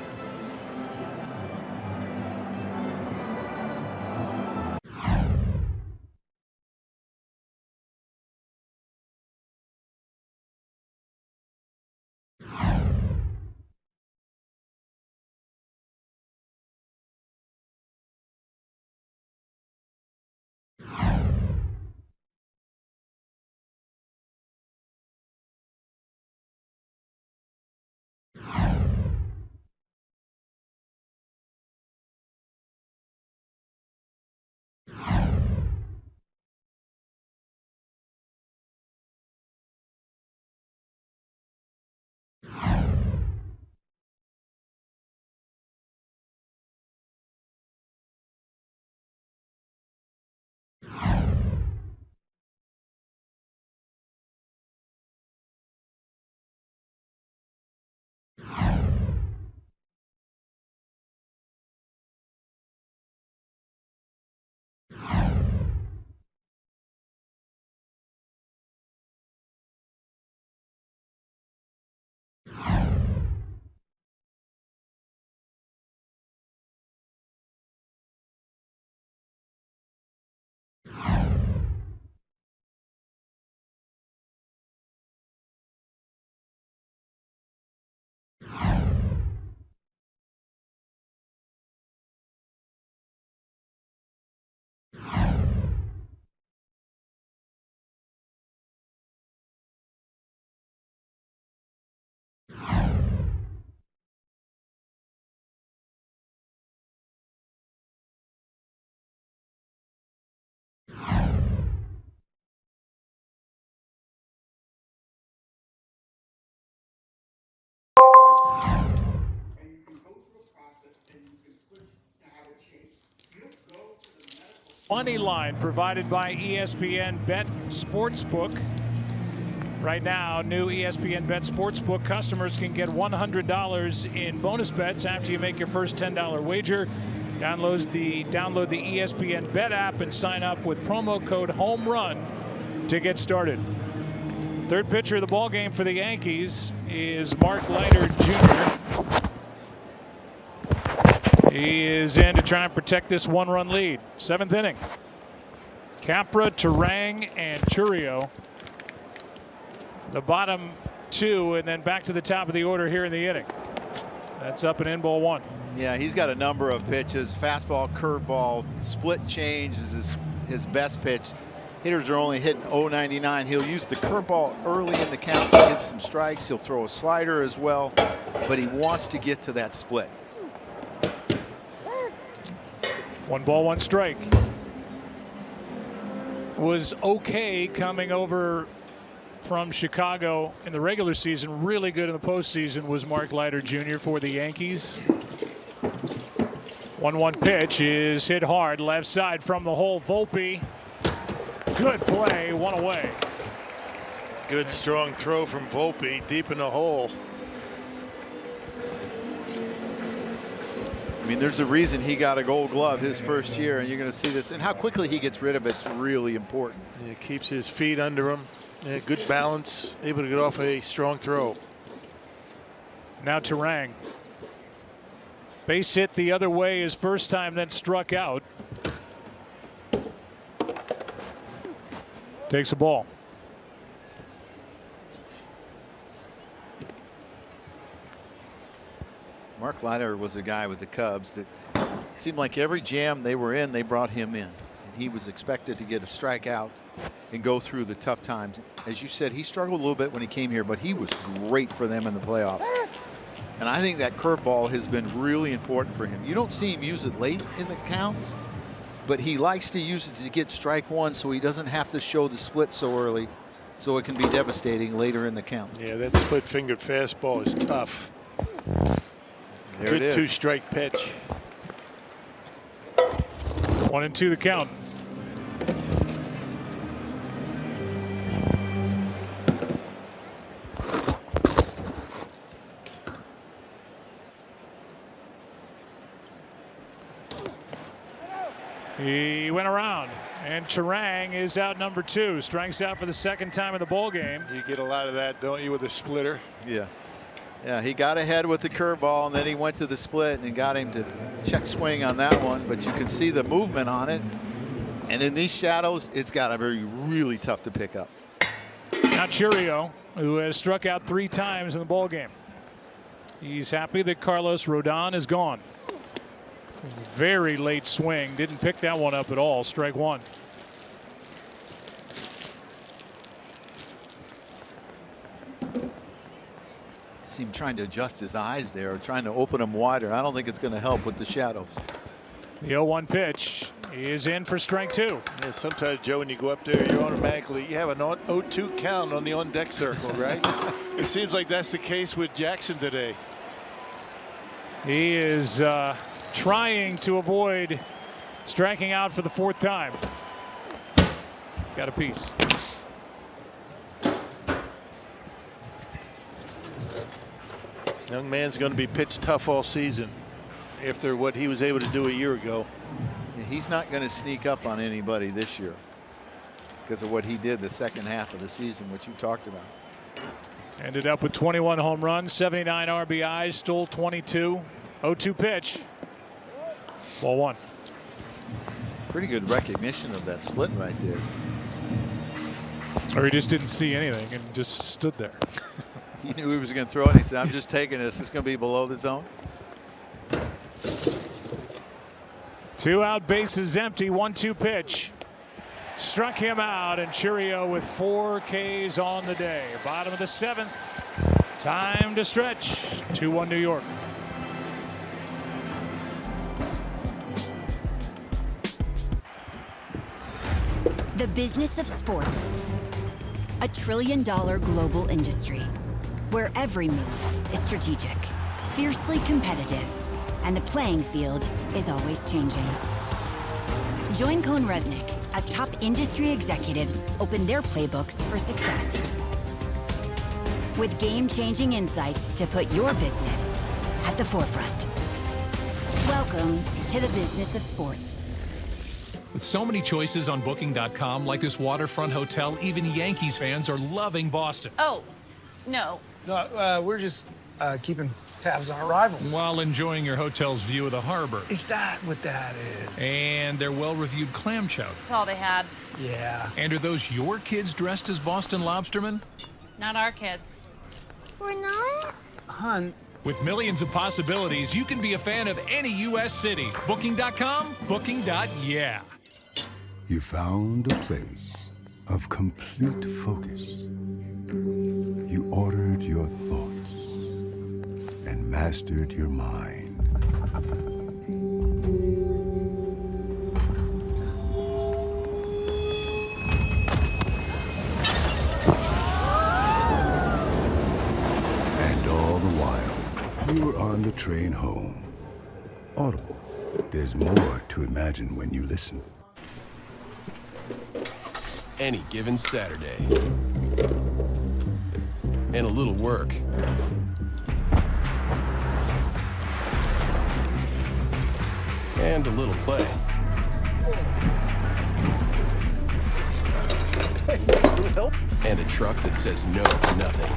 Speaker 2: Money line provided by ESPN Bet Sportsbook. Right now, new ESPN Bet Sportsbook customers can get $100 in bonus bets after you make your first $10 wager. Download the ESPN Bet app and sign up with promo code HOMERUN to get started. Third pitcher of the ball game for the Yankees is Mark Leiter Jr. He is in to try and protect this one-run lead. 7th inning. Capra, Turang, and Churio. The bottom two, and then back to the top of the order here in the inning. That's up and in, ball one.
Speaker 3: Yeah, he's got a number of pitches. Fastball, curveball, split change is his best pitch. Hitters are only hitting .099. He'll use the curveball early in the count to get some strikes. He'll throw a slider as well, but he wants to get to that split.
Speaker 2: 1 ball, 1 strike. Was okay coming over from Chicago in the regular season. Really good in the postseason was Mark Leiter Jr. for the Yankees. 1-1 pitch is hit hard left side from the hole. Volpe Good play, one away.
Speaker 4: Good strong throw from Volpe deep in the hole.
Speaker 3: I mean, there's a reason he got a Gold Glove his first year, and you're going to see this. And how quickly he gets rid of it's really important.
Speaker 4: He keeps his feet under him. Yeah, good balance, able to get off a strong throw.
Speaker 2: Now Terang. Base hit the other way his first time, then struck out. Takes a ball.
Speaker 3: Mark Leiter was a guy with the Cubs that seemed like every jam they were in, they brought him in. And he was expected to get a strikeout and go through the tough times. As you said, he struggled a little bit when he came here, but he was great for them in the playoffs. And I think that curveball has been really important for him. You don't see him use it late in the counts, but he likes to use it to get strike one so he doesn't have to show the split so early, so it can be devastating later in the count.
Speaker 4: Yeah, that split-fingered fastball is tough.
Speaker 3: There
Speaker 4: Good
Speaker 3: it is.
Speaker 4: two-strike pitch.
Speaker 2: 1-2 the count. He went around, and Terang is out number 2. Strikes out for the second time in the ball game.
Speaker 4: You get a lot of that, don't you, with a splitter?
Speaker 3: Yeah. Yeah, he got ahead with the curveball, and then he went to the split and got him to check swing on that one. But you can see the movement on it. And in these shadows, it's got to be really tough to pick up.
Speaker 2: Now Churio, who has struck out 3 times in the ball game. He's happy that Carlos Rodon is gone. Very late swing. Didn't pick that one up at all. Strike one.
Speaker 3: See him trying to adjust his eyes there, trying to open them wider. I don't think it's going to help with the shadows.
Speaker 2: The 0-1 pitch is in for strike 2.
Speaker 4: Yeah, sometimes, Joe, when you go up there, you have an 0-2 count on the on-deck circle, right? It seems like that's the case with Jackson today.
Speaker 2: He is trying to avoid striking out for the 4th time. Got a piece.
Speaker 4: Young man's going to be pitched tough all season after what he was able to do a year ago.
Speaker 3: Yeah, he's not going to sneak up on anybody this year because of what he did the second half of the season, which you talked about.
Speaker 2: Ended up with 21 home runs, 79 RBIs, stole 22. 0-2 pitch. Ball 1.
Speaker 3: Pretty good recognition of that split right there.
Speaker 2: Or he just didn't see anything and just stood there.
Speaker 3: He knew he was going to throw it. He said, I'm just taking this. It's going to be below the zone.
Speaker 2: 2 out, bases empty. 1-2 pitch. Struck him out, and Churio with 4 Ks on the day. Bottom of the 7th. Time to stretch. 2-1 New York.
Speaker 7: The business of sports. A $1 trillion global industry where every move is strategic, fiercely competitive, and the playing field is always changing. Join Cohn Resnick as top industry executives open their playbooks for success. With game-changing insights to put your business at the forefront. Welcome to the business of sports.
Speaker 8: With so many choices on Booking.com, like this waterfront hotel, even Yankees fans are loving Boston.
Speaker 16: Oh, no.
Speaker 1: No, we're just keeping tabs on our rivals.
Speaker 8: While enjoying your hotel's view of the harbor.
Speaker 1: Is that what that is?
Speaker 8: And their well-reviewed clam chowder.
Speaker 16: That's all they had.
Speaker 1: Yeah.
Speaker 8: And are those your kids dressed as Boston lobstermen?
Speaker 16: Not our kids.
Speaker 18: We're not?
Speaker 1: Hun.
Speaker 8: With millions of possibilities, you can be a fan of any U.S. city. Booking.com, Booking.yeah.
Speaker 6: You found a place of complete focus. You ordered your thoughts and mastered your mind. And all the while, you were on the train home. Audible. There's more to imagine when you listen.
Speaker 22: any given Saturday. And a little work. And a little play. Hey, little help? And a truck that says no to nothing.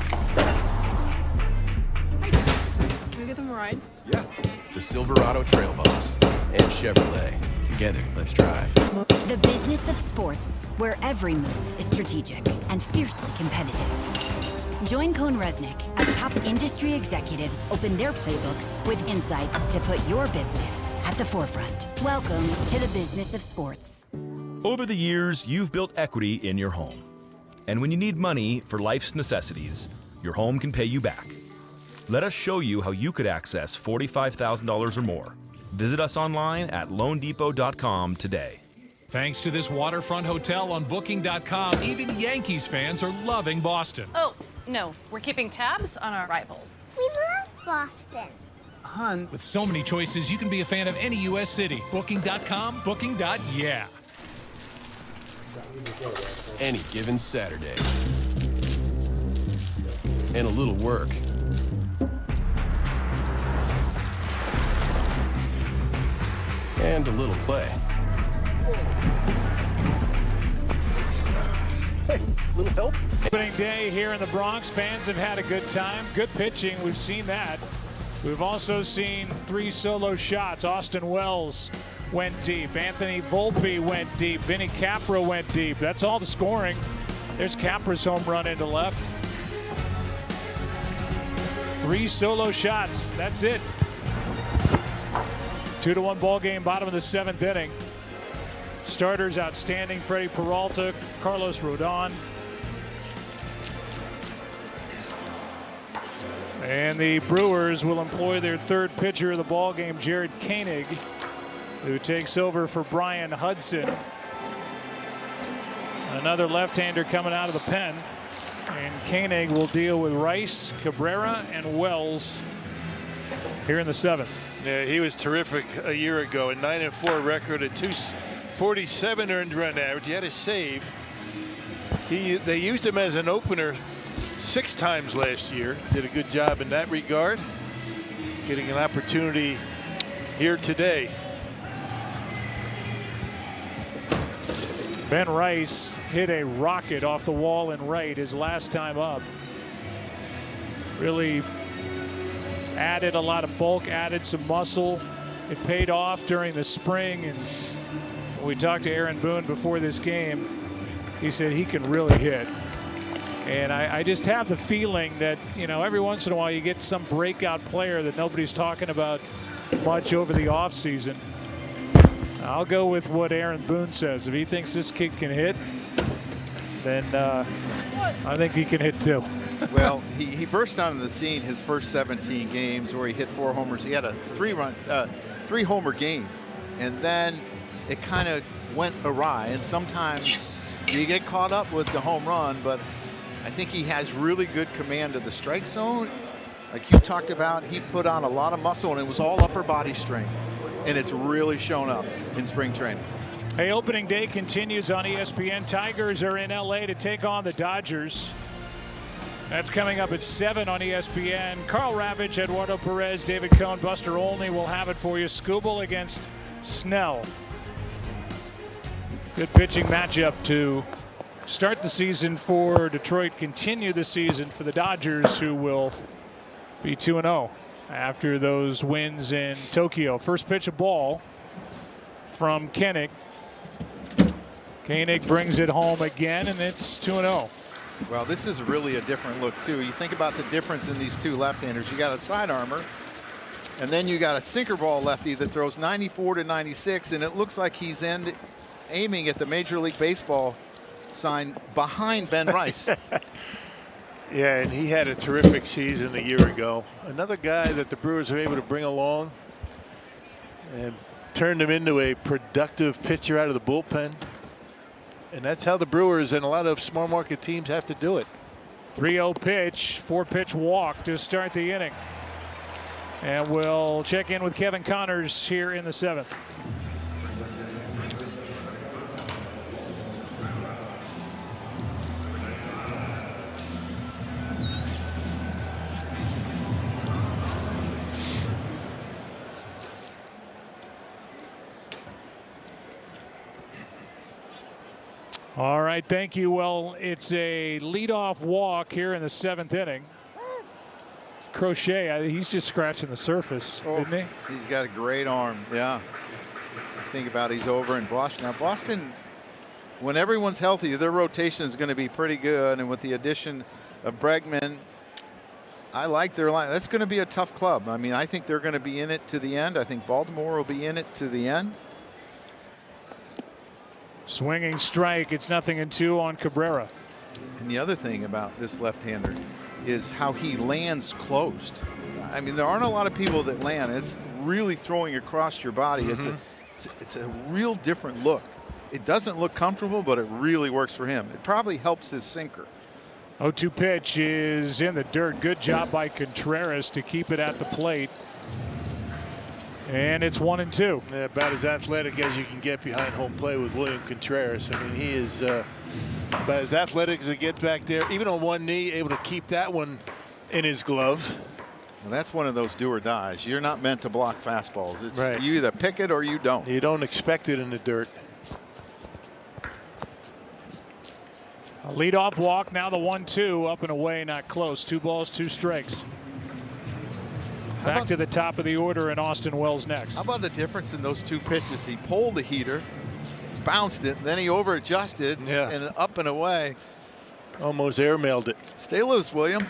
Speaker 23: Can we get them a ride?
Speaker 22: Yeah. The Silverado Trail Boss and Chevrolet. Together, let's drive.
Speaker 7: The business of sports, where every move is strategic and fiercely competitive. Join Cone Resnick as top industry executives open their playbooks with insights to put your business at the forefront. Welcome to the business of sports.
Speaker 15: Over the years, you've built equity in your home. And when you need money for life's necessities, your home can pay you back. Let us show you how you could access $45,000 or more. Visit us online at loandepot.com today.
Speaker 8: Thanks to this waterfront hotel on Booking.com, even Yankees fans are loving Boston.
Speaker 16: Oh, no, we're keeping tabs on our rivals.
Speaker 18: We love Boston.
Speaker 1: Hun.
Speaker 8: With so many choices, you can be a fan of any U.S. city. Booking.com, Booking.yeah.
Speaker 22: Any given Saturday. And a little work. And a little play.
Speaker 4: Hey, little help?
Speaker 2: Opening day here in the Bronx. Fans have had a good time. Good pitching. We've seen that. We've also seen 3 solo shots. Austin Wells went deep. Anthony Volpe went deep. Vinny Capra went deep. That's all the scoring. There's Capra's home run into left. 3 solo shots. That's it. 2-1 ball game, bottom of the 7th inning. Starters outstanding. Freddie Peralta, Carlos Rodon. And the Brewers will employ their 3rd pitcher of the ball game, Jared Koenig, who takes over for Brian Hudson. Another left-hander coming out of the pen. And Koenig will deal with Rice, Cabrera, and Wells here in the 7th.
Speaker 4: Yeah, he was terrific a year ago. A 9-4 record, a 247 earned run average. He had a save. They used him as an opener 6 times last year. Did a good job in that regard. Getting an opportunity here today.
Speaker 2: Ben Rice hit a rocket off the wall in right his last time up. Really added a lot of bulk, added some muscle. It paid off during the spring, and when we talked to Aaron Boone before this game, he said he can really hit. And I just have the feeling that, you know, every once in a while you get some breakout player that nobody's talking about much over the offseason. I'll go with what Aaron Boone says. If he thinks this kid can hit, then I think he can hit too.
Speaker 3: Well, he burst onto the scene his first 17 games where he hit 4 homers. He had a 3-homer game, and then it kind of went awry. And sometimes you get caught up with the home run, but I think he has really good command of the strike zone. Like you talked about, he put on a lot of muscle, and it was all upper body strength, and it's really shown up in spring training.
Speaker 2: Hey, opening day continues on ESPN. Tigers are in LA to take on the Dodgers. That's coming up at 7 on ESPN. Carl Ravitch, Eduardo Perez, David Cohn, Buster Olney will have it for you. Skubal against Snell. Good pitching matchup to start the season for Detroit, continue the season for the Dodgers, who will be 2-0 after those wins in Tokyo. First pitch of ball from Koenig. Koenig brings it home again, and it's 2-0.
Speaker 3: Well, this is really a different look, too. You think about the difference in these 2 left-handers. You got a side armor, and then you got a sinker ball lefty that throws 94 to 96, and it looks like he's aiming at the Major League Baseball sign behind Ben Rice.
Speaker 4: Yeah, and he had a terrific season a year ago. Another guy that the Brewers are able to bring along and turned him into a productive pitcher out of the bullpen. And that's how the Brewers and a lot of small market teams have to do it.
Speaker 2: 3-0 pitch, 4-pitch walk to start the inning. And we'll check in with Kevin Connors here in the 7th. All right, thank you. Well, it's a leadoff walk here in the 7th inning. Crochet, he's just scratching the surface, isn't he?
Speaker 3: He's got a great arm, yeah. Think about he's over in Boston. Now, Boston, when everyone's healthy, their rotation is going to be pretty good. And with the addition of Bregman, I like their line. That's going to be a tough club. I mean, I think they're going to be in it to the end. I think Baltimore will be in it to the end.
Speaker 2: Swinging strike. It's 0-2 on Cabrera.
Speaker 3: And the other thing about this left-hander is how he lands closed. I mean, there aren't a lot of people that land. It's really throwing across your body. It's a real different look. It doesn't look comfortable, but it really works for him. It probably helps his sinker.
Speaker 2: 0-2 pitch is in the dirt. Good job by Contreras to keep it at the plate. And it's 1-2.
Speaker 4: Yeah, about as athletic as you can get behind home plate with William Contreras. I mean, he is about as athletic as it gets back there, even on one knee, able to keep that one in his glove.
Speaker 3: Well, that's one of those do or dies. You're not meant to block fastballs. It's
Speaker 4: right.
Speaker 3: You either pick it or you don't.
Speaker 4: You don't expect it in the dirt.
Speaker 2: A leadoff walk, now the 1-2, up and away, not close. 2 balls, 2 strikes. Back to the top of the order, and Austin Wells next.
Speaker 3: How about the difference in those 2 pitches? He pulled the heater, bounced it, and then he over adjusted and up and away.
Speaker 4: Almost airmailed it.
Speaker 3: Stay loose, William.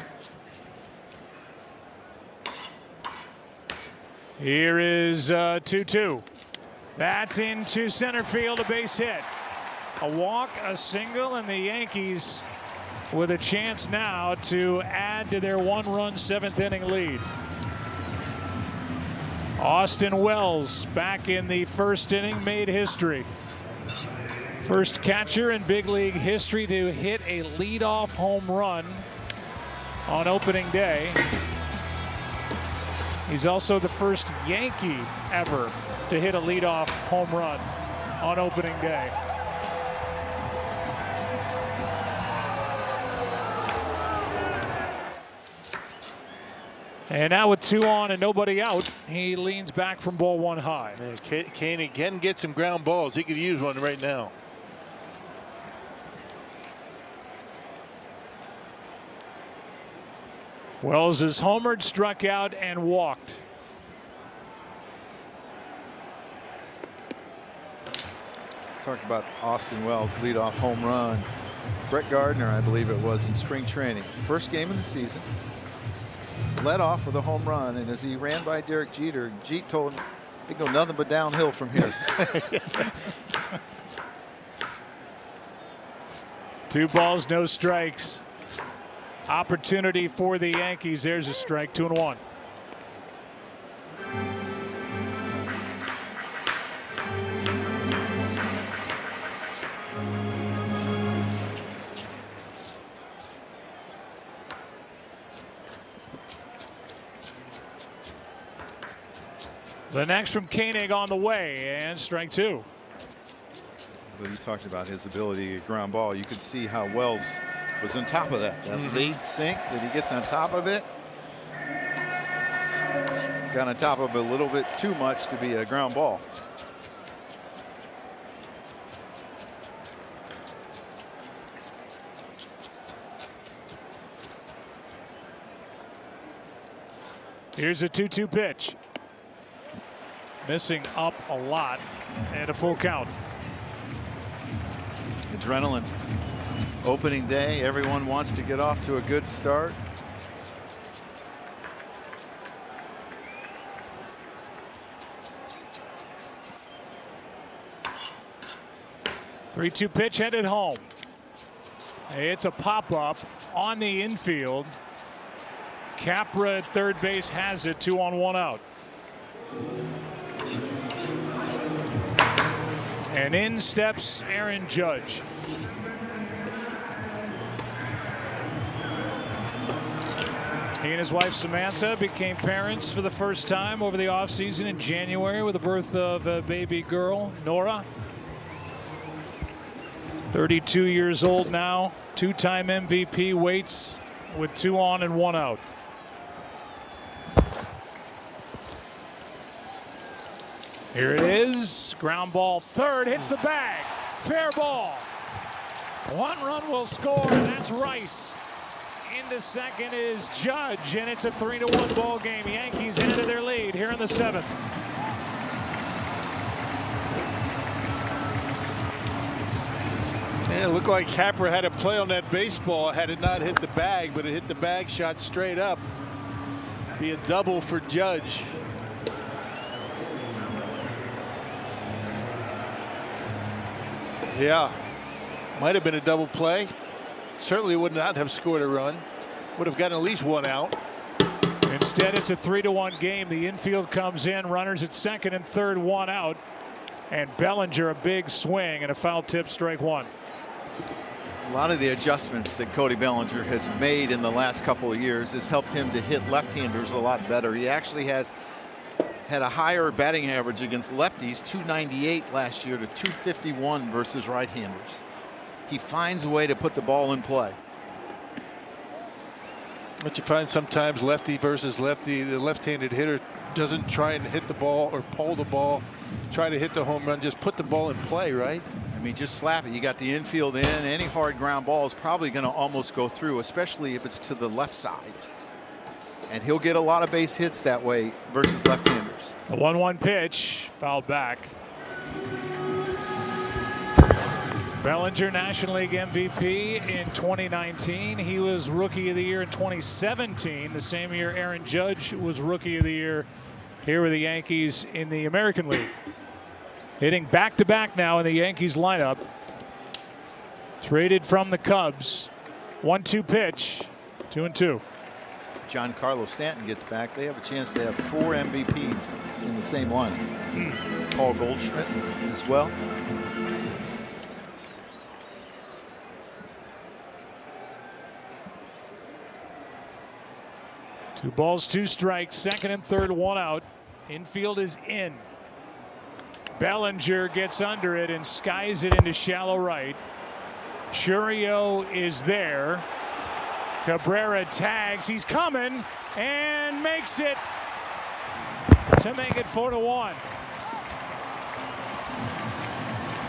Speaker 2: Here is 2-2. That's into center field, a base hit. A walk, a single, and the Yankees with a chance now to add to their 1-run 7th inning lead. Austin Wells back in the 1st inning made history. First catcher in big league history to hit a leadoff home run on opening day. He's also the first Yankee ever to hit a leadoff home run on opening day. And now with 2 on and nobody out, he leans back from ball 1 high.
Speaker 4: Can again get some ground balls. He could use one right now.
Speaker 2: Wells is homered, struck out, and walked.
Speaker 3: Talked about Austin Wells leadoff home run. Brett Gardner, I believe it was, in spring training. First game of the season. Led off with a home run, and as he ran by Derek Jeter, Jeet told him he can go nothing but downhill from here.
Speaker 2: 2 balls, no strikes. Opportunity for the Yankees. There's a strike, 2-1. The next from Koenig on the way, and strike 2.
Speaker 3: But he talked about his ability to get ground ball. You could see how Wells was on top of that. That late sink that he gets on top of it. Got on top of it a little bit too much to be a ground ball.
Speaker 2: Here's a 2-2 pitch. Missing up a lot, and a full count.
Speaker 3: Adrenaline. Opening day, everyone wants to get off to a good start.
Speaker 2: Three-two pitch headed home. It's a pop-up on the infield. Capra at third base has it, 2 on 1 out. And in steps Aaron Judge. He and his wife Samantha became parents for the first time over the offseason in January with the birth of a baby girl, Nora. 32 years old now, 2-time MVP, waits with 2 on and 1 out. Here it is. Ground ball third, hits the bag. Fair ball. One run will score. That's Rice. Into second is Judge, and it's a 3-1 ball game. Yankees into their lead here in the 7th.
Speaker 4: Yeah, it looked like Capra had a play on that baseball had it not hit the bag, but it hit the bag, shot straight up. Be a double for Judge. Yeah, might have been a double play. Certainly would not have scored a run. Would have gotten at least one out.
Speaker 2: Instead, it's a 3-1 game. The infield comes in, runners at second and third, one out. And Bellinger, a big swing and a foul tip, strike one.
Speaker 3: A lot of the adjustments that Cody Bellinger has made in the last couple of years has helped him to hit left-handers a lot better. He actually has had a higher batting average against lefties, 298 last year to 251 versus right-handers. He finds a way to put the ball in play.
Speaker 4: But you find sometimes lefty versus lefty, the left-handed hitter doesn't try and hit the ball or pull the ball, try to hit the home run, just put the ball in play, right?
Speaker 3: I mean, just slap it. You got the infield in. Any hard ground ball is probably going to almost go through, especially if it's to the left side. And he'll get a lot of base hits that way versus left-handers.
Speaker 2: The 1-1 pitch, fouled back. Bellinger, National League MVP in 2019. He was Rookie of the Year in 2017, the same year Aaron Judge was Rookie of the Year here with the Yankees in the American League. Hitting back-to-back now in the Yankees lineup. Traded from the Cubs. 1-2 pitch, 2-2.
Speaker 3: Giancarlo Stanton gets back. They have a chance to have 4 MVPs in the same lineup. Paul Goldschmidt as well.
Speaker 2: 2 balls, 2 strikes, second and third, one out. Infield is in. Bellinger gets under it and skies it into shallow right. Churio is there. Cabrera tags. He's coming and makes it to make it 4-1.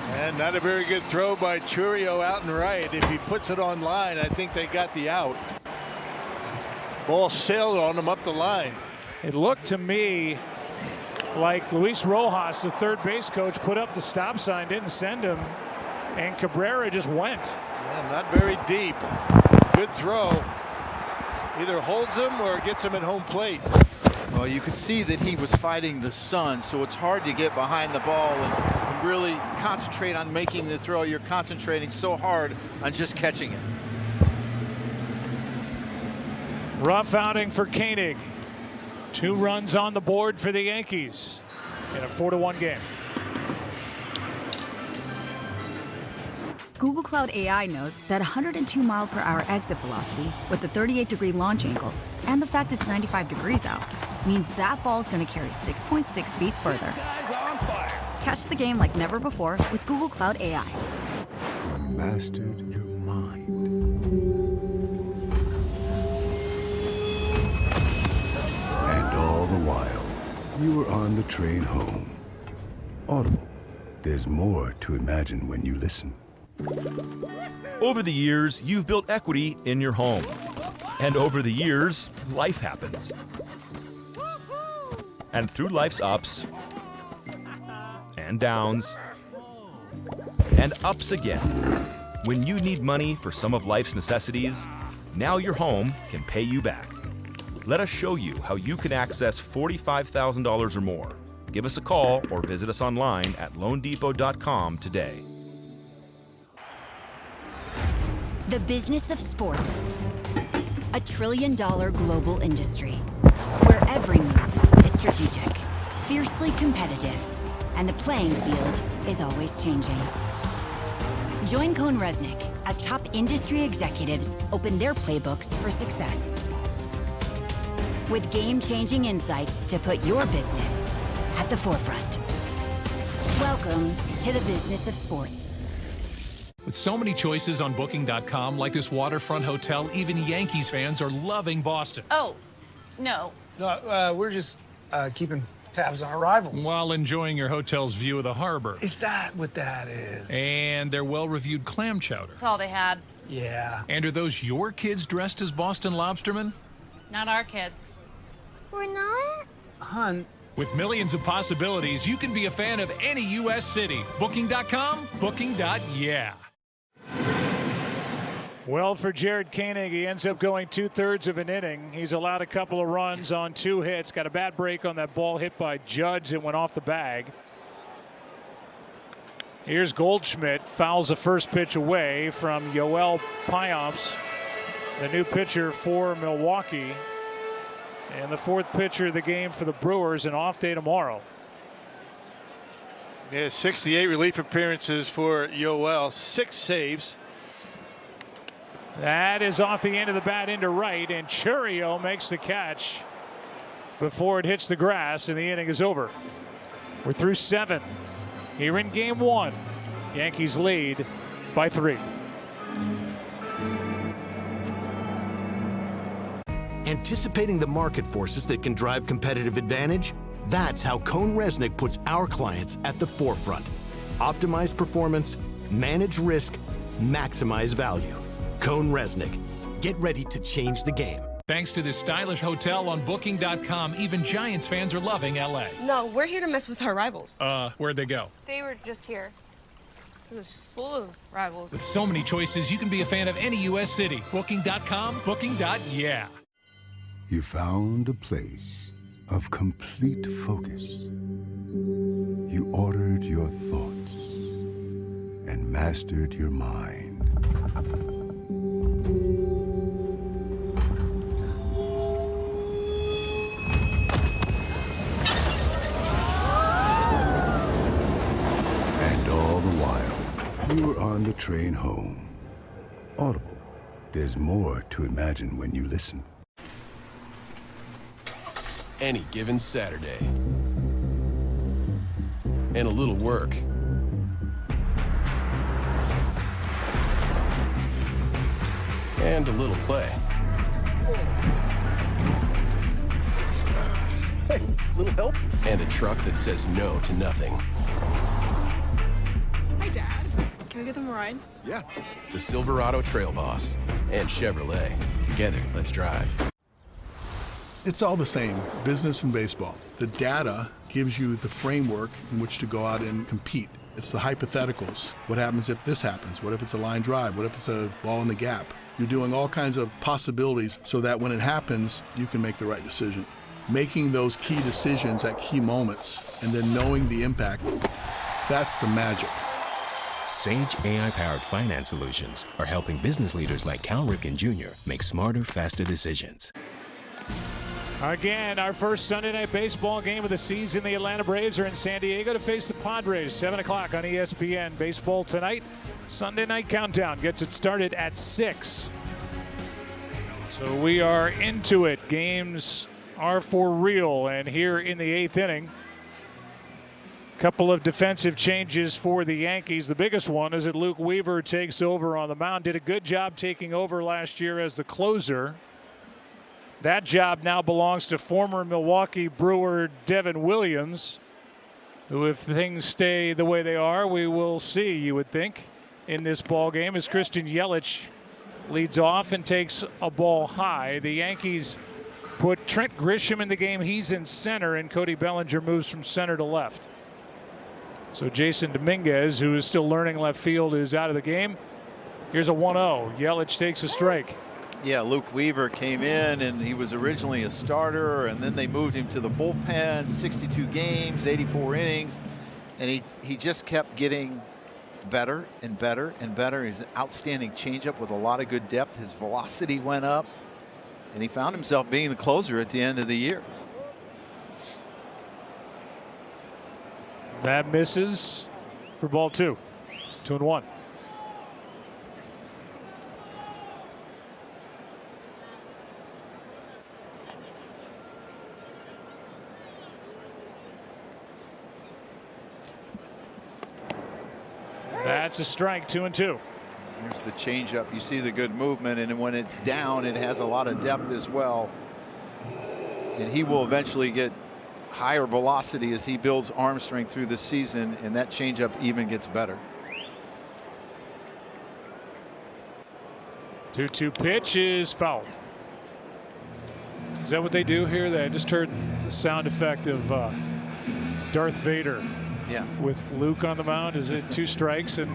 Speaker 4: And not a very good throw by Churio out and right. If he puts it on line, I think they got the out. Ball sailed on him up the line.
Speaker 2: It looked to me like Luis Rojas, the third base coach, put up the stop sign, didn't send him, and Cabrera just went.
Speaker 4: Yeah, not very deep. Good throw. Either holds him or gets him at home plate.
Speaker 3: Well, you could see that he was fighting the sun, so it's hard to get behind the ball and really concentrate on making the throw. You're concentrating so hard on just catching it.
Speaker 2: Rough outing for Koenig. 2 runs on the board for the Yankees in a 4-1 game.
Speaker 10: Google Cloud AI knows that 102-mile-per-hour exit velocity with a 38-degree launch angle and the fact it's 95 degrees out means that ball's going to carry 6.6 feet further.
Speaker 23: This guy's on fire.
Speaker 10: Catch the game like never before with Google Cloud AI.
Speaker 6: You mastered your mind. And all the while, you were on the train home. Audible. There's more to imagine when you listen.
Speaker 15: Over the years, you've built equity in your home. And over the years, life happens. And through life's ups and downs and ups again, when you need money for some of life's necessities, now your home can pay you back. Let us show you how you can access $45,000 or more. Give us a call or visit us online at loandepot.com today.
Speaker 7: The business of sports. A $1 trillion global industry where every move is strategic, fiercely competitive, and the playing field is always changing. Join Cohn Resnick as top industry executives open their playbooks for success. With game-changing insights to put your business at the forefront. Welcome to the business of sports.
Speaker 8: With so many choices on Booking.com, like this waterfront hotel, even Yankees fans are loving Boston.
Speaker 16: Oh, no.
Speaker 1: No, we're just keeping tabs on arrivals.
Speaker 8: While enjoying your hotel's view of the harbor.
Speaker 1: Is that what that is?
Speaker 8: And their well-reviewed clam chowder.
Speaker 16: That's all they had.
Speaker 1: Yeah.
Speaker 8: And are those your kids dressed as Boston lobstermen?
Speaker 16: Not our kids.
Speaker 18: We're not?
Speaker 1: Hun.
Speaker 8: With millions of possibilities, you can be a fan of any U.S. city. Booking.com, booking.yeah.
Speaker 2: Well, for Jared Koenig, he ends up going 2/3 of an inning. He's allowed a couple of runs on 2 hits. Got a bad break on that ball hit by Judge that went off the bag. Here's Goldschmidt, fouls the first pitch away from Yoel Payamps, the new pitcher for Milwaukee. And the 4th pitcher of the game for the Brewers, an off day tomorrow.
Speaker 4: Yeah, 68 relief appearances for Yoel, 6 saves.
Speaker 2: That is off the end of the bat into right, and Churio makes the catch before it hits the grass, and the inning is over. We're through 7 here in game 1. Yankees lead by 3.
Speaker 20: Anticipating the market forces that can drive competitive advantage? That's how CohnReznick puts our clients at the forefront. Optimize performance, manage risk, maximize value. CohnReznick. Get ready to change the game.
Speaker 8: Thanks to this stylish hotel on Booking.com, even Giants fans are loving L.A.
Speaker 23: No, we're here to mess with our rivals.
Speaker 8: Where'd they go?
Speaker 16: They were just here.
Speaker 23: It was full of rivals.
Speaker 8: With so many choices, you can be a fan of any U.S. city. Booking.com, booking.yeah.
Speaker 6: You found a place of complete focus. You ordered your thoughts and mastered your mind. And all the while, you were on the train home. Audible. There's more to imagine when you listen.
Speaker 22: Any given Saturday. And a little work. And a little play.
Speaker 9: Hey, little help?
Speaker 22: And a truck that says no to nothing.
Speaker 23: Hi, Dad. Can we give them a ride?
Speaker 9: Yeah.
Speaker 22: The Silverado Trail Boss and Chevrolet. Together, let's drive.
Speaker 11: It's all the same, business and baseball. The data gives you the framework in which to go out and compete. It's the hypotheticals. What happens if this happens? What if it's a line drive? What if it's a ball in the gap? You're doing all kinds of possibilities so that when it happens, you can make the right decision. Making those key decisions at key moments and then knowing the impact, that's the magic.
Speaker 12: Sage AI-powered finance solutions are helping business leaders like Cal Ripken Jr. make smarter, faster decisions.
Speaker 2: Again, our first Sunday night baseball game of the season. The Atlanta Braves are in San Diego to face the Padres. 7 o'clock on ESPN. Baseball tonight. Sunday night countdown gets it started at 6. So we are into it. Games are for real. And here in the 8th inning, couple of defensive changes for the Yankees. The biggest one is that Luke Weaver takes over on the mound. Did a good job taking over last year as the closer. That job now belongs to former Milwaukee Brewer Devin Williams, who, if things stay the way they are, we will see, you would think, in this ball game as Christian Yelich leads off and takes a ball high. The Yankees put Trent Grisham in the game. He's in center, and Cody Bellinger moves from center to left. So Jason Dominguez, who is still learning left field, is out of the game. Here's a 1-0. Yelich takes a strike.
Speaker 3: Yeah, Luke Weaver came in, and he was originally a starter, and then they moved him to the bullpen, 62 games, 84 innings, and he just kept getting better and better and better. He's an outstanding changeup with a lot of good depth. His velocity went up, and he found himself being the closer at the end of the year.
Speaker 2: That misses for ball 2. 2-1. That's a strike. 2-2.
Speaker 3: Here's the changeup. You see the good movement, and when it's down, it has a lot of depth as well. And he will eventually get higher velocity as he builds arm strength through the season, and that changeup even gets better.
Speaker 2: 2-2 pitch is foul. Is that what they do here? I just heard the sound effect of Darth Vader.
Speaker 3: Yeah.
Speaker 2: With Luke on the mound. Is it 2 strikes and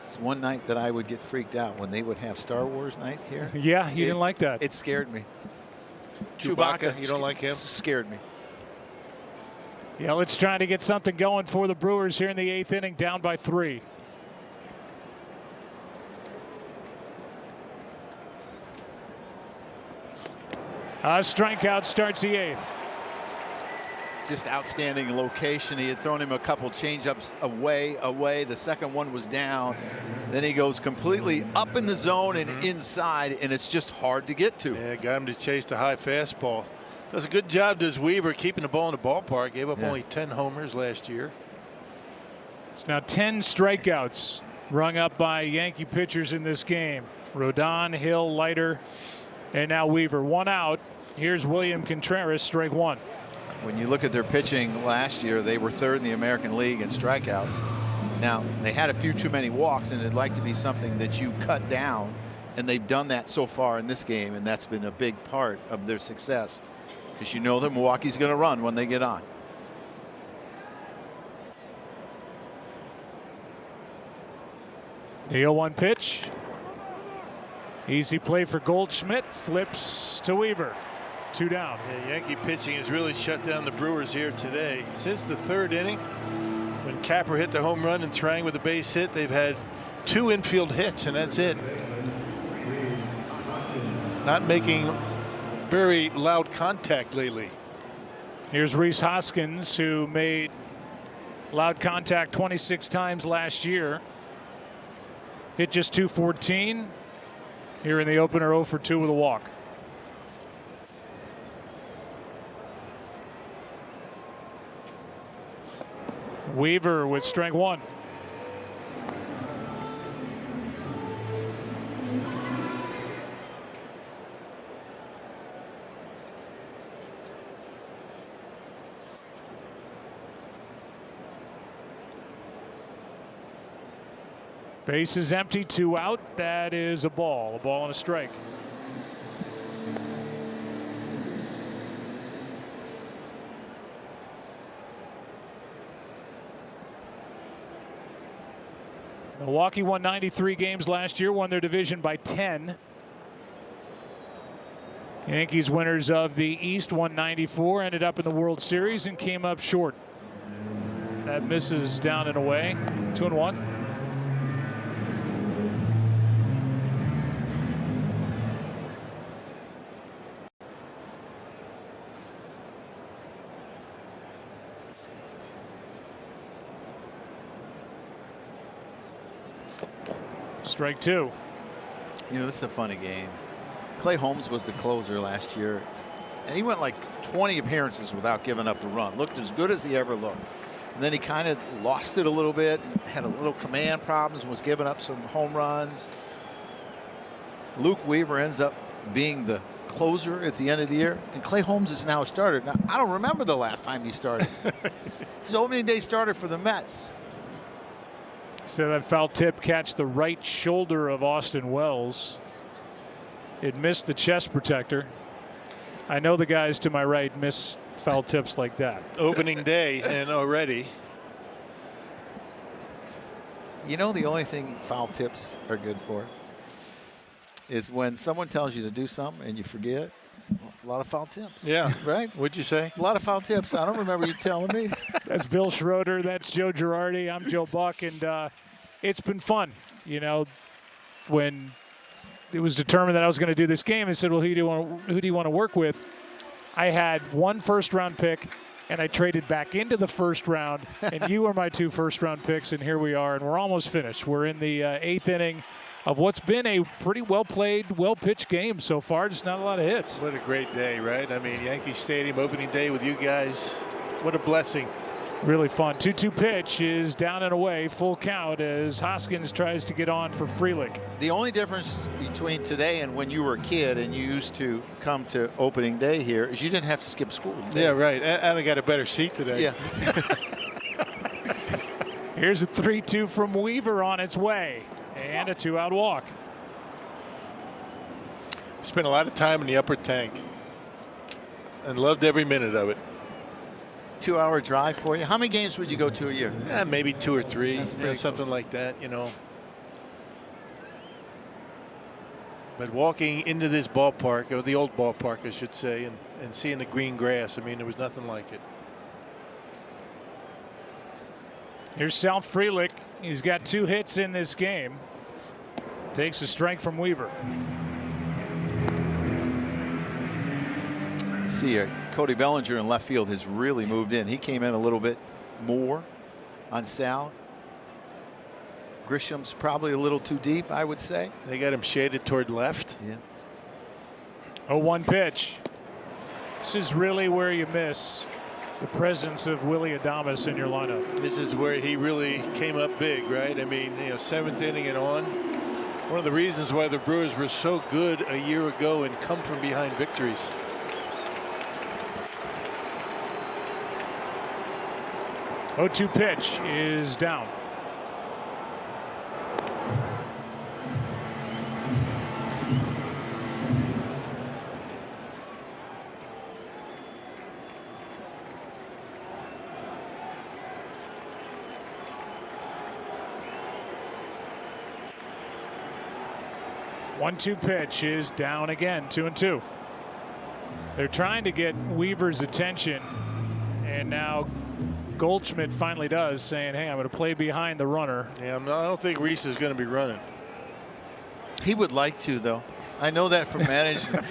Speaker 3: It's one night that I would get freaked out when they would have Star Wars night here.
Speaker 2: Yeah, you didn't like that.
Speaker 3: It scared me.
Speaker 4: Chewbacca, you don't like him?
Speaker 3: Scared me.
Speaker 2: Yeah, let's try to get something going for the Brewers here in the 8th inning, down by 3. Strikeout starts the 8th.
Speaker 3: Just outstanding location. He had thrown him a couple changeups away. The second one was down. Then he goes completely up in the zone and inside, and it's just hard to get to.
Speaker 4: Yeah, got him to chase the high fastball. Does a good job, does Weaver, keeping the ball in the ballpark. Gave up only 10 homers last year.
Speaker 2: It's now 10 strikeouts rung up by Yankee pitchers in this game. Rodon, Hill, Leiter, and now Weaver. 1 out. Here's William Contreras, strike 1.
Speaker 3: When you look at their pitching last year, they were 3rd in the American League in strikeouts. Now, they had a few too many walks, and it'd like to be something that you cut down, and they've done that so far in this game, and that's been a big part of their success, because you know that Milwaukee's going to run when they get on.
Speaker 2: The 0-1 pitch. Easy play for Goldschmidt. Flips to Weaver. 2 down.
Speaker 4: Yeah, Yankee pitching has really shut down the Brewers here today. Since the 3rd inning, when Capper hit the home run and Trang with a base hit, they've had 2 infield hits, and that's it. Not making very loud contact lately.
Speaker 2: Here's Rhys Hoskins, who made loud contact 26 times last year. Hit just .214. Here in the opener, 0 for 2 with a walk. Weaver with strike 1. Base is empty, 2 out. That is a ball and a strike. Milwaukee won 93 games last year, won their division by 10. Yankees, winners of the East, won 94, ended up in the World Series and came up short. That misses down and away. 2-1. Strike 2.
Speaker 3: You know, this is a funny game. Clay Holmes was the closer last year, and he went like 20 appearances without giving up a run. Looked as good as he ever looked. And then he kind of lost it a little bit, had a little command problems, was giving up some home runs. Luke Weaver ends up being the closer at the end of the year, and Clay Holmes is now a starter. Now, I don't remember the last time he started. He's opening day starter for the Mets.
Speaker 2: So that foul tip catch the right shoulder of Austin Wells. It missed the chest protector. I know the guys to my right miss foul tips like that.
Speaker 4: Opening day and already.
Speaker 3: You know, the only thing foul tips are good for is when someone tells you to do something and you forget. A lot of foul tips.
Speaker 4: Yeah.
Speaker 3: Right?
Speaker 4: What'd you say?
Speaker 3: A lot of foul tips. I don't remember you telling me.
Speaker 2: That's Bill Schroeder. That's Joe Girardi. I'm Joe Buck. And it's been fun. You know, when it was determined that I was going to do this game, I said, well, who do you want to work with? I had 1 first-round pick, and I traded back into the first round. And you were my 2 first-round picks, and here we are. And we're almost finished. We're in the 8th inning of what's been a pretty well-played, well-pitched game so far. Just not a lot of hits.
Speaker 4: What a great day, right? I mean, Yankee Stadium opening day with you guys. What a blessing.
Speaker 2: Really fun. 2-2 pitch is down and away. Full count as Hoskins tries to get on for Frelick.
Speaker 3: The only difference between today and when you were a kid and you used to come to opening day here is you didn't have to skip school.
Speaker 4: Yeah, right. And I got a better seat today.
Speaker 3: Yeah.
Speaker 2: Here's a 3-2 from Weaver on its way. And a 2-out walk.
Speaker 4: Spent a lot of time in the upper tank and loved every minute of it.
Speaker 3: 2-hour drive for you. How many games would you go to a year?
Speaker 4: Yeah, maybe 2 or 3,
Speaker 3: That's
Speaker 4: something like that, But walking into this ballpark, or the old ballpark, I should say, and seeing the green grass, I mean, there was nothing like it.
Speaker 2: Here's Sal Frelick. He's got 2 hits in this game. Takes a strike from Weaver.
Speaker 3: See, Cody Bellinger in left field has really moved in. He came in a little bit more on Sal. Grisham's probably a little too deep, I would say.
Speaker 4: They got him shaded toward left.
Speaker 3: Yeah.
Speaker 2: 0-1 pitch. This is really where you miss the presence of Willie Adames in your lineup.
Speaker 4: This is where he really came up big, right? I mean, 7th inning and on. One of the reasons why the Brewers were so good a year ago and come from behind victories.
Speaker 2: 0-2 pitch is down. One-two pitch is down again. 2-2. They're trying to get Weaver's attention, and now Goldschmidt finally does, saying, hey, I'm going to play behind the runner.
Speaker 4: Yeah, I don't think Reese is going to be running.
Speaker 3: He would like to, though. I know that from management.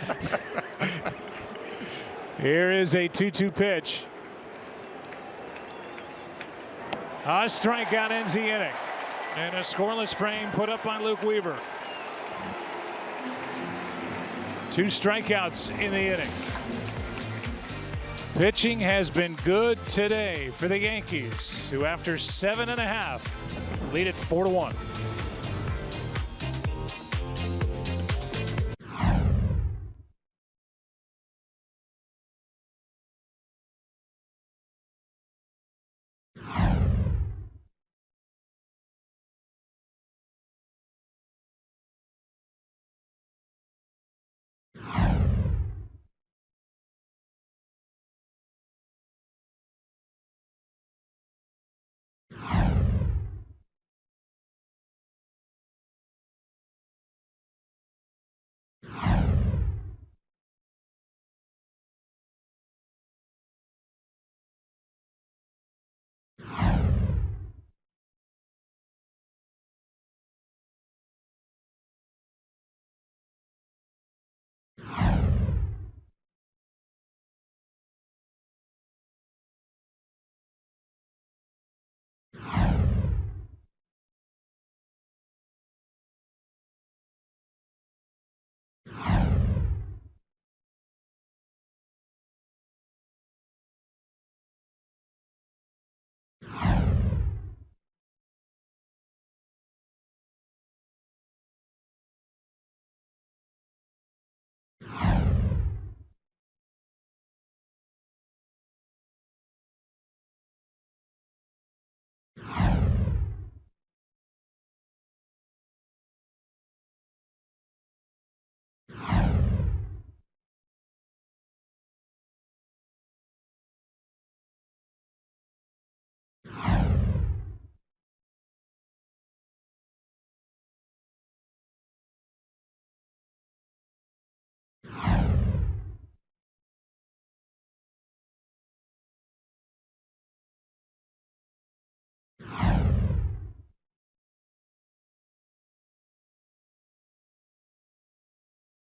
Speaker 2: Here is a 2-2 pitch. A strikeout ends the inning. And a scoreless frame put up by Luke Weaver. 2 strikeouts in the inning. Pitching has been good today for the Yankees, who after 7.5 lead it 4-1.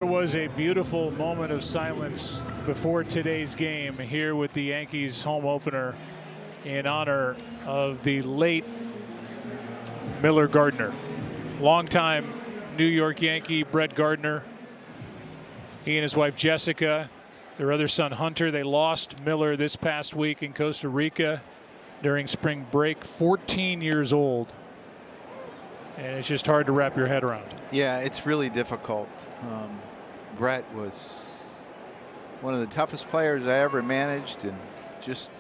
Speaker 2: There was a beautiful moment of silence before today's game here with the Yankees home opener in honor of the late Miller Gardner. Longtime New York Yankee Brett Gardner. He and his wife Jessica, their other son Hunter, they lost Miller this past week in Costa Rica. during spring break, 14 years old. And it's just hard to wrap your head around.
Speaker 3: Yeah, it's really difficult. Brett was one of the toughest players I ever managed, and just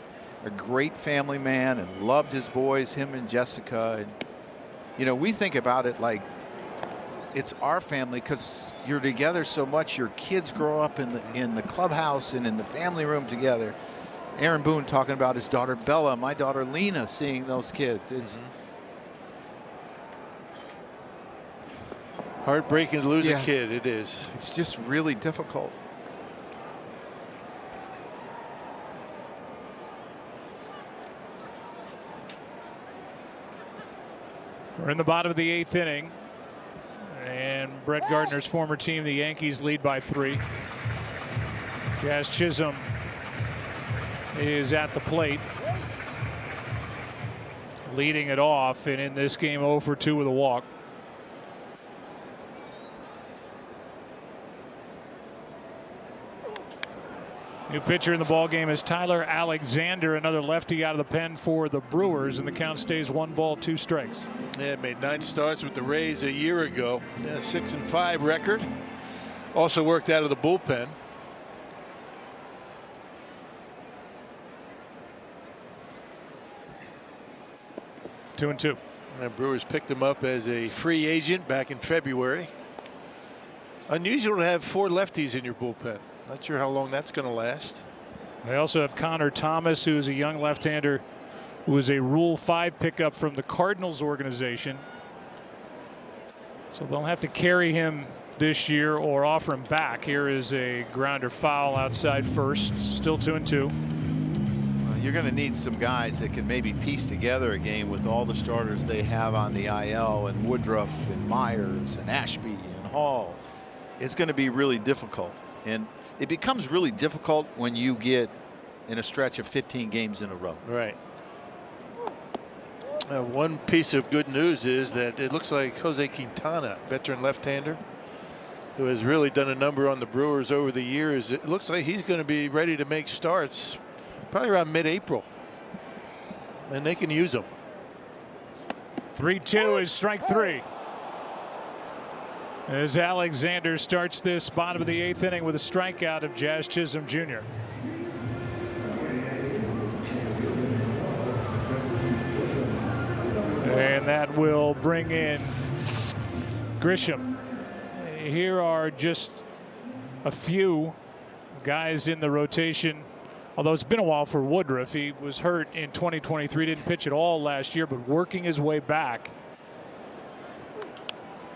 Speaker 3: a great family man, and loved his boys, him and Jessica. And you know, we think about it like it's our family because you're together so much. Your kids grow up in the clubhouse and in the family room together. Aaron Boone talking about his daughter Bella, my daughter Lena, seeing those kids. It's
Speaker 4: heartbreaking to lose a kid. It is.
Speaker 3: It's just really difficult.
Speaker 2: We're in the bottom of the 8th inning, and Brett Gardner's former team, the Yankees, lead by 3. Jazz Chisholm is at the plate, leading it off, and in this game 0 for 2 with a walk. New pitcher in the ball game is Tyler Alexander, another lefty out of the pen for the Brewers, and the count stays 1 ball, 2 strikes.
Speaker 4: Yeah, made 9 starts with the Rays a year ago. 6-5 record. Also worked out of the bullpen.
Speaker 2: Two and two.
Speaker 4: And Brewers picked him up as a free agent back in February. Unusual to have 4 lefties in your bullpen. Not sure how long that's going to last.
Speaker 2: They also have Connor Thomas, who is a young left-hander who was a Rule 5 pickup from the Cardinals organization. So they'll have to carry him this year or offer him back. Here is a grounder foul outside first. Still 2 and 2.
Speaker 3: You're going to need some guys that can maybe piece together a game with all the starters they have on the IL, and Woodruff and Myers and Ashby and Hall. It's going to be really difficult. And it becomes really difficult when you get in a stretch of 15 games in a row.
Speaker 4: Right. One piece of good news is that it looks like Jose Quintana, veteran left-hander, who has really done a number on the Brewers over the years, it looks like he's going to be ready to make starts probably around mid-April. And they can use him.
Speaker 2: 3-2 is strike 3. As Alexander starts this bottom of the 8th inning with a strikeout of Jazz Chisholm Jr. And that will bring in Grisham. Here are just a few guys in the rotation. Although it's been a while for Woodruff. He was hurt in 2023, didn't pitch at all last year, but working his way back.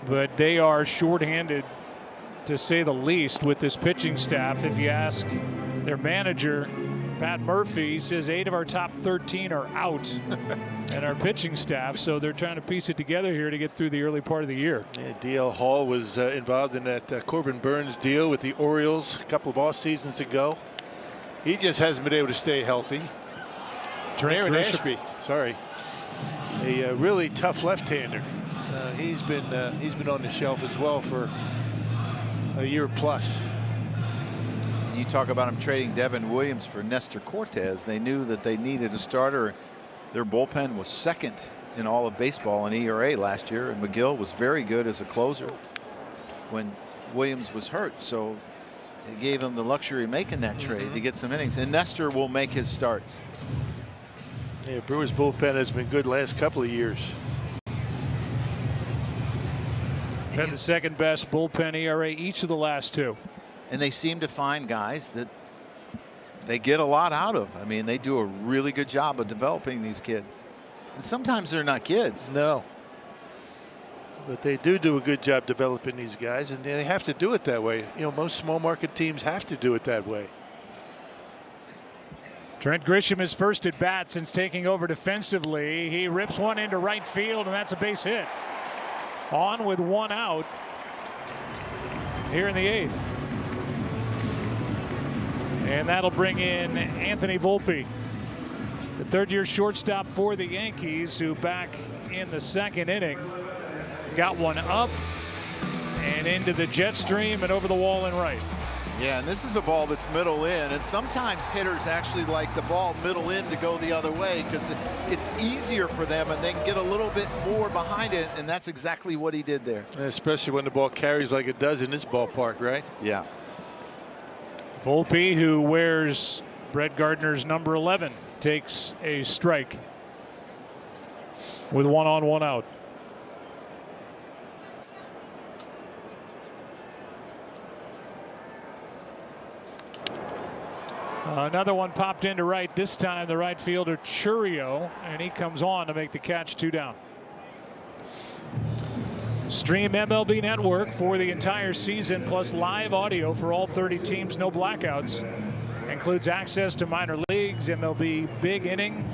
Speaker 2: But they are shorthanded, to say the least, with this pitching staff. If you ask their manager, Pat Murphy, he says 8 of our top 13 are out and our pitching staff. So they're trying to piece it together here to get through the early part of the year.
Speaker 4: Yeah, DL Hall was involved in that Corbin Burns deal with the Orioles a couple of off seasons ago. He just hasn't been able to stay healthy. Aaron Ashby, sorry, a really tough left-hander. He's been on the shelf as well for a year plus.
Speaker 3: You talk about him trading Devin Williams for Nestor Cortez. They knew that they needed a starter. Their bullpen was second in all of baseball in ERA last year, and McGill was very good as a closer when Williams was hurt. So it gave them the luxury of making that trade to get some innings, and Nestor will make his starts.
Speaker 4: Yeah, Brewers bullpen has been good last couple of years.
Speaker 2: Had the second best bullpen ERA each of the last 2.
Speaker 3: And they seem to find guys that they get a lot out of. I mean, they do a really good job of developing these kids. And sometimes they're not kids.
Speaker 4: No. But they do a good job developing these guys, and they have to do it that way. You know, most small market teams have to do it that way.
Speaker 2: Trent Grisham is first at bat since taking over defensively. He rips one into right field, and that's a base hit. On with 1 out here in the 8th. And that'll bring in Anthony Volpe, the third-year shortstop for the Yankees, who back in the 2nd inning got one up and into the jet stream and over the wall and right.
Speaker 3: Yeah, and this is a ball that's middle in, and sometimes hitters actually like the ball middle in to go the other way because it's easier for them and they can get a little bit more behind it, and that's exactly what he did there.
Speaker 4: Especially when the ball carries like it does in this ballpark, right?
Speaker 3: Yeah.
Speaker 2: Volpe, who wears Brett Gardner's number 11, takes a strike with 1 on, 1 out. Another one popped into right, this time the right fielder Churio, and he comes on to make the catch, 2 down. Stream MLB Network for the entire season, plus live audio for all 30 teams, no blackouts. Includes access to minor leagues, MLB Big Inning,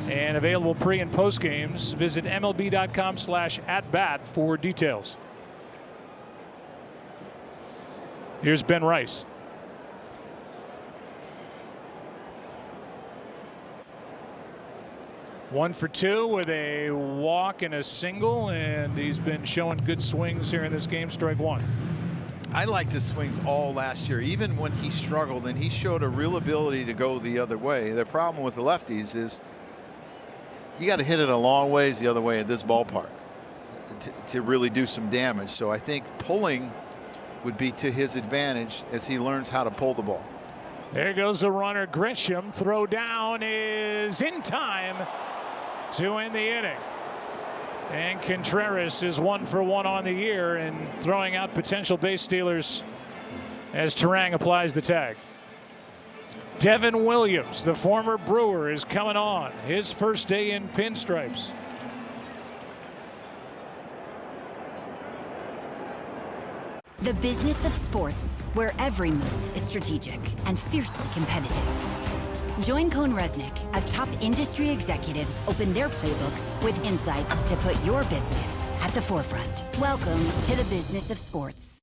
Speaker 2: and available pre and post games. Visit MLB.com/@bat for details. Here's Ben Rice. One for 2 with a walk and a single, and he's been showing good swings here in this game. Strike 1.
Speaker 3: I liked his swings all last year, even when he struggled, and he showed a real ability to go the other way. The problem with the lefties is you got to hit it a long ways the other way at this ballpark to really do some damage. So I think pulling would be to his advantage as he learns how to pull the ball.
Speaker 2: There goes the runner. Grisham. Throw down is in time to end the inning. And Contreras is 1 for 1 on the year and throwing out potential base stealers as Terang applies the tag. Devin Williams, the former Brewer, is coming on. His first day in pinstripes.
Speaker 7: The business of sports, where every move is strategic and fiercely competitive. Join Cone Resnick as top industry executives open their playbooks with insights to put your business at the forefront. Welcome to the business of sports.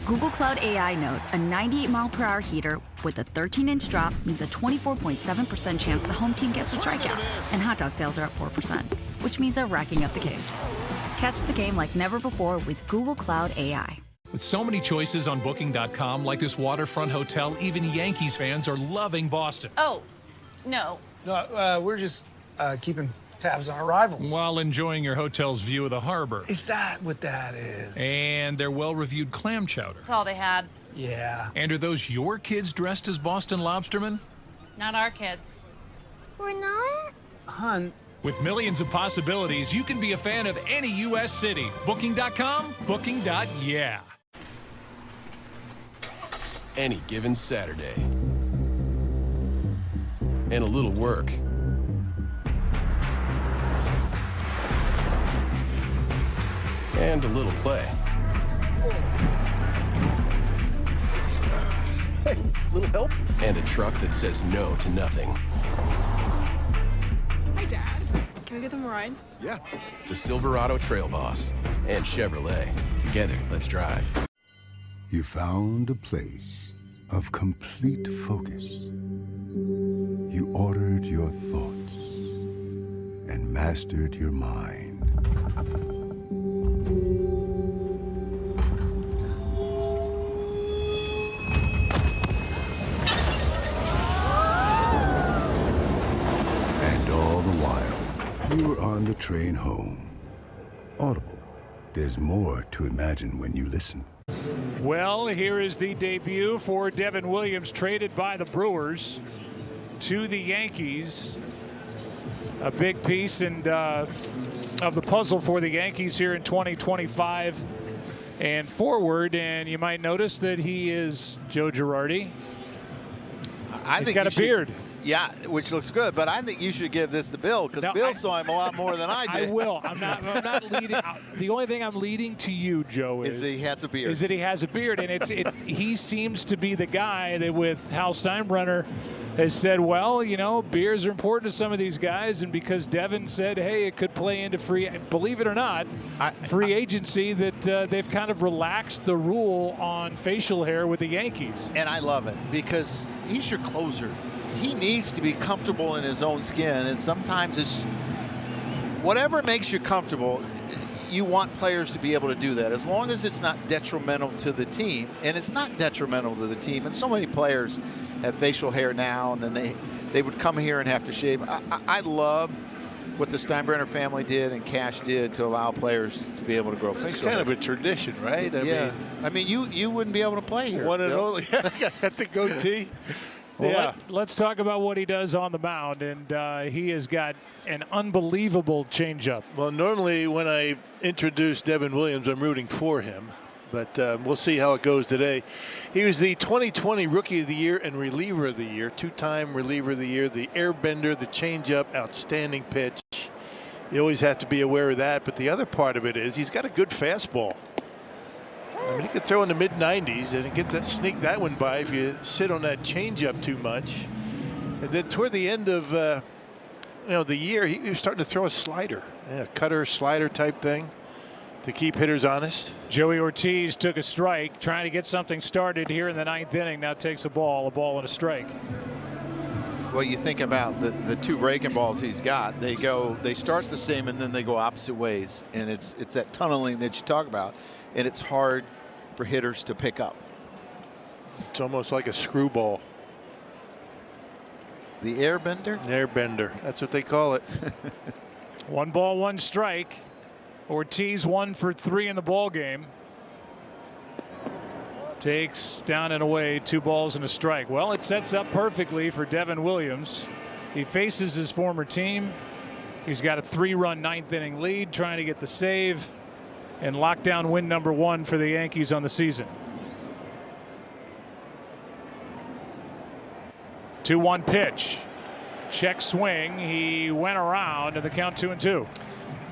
Speaker 10: Google Cloud AI knows a 98-mile-per-hour heater with a 13-inch drop means a 24.7% chance the home team gets a strikeout. And hot dog sales are up 4%, which means they're racking up the Ks. Catch the game like never before with Google Cloud AI.
Speaker 8: With so many choices on Booking.com, like this waterfront hotel, even Yankees fans are loving Boston.
Speaker 16: Oh, no.
Speaker 1: No, we're just keeping tabs on our rivals.
Speaker 8: While enjoying your hotel's view of the harbor.
Speaker 1: Is that what that is?
Speaker 8: And their well-reviewed clam chowder.
Speaker 16: That's all they had.
Speaker 1: Yeah.
Speaker 8: And are those your kids dressed as Boston lobstermen?
Speaker 16: Not our kids.
Speaker 18: We're not?
Speaker 1: Hun.
Speaker 8: With millions of possibilities, you can be a fan of any U.S. city. Booking.com, booking.yeah.
Speaker 22: Any given Saturday. And a little work. And a little play.
Speaker 9: Hey, little help?
Speaker 22: And a truck that says no to nothing.
Speaker 23: Hi, Dad. Can I get them a ride?
Speaker 9: Yeah.
Speaker 22: The Silverado Trail Boss and Chevrolet. Together, let's drive.
Speaker 6: You found a place of complete focus. You ordered your thoughts and mastered your mind. And all the while, you were on the train home. Audible. There's more to imagine when you listen.
Speaker 2: Well, here is the debut for Devin Williams, traded by the Brewers to the Yankees. A big piece of the puzzle for the Yankees here in 2025 and forward. And you might notice that he is Joe Girardi. He's got a beard.
Speaker 3: Yeah, which looks good, but I think you should give this to Bill because Bill saw him a lot more than I did.
Speaker 2: I will. I'm not leading. The only thing I'm leading to you, Joe, is
Speaker 3: that he has a beard.
Speaker 2: Is that he has a beard, and he seems to be the guy that, with Hal Steinbrenner, has said, well, you know, beards are important to some of these guys, and because Devin said, hey, it could play into believe it or not, free agency, that they've kind of relaxed the rule on facial hair with the Yankees.
Speaker 3: And I love it because he's your closer. He needs to be comfortable in his own skin, and sometimes it's whatever makes you comfortable. you want players to be able to do that as long as it's not detrimental to the team, and it's not detrimental to the team. And so many players have facial hair now, and then they would come here and have to shave. I love what the Steinbrenner family did and Cash did to allow players to be able to grow facial hair.
Speaker 4: It's kind of a tradition, right?
Speaker 3: I mean, you wouldn't be able to play here.
Speaker 4: One and only. Got the goatee.
Speaker 2: Well, let's talk about what he does on the mound, and he has got an unbelievable changeup.
Speaker 4: Well, normally when I introduce Devin Williams, I'm rooting for him, but we'll see how it goes today. He was the 2020 Rookie of the Year and Reliever of the Year, two-time Reliever of the Year, the airbender, the changeup, outstanding pitch. You always have to be aware of that, but the other part of it is he's got a good fastball. I mean, he could throw in the mid-90s and sneak that one by if you sit on that changeup too much. And then toward the end of the year, he was starting to throw a slider, cutter slider type thing to keep hitters honest.
Speaker 2: Joey Ortiz took a strike, trying to get something started here in the 9th inning. Now takes a ball and a strike.
Speaker 3: Well, you think about the two breaking balls he's got. They start the same and then they go opposite ways, and it's that tunneling that you talk about, and it's hard for hitters to pick up.
Speaker 4: It's almost like a screwball.
Speaker 3: The airbender?
Speaker 4: Airbender. That's what they call it.
Speaker 2: 1 ball, 1 strike. Ortiz 1 for 3 in the ball game. Takes down and away 2 balls and a strike. Well, it sets up perfectly for Devin Williams. He faces his former team. He's got a 3-run 9th inning lead, trying to get the save and lock down win number 1 for the Yankees on the season. 2-1 pitch. Check swing. He went around, and the count 2-2.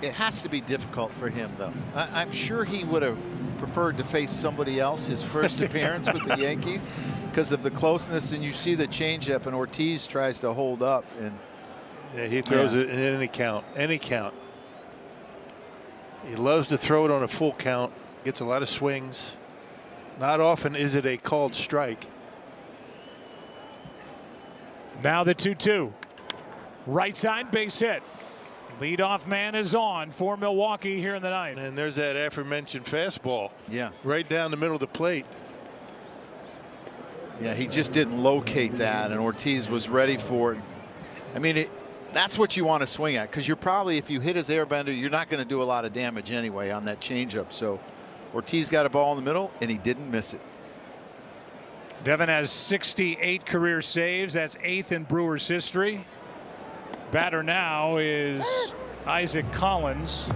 Speaker 3: It has to be difficult for him, though. I'm sure he would have preferred to face somebody else his first appearance with the Yankees because of the closeness, and you see the changeup, and Ortiz tries to hold up, and
Speaker 4: he throws it in any count. He loves to throw it on a full count, gets a lot of swings. Not often is it a called strike.
Speaker 2: Now the 2-2. Right side base hit. Leadoff man is on for Milwaukee here in the 9th.
Speaker 4: And there's that aforementioned fastball.
Speaker 3: Yeah.
Speaker 4: Right down the middle of the plate.
Speaker 3: Yeah, he just didn't locate that, and Ortiz was ready for it. I mean, that's what you want to swing at, because you're probably, if you hit his airbender, you're not going to do a lot of damage anyway on that changeup. So Ortiz got a ball in the middle, and he didn't miss it.
Speaker 2: Devin has 68 career saves. That's 8th in Brewers history. Batter now is Isaac Collins,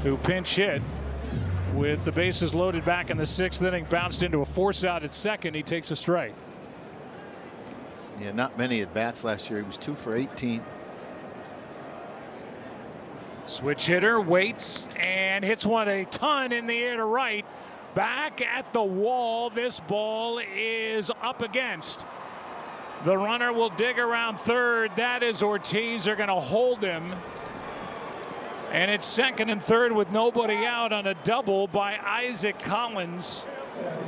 Speaker 2: who pinch hit with the bases loaded back in the 6th inning, bounced into a force out at second. He takes a strike.
Speaker 3: Yeah, not many at bats last year. He was 2 for 18.
Speaker 2: Switch hitter waits and hits one a ton in the air to right. Back at the wall. This ball is up against. The runner will dig around third. That is Ortiz. They're going to hold him. And it's 2nd and 3rd with nobody out on a double by Isaac Collins.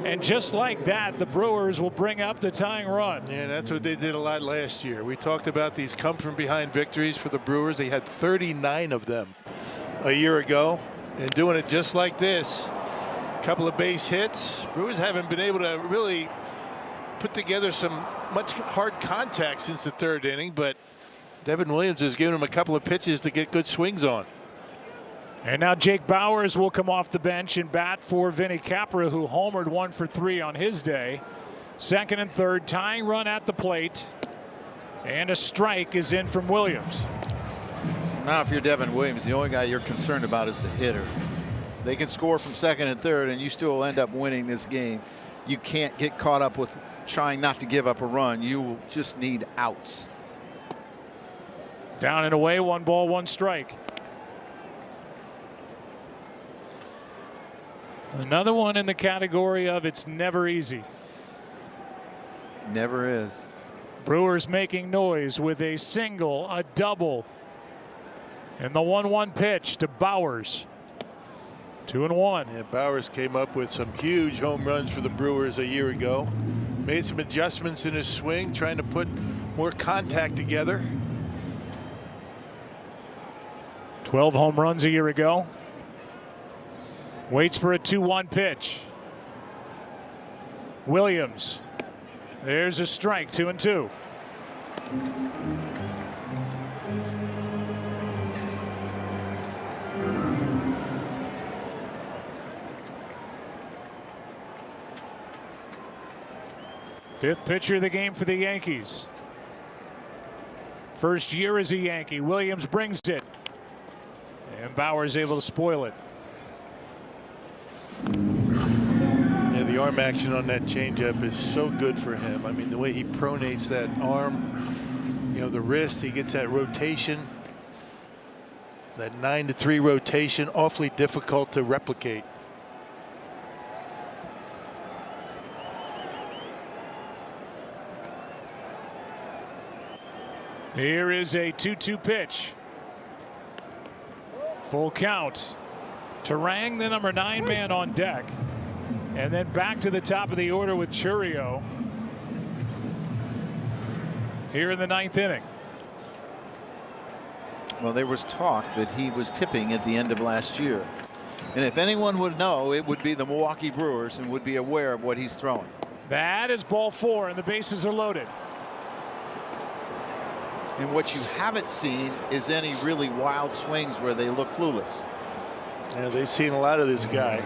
Speaker 2: And just like that, the Brewers will bring up the tying run.
Speaker 4: Yeah, that's what they did a lot last year. We talked about these come from behind victories for the Brewers. They had 39 of them a year ago, and doing it just like this. A couple of base hits. Brewers haven't been able to really put together some much hard contact since the 3rd inning, but Devin Williams has given him a couple of pitches to get good swings on.
Speaker 2: And now Jake Bauers will come off the bench and bat for Vinny Capra, who homered 1 for 3 on his day. 2nd and 3rd, tying run at the plate. And a strike is in from Williams.
Speaker 3: So now if you're Devin Williams, the only guy you're concerned about is the hitter. They can score from 2nd and 3rd, and you still end up winning this game. You can't get caught up with trying not to give up a run. You will just need outs.
Speaker 2: Down and away, 1 ball, 1 strike. Another one in the category of it's never easy.
Speaker 3: Never is.
Speaker 2: Brewers making noise with a single, a double. And the 1-1 pitch to Bauers. 2-1.
Speaker 4: Yeah, Bauers came up with some huge home runs for the Brewers a year ago. Made some adjustments in his swing, trying to put more contact together.
Speaker 2: 12 home runs a year ago. Waits for a 2-1 pitch. Williams. There's a strike, 2-2. Fifth pitcher of the game for the Yankees. First year as a Yankee. Williams brings it. And Bauer's able to spoil it.
Speaker 4: Yeah, the arm action on that changeup is so good for him. I mean, the way he pronates that arm, you know, the wrist, he gets that rotation. That 9-3 rotation, awfully difficult to replicate.
Speaker 2: Here is a 2-2 pitch. Full count. Turang, the number 9 man on deck. And then back to the top of the order with Chourio here in the 9th inning.
Speaker 3: Well, there was talk that he was tipping at the end of last year. And if anyone would know, it would be the Milwaukee Brewers and would be aware of what he's throwing.
Speaker 2: That is ball 4 and the bases are loaded.
Speaker 3: And what you haven't seen is any really wild swings where they look clueless.
Speaker 4: Yeah, they've seen a lot of this guy.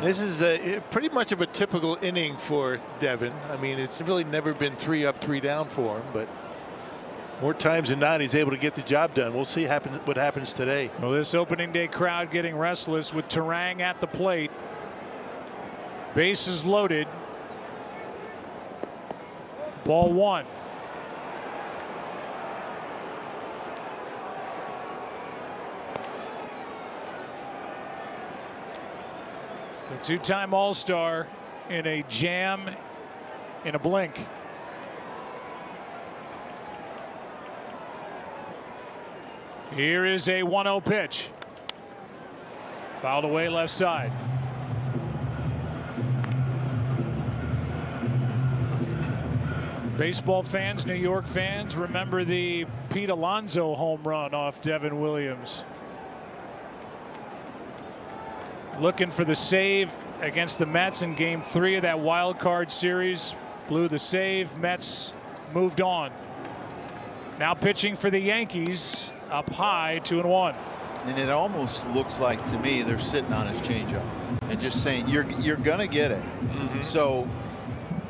Speaker 4: This is pretty much of a typical inning for Devin. I mean, it's really never been 3 up, 3 down for him, but more times than not, he's able to get the job done. We'll see what happens today.
Speaker 2: Well, this opening day crowd getting restless with Turang at the plate. Bases loaded. Ball 1. The two-time All-Star in a jam in a blink. Here is a 1-0 pitch. Fouled away left side. Baseball fans, New York fans, remember the Pete Alonso home run off Devin Williams. Looking for the save against the Mets in Game 3 of that wild card series. Blew the save. Mets moved on. Now pitching for the Yankees, up high, 2-1.
Speaker 3: And it almost looks like to me they're sitting on his changeup and just saying you're gonna get it. So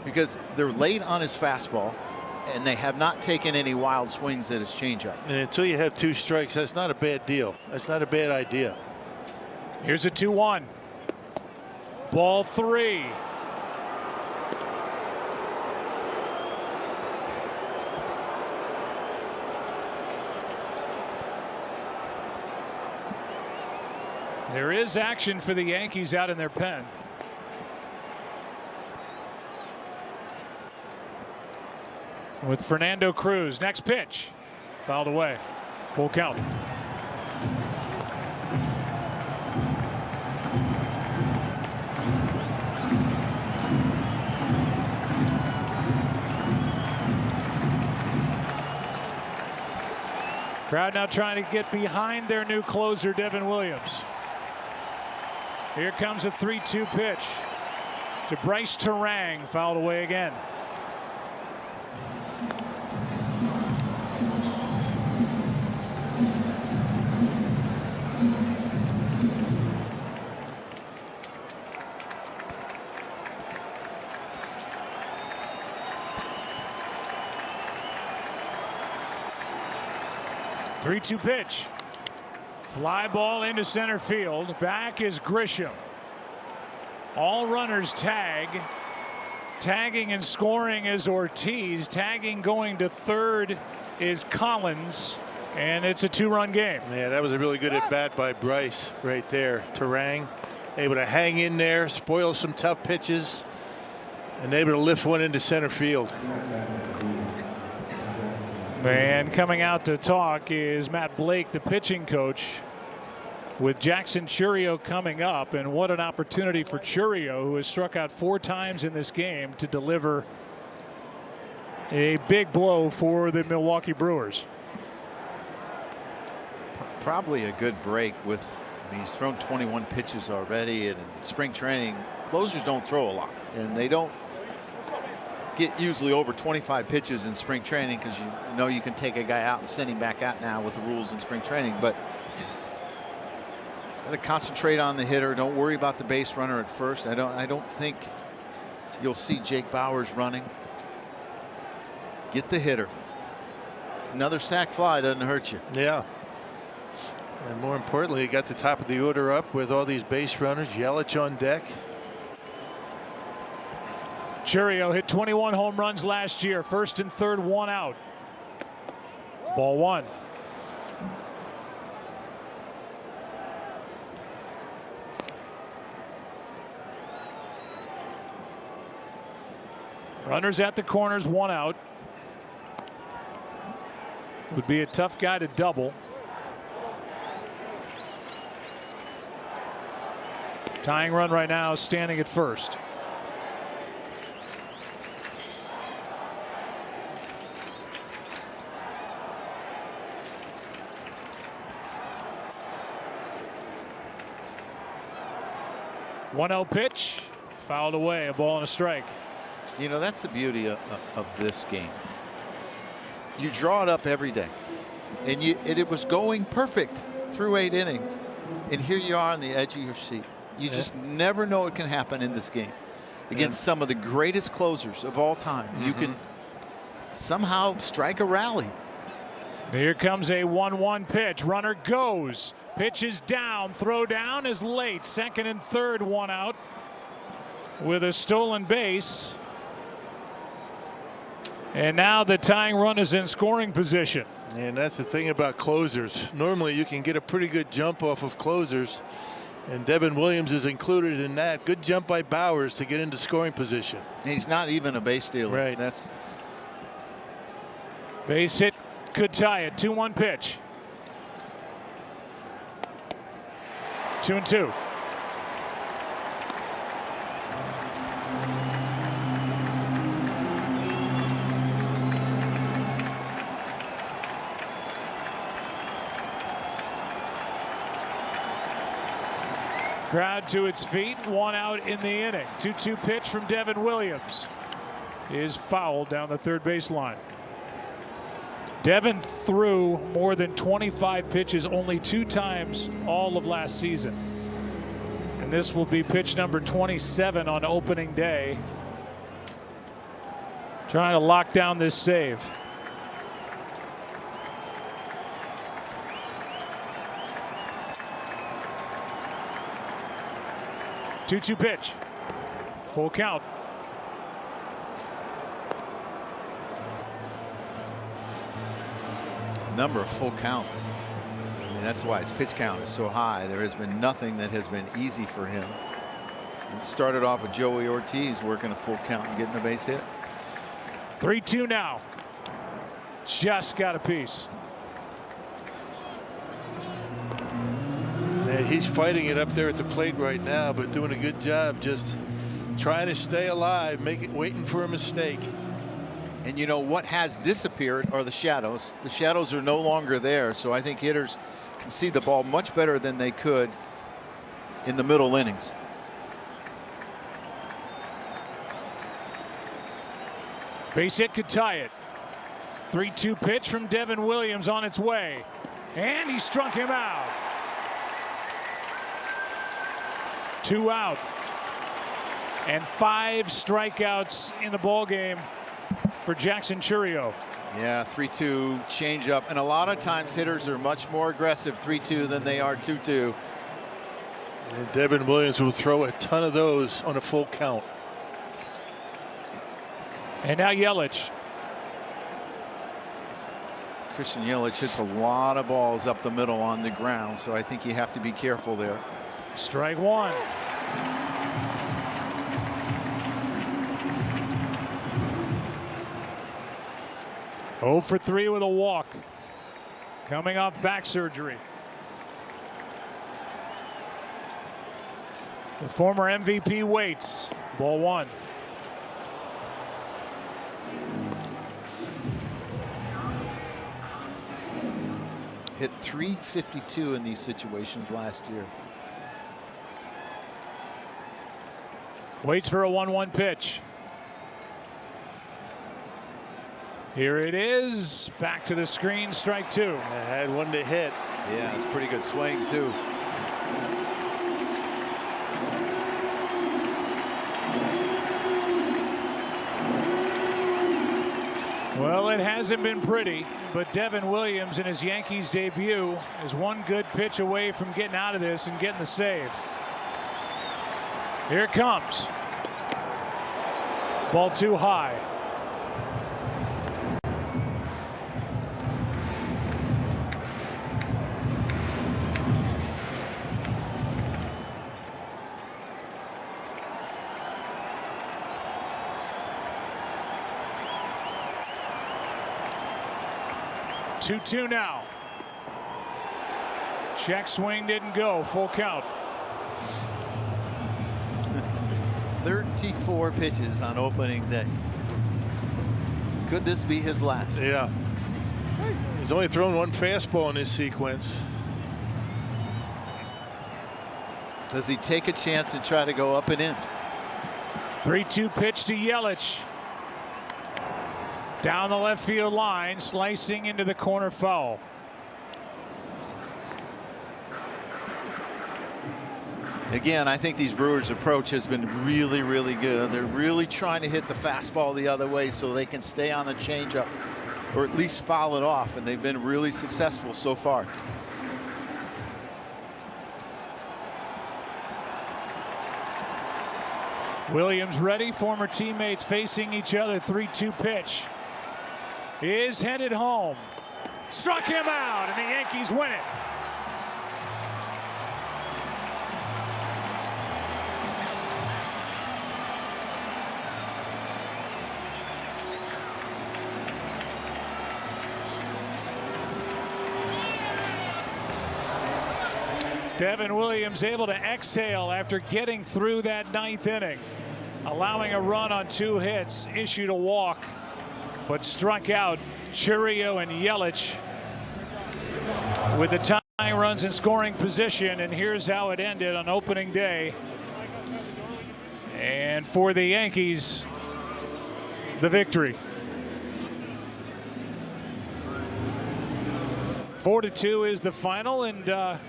Speaker 3: because they're late on his fastball and they have not taken any wild swings at his changeup.
Speaker 4: And until you have 2 strikes, that's not a bad deal. That's not a bad idea.
Speaker 2: Here's a 2-1. Ball 3. There is action for the Yankees out in their pen. With Fernando Cruz. Next pitch. Fouled away. Full count. Crowd now trying to get behind their new closer, Devin Williams. Here comes a 3-2 pitch to Bryce Turang, fouled away again. Three-two pitch. Fly ball into center field. Back is Grisham. All runners tag. Tagging and scoring is Ortiz. Tagging going to third is Collins. And it's a 2-run game.
Speaker 4: Yeah, that was a really good at bat by Bryce right there. Turang able to hang in there, spoil some tough pitches, and able to lift one into center field.
Speaker 2: And coming out to talk is Matt Blake, the pitching coach, with Jackson Chourio coming up. And what an opportunity for Chourio, who has struck out 4 times in this game, to deliver a big blow for the Milwaukee Brewers.
Speaker 3: Probably a good break with I mean, he's thrown 21 pitches already, and in spring training, closers don't throw a lot, and they don't get usually over 25 pitches in spring training because you know you can take a guy out and send him back out now with the rules in spring training. But he's got to concentrate on the hitter. Don't worry about the base runner at first. I don't think you'll see Jake Bauers running. Get the hitter. Another sac fly doesn't hurt you.
Speaker 4: Yeah. And more importantly, he got the top of the order up with all these base runners. Yelich on deck.
Speaker 2: Churio hit 21 home runs last year. First and third, 1 out. Ball 1. Runners at the corners, 1 out. Would be a tough guy to double. Tying run right now, standing at first. One 0 pitch, fouled away, a ball and a strike.
Speaker 3: You know, that's the beauty of this game. You draw it up every day, and it was going perfect through 8 innings, and here you are on the edge of your seat. You just never know what can happen in this game against some of the greatest closers of all time. You can somehow strike a rally.
Speaker 2: Here comes a 1-1 pitch. Runner goes. Pitch is down. Throw down is late. Second and third, 1 out with a stolen base. And now the tying run is in scoring position.
Speaker 4: And that's the thing about closers. Normally you can get a pretty good jump off of closers, and Devin Williams is included in that. Good jump by Bauers to get into scoring position.
Speaker 3: He's not even a base stealer.
Speaker 4: Right.
Speaker 3: That's
Speaker 2: base hit could tie it. 2-1 pitch. 2-2. Crowd to its feet, 1 out in the inning. 2-2 pitch from Devin Williams is fouled down the third baseline. Devin threw more than 25 pitches only 2 times all of last season. And this will be pitch number 27 on opening day. Trying to lock down this save. Two-two pitch. Full count.
Speaker 3: number of full counts. I mean, that's why his pitch count is so high. There has been nothing that has been easy for him. It started off with Joey Ortiz working a full count and getting a base hit.
Speaker 2: 3-2 now. Just got a piece.
Speaker 4: Yeah, he's fighting it up there at the plate right now, but doing a good job just trying to stay alive, waiting for a mistake.
Speaker 3: And you know what has disappeared are the shadows. The shadows are no longer there, so I think hitters can see the ball much better than they could in the middle innings.
Speaker 2: Base hit could tie it. 3-2 pitch from Devin Williams on its way. And he struck him out. 2 out. And 5 strikeouts in the ball game for Jackson Churio.
Speaker 3: Yeah, 3-2 changeup. And a lot of times hitters are much more aggressive 3-2 than they are 2-2.
Speaker 4: And Devin Williams will throw a ton of those on a full count.
Speaker 2: And now Yelich.
Speaker 3: Christian Yelich hits a lot of balls up the middle on the ground, so I think you have to be careful there.
Speaker 2: Strike one. Oh for 3 with a walk. Coming off back surgery. The former MVP waits. Ball 1.
Speaker 3: hit .352 in these situations last year.
Speaker 2: Waits for a 1-1 pitch. Here it is. Back to the screen. Strike two.
Speaker 4: I had one to hit.
Speaker 3: Yeah, it's a pretty good swing, too.
Speaker 2: Well, it hasn't been pretty, but Devin Williams in his Yankees debut is one good pitch away from getting out of this and getting the save. Here it comes. Ball too high. Two now. Check swing didn't go. Full count.
Speaker 3: 34 pitches on opening day. Could this be his last?
Speaker 4: Yeah. He's only thrown one fastball in this sequence.
Speaker 3: Does he take a chance and try to go up and in?
Speaker 2: 3-2 pitch to Yelich. Down the left field line, slicing into the corner foul.
Speaker 3: Again, I think these Brewers' approach has been really, really good. They're really trying to hit the fastball the other way so they can stay on the changeup or at least foul it off, and they've been really successful so far.
Speaker 2: Williams ready, former teammates facing each other. 3-2 pitch is headed home. Struck him out, and the Yankees win it. Devin Williams able to exhale after getting through that ninth inning, allowing a run on 2 hits, issued a walk, but struck out Chourio and Yelich with the tying runs in scoring position. And here's how it ended on opening day. And for the Yankees, the victory. 4-2 is the final, and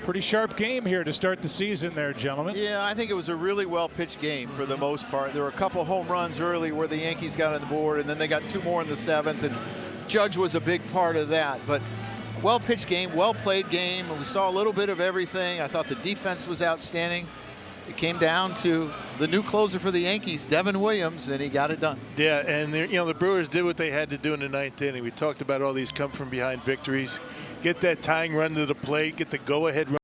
Speaker 2: pretty sharp game here to start the season there, gentlemen.
Speaker 3: Yeah, I think it was a really well-pitched game for the most part. There were a couple home runs early where the Yankees got on the board, and then they got 2 more in the 7th, and Judge was a big part of that. But well-pitched game, well-played game. We saw a little bit of everything. I thought the defense was outstanding. It came down to the new closer for the Yankees, Devin Williams, and he got it done.
Speaker 4: Yeah, and the Brewers did what they had to do in the 9th inning. We talked about all these come-from-behind victories. Get that tying run to the plate, get the go-ahead run